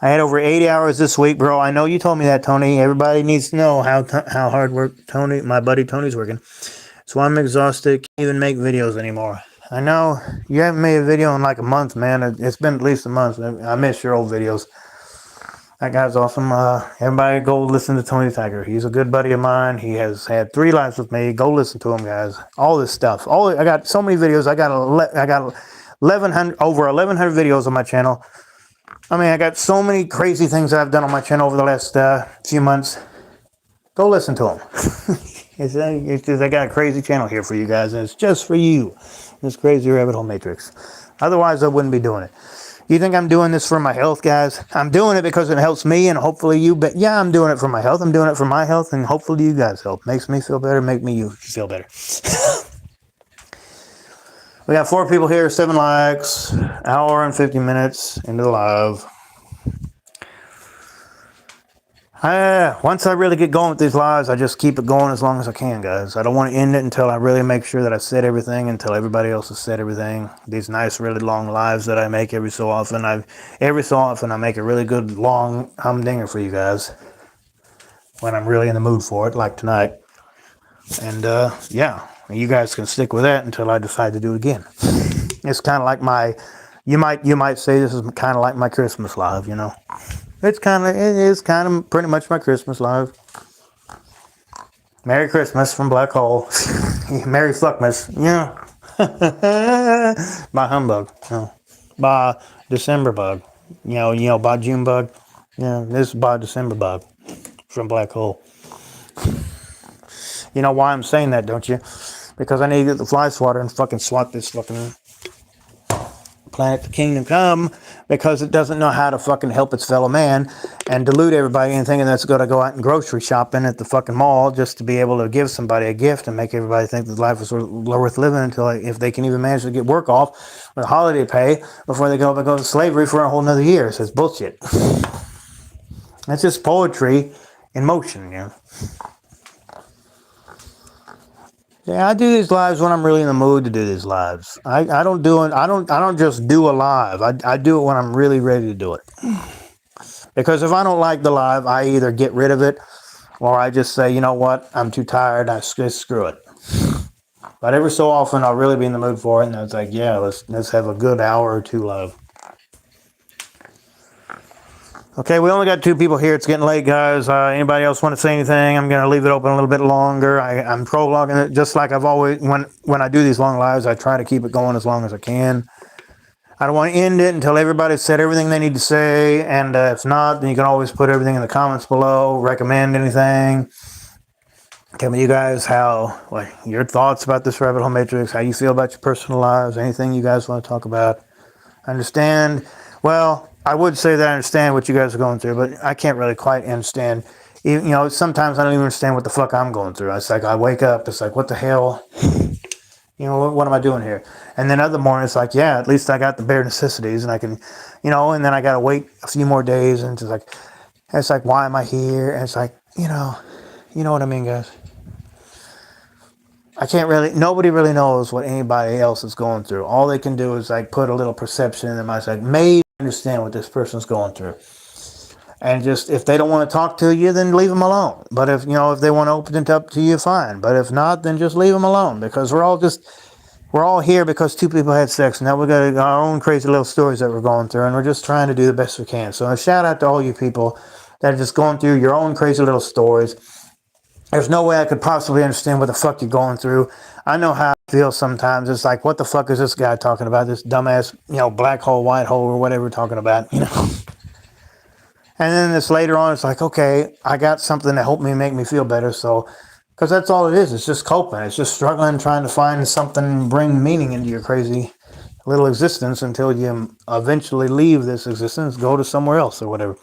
I had over 80 hours this week, bro. I know you told me that, Tony. Everybody needs to know how hard work Tony, my buddy Tony's working. So I'm exhausted. Can't even make videos anymore. I know you haven't made a video in like a month, man. It's been at least a month. I miss your old videos. That guy's awesome. Everybody go listen to Tony Tiger. He's a good buddy of mine. He has had 3 lives with me. Go listen to him, guys. All this stuff. I got so many videos. I got 1,100 over 1,100 videos on my channel. I mean, I got so many crazy things that I've done on my channel over the last few months. Go listen to them. It's just, I got a crazy channel here for you guys, and it's just for you. This crazy rabbit hole matrix. Otherwise, I wouldn't be doing it. You think I'm doing this for my health, guys? I'm doing it because it helps me and hopefully you. But yeah, I'm doing it for my health. I'm doing it for my health and hopefully you guys help. Makes me feel better. Make you feel better. We got 4 people here, 7 likes, hour and 50 minutes into the live. Once I really get going with these lives, I just keep it going as long as I can, guys. I don't want to end it until I really make sure that I said everything, until everybody else has said everything. These nice, really long lives that I make every so often, I make a really good, long humdinger for you guys when I'm really in the mood for it, like tonight. And, yeah, you guys can stick with that until I decide to do it again. It's kind of like you might say this is kind of like my Christmas live, you know. It is kind of pretty much my Christmas live. Merry Christmas from Black Hole. Merry Fuckmas. Yeah. By humbug. By December bug. You know, by June bug. Yeah, this is by December bug from Black Hole. You know why I'm saying that, don't you? Because I need to get the fly swatter and fucking swat this fucking planet to kingdom come, because it doesn't know how to fucking help its fellow man and delude everybody into thinking that's going to go out and grocery shopping at the fucking mall just to be able to give somebody a gift and make everybody think that life is worth living until if they can even manage to get work off with holiday pay before they go to slavery for a whole nother year. So it's bullshit. That's just poetry in motion, you know. Yeah, I do these lives when I'm really in the mood to do these lives. I don't just do a live. I do it when I'm really ready to do it. Because if I don't like the live, I either get rid of it or I just say, you know what, I'm too tired, I just screw it. But every so often I'll really be in the mood for it and it's like, yeah, let's have a good hour or 2 live. Okay, we only got 2 people here. It's getting late, guys. Anybody else want to say anything? I'm going to leave it open a little bit longer. I'm prologuing it just like I've always, when I do these long lives, I try to keep it going as long as I can. I don't want to end it until everybody's said everything they need to say, and if not, then you can always put everything in the comments below, recommend anything. Tell me, you guys, your thoughts about this rabbit hole matrix, how you feel about your personal lives, anything you guys want to talk about. I understand, well, I would say that I understand what you guys are going through, but I can't really quite understand. You know, sometimes I don't even understand what the fuck I'm going through. It's like I wake up, it's like, what the hell? You know, what am I doing here? And then other morning, it's like, yeah, at least I got the bare necessities, and I can, you know, and then I got to wait a few more days, and it's like, why am I here? And it's like, you know what I mean, guys? Nobody really knows what anybody else is going through. All they can do is like put a little perception in their mind. It's like, maybe understand what this person's going through. And just, if they don't want to talk to you, then leave them alone. But if they want to open it up to you, fine. But if not, then just leave them alone, because we're all here because 2 people had sex. Now we got our own crazy little stories that we're going through, and we're just trying to do the best we can. So a shout out to all you people that are just going through your own crazy little stories. There's no way I could possibly understand what the fuck you're going through. I know how I feel sometimes. It's like, what the fuck is this guy talking about? This dumbass, black hole, white hole, or whatever we're talking about. And then this later on, it's like, okay, I got something to help me make me feel better. So, because that's all it is. It's just coping. It's just struggling, trying to find something, bring meaning into your crazy little existence until you eventually leave this existence, go to somewhere else or whatever.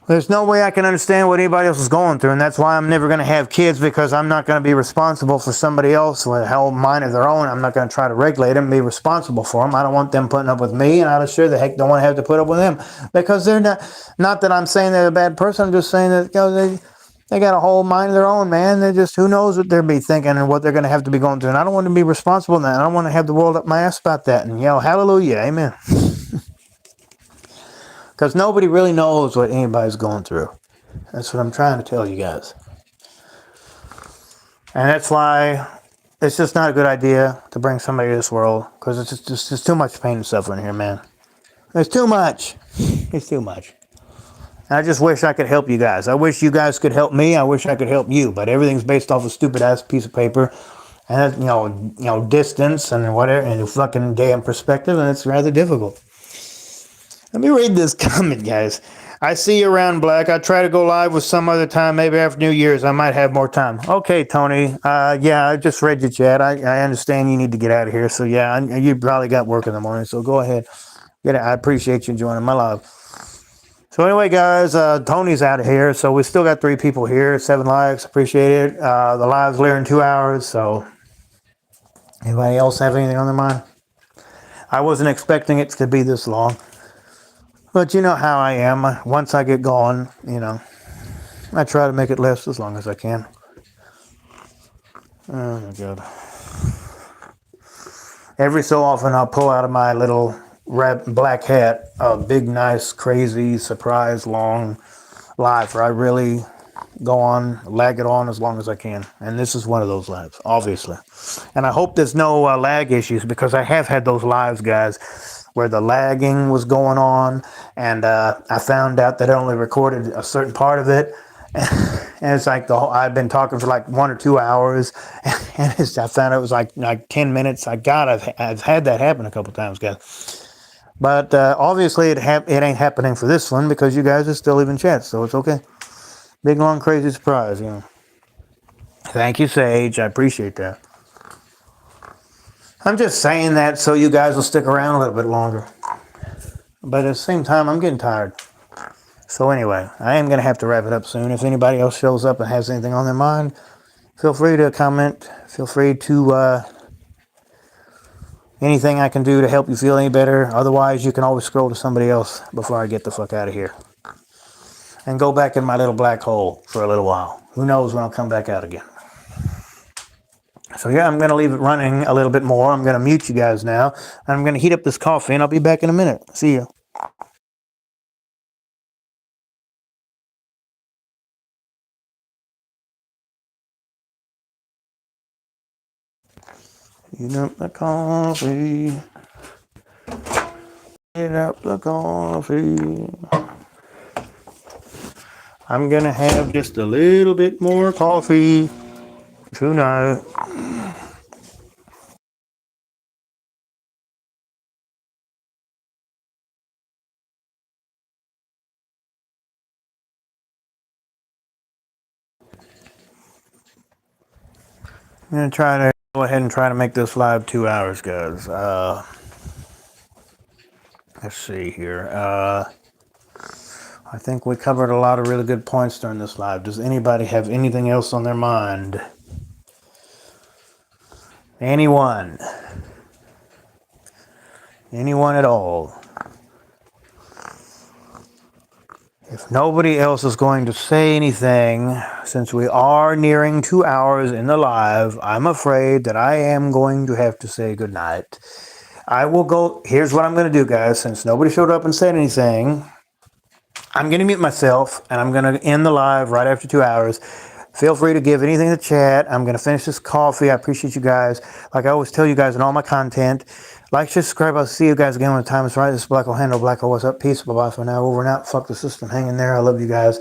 There's no way I can understand what anybody else is going through, and that's why I'm never going to have kids, because I'm not going to be responsible for somebody else with a hell mind of their own. I'm not going to try to regulate them and be responsible for them. I don't want them putting up with me, and I sure the heck don't want to have to put up with them, because they're not that I'm saying they're a bad person. I'm just saying that they got a whole mind of their own, man. They just, who knows what they'll be thinking and what they're going to have to be going through, and I don't want to be responsible in that. I don't want to have the world up my ass about that, and hallelujah, amen. Because nobody really knows what anybody's going through. That's what I'm trying to tell you guys. And that's why it's just not a good idea to bring somebody to this world, because it's just too much pain and suffering here, man. There's too much. It's too much. And I just wish I could help you guys. I wish you guys could help me. I wish I could help you. But everything's based off a stupid ass piece of paper, and distance and whatever, and fucking damn perspective, and it's rather difficult. Let me read this comment, guys. I see you around, Black. I try to go live with some other time, maybe after New Year's. I might have more time. Okay, Tony. Yeah, I just read your chat. I understand you need to get out of here. So, yeah, you probably got work in the morning. So, go ahead. I appreciate you joining my live. So, anyway, guys, Tony's out of here. So, we still got 3 people here. 7 likes. Appreciate it. The live's later in 2 hours. So, anybody else have anything on their mind? I wasn't expecting it to be this long. But you know how I am. Once I get going, I try to make it last as long as I can. Oh, my God. Every so often, I'll pull out of my little black hat a big, nice, crazy, surprise, long live where I really go on, lag it on as long as I can. And this is one of those lives, obviously. And I hope there's no lag issues, because I have had those lives, guys, where the lagging was going on, and I found out that it only recorded a certain part of it, and it's like I've been talking for like 1 or 2 hours, and I found out it was like 10 minutes. I've had that happen a couple times, guys. But obviously it ain't happening for this one, because you guys are still leaving chat, so it's okay. Big, long, crazy surprise, Thank you, Sage. I appreciate that. I'm just saying that so you guys will stick around a little bit longer. But at the same time, I'm getting tired. So anyway, I am going to have to wrap it up soon. If anybody else shows up and has anything on their mind, feel free to comment. Feel free to anything I can do to help you feel any better. Otherwise, you can always scroll to somebody else before I get the fuck out of here. And go back in my little black hole for a little while. Who knows when I'll come back out again. So yeah, I'm going to leave it running a little bit more. I'm going to mute you guys now. I'm going to heat up this coffee, and I'll be back in a minute. See you. Heat up the coffee. Heat up the coffee. I'm going to have just a little bit more coffee tonight. I'm going to try to go ahead and try to make this live 2 hours, guys. Let's see here. I think we covered a lot of really good points during this live. Does anybody have anything else on their mind? Anyone? Anyone at all? If nobody else is going to say anything, since we are nearing 2 hours in the live, I'm afraid that I am going to have to say goodnight. I will go. Here's what I'm going to do, guys. Since nobody showed up and said anything, I'm going to mute myself, and I'm going to end the live right after 2 hours. Feel free to give anything to chat. I'm going to finish this coffee. I appreciate you guys. Like I always tell you guys in all my content, like, share, subscribe. I'll see you guys again when the time is right. This is Black Hole Handle. Black Hole, what's up? Peace. Bye-bye for now. Over and out. Fuck the system. Hang in there. I love you guys.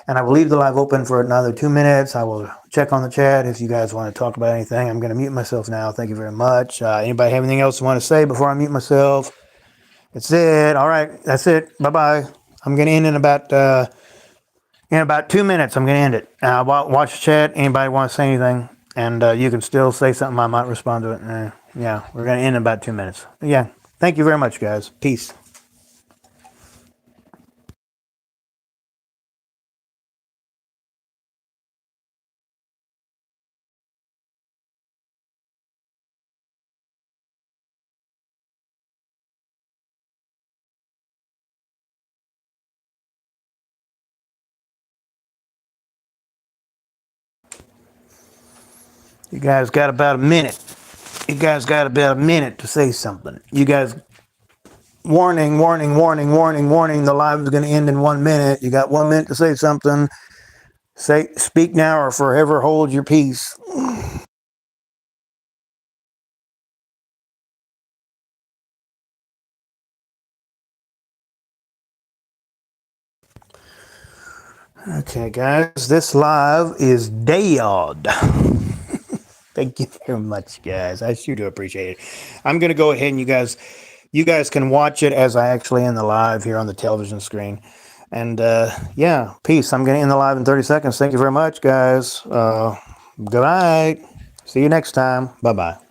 And I will leave the live open for another 2 minutes. I will check on the chat if you guys want to talk about anything. I'm going to mute myself now. Thank you very much. Anybody have anything else you want to say before I mute myself? That's it. All right. That's it. Bye-bye. I'm going to end in about 2 minutes. I'm going to end it. Watch the chat. Anybody want to say anything? And you can still say something. I might respond to it. Yeah, we're going to end in about 2 minutes. Yeah. Thank you very much, guys. Peace. You guys got about a minute. You guys got about a minute to say something. You guys, warning, warning, warning, warning, warning. The live is going to end in 1 minute. You got 1 minute to say something. Speak now or forever hold your peace. Okay, guys, this live is dead. Thank you very much, guys. I sure do appreciate it. I'm going to go ahead and you guys can watch it as I actually end the live here on the television screen. And yeah, peace. I'm going to end the live in 30 seconds. Thank you very much, guys. Good night. See you next time. Bye-bye.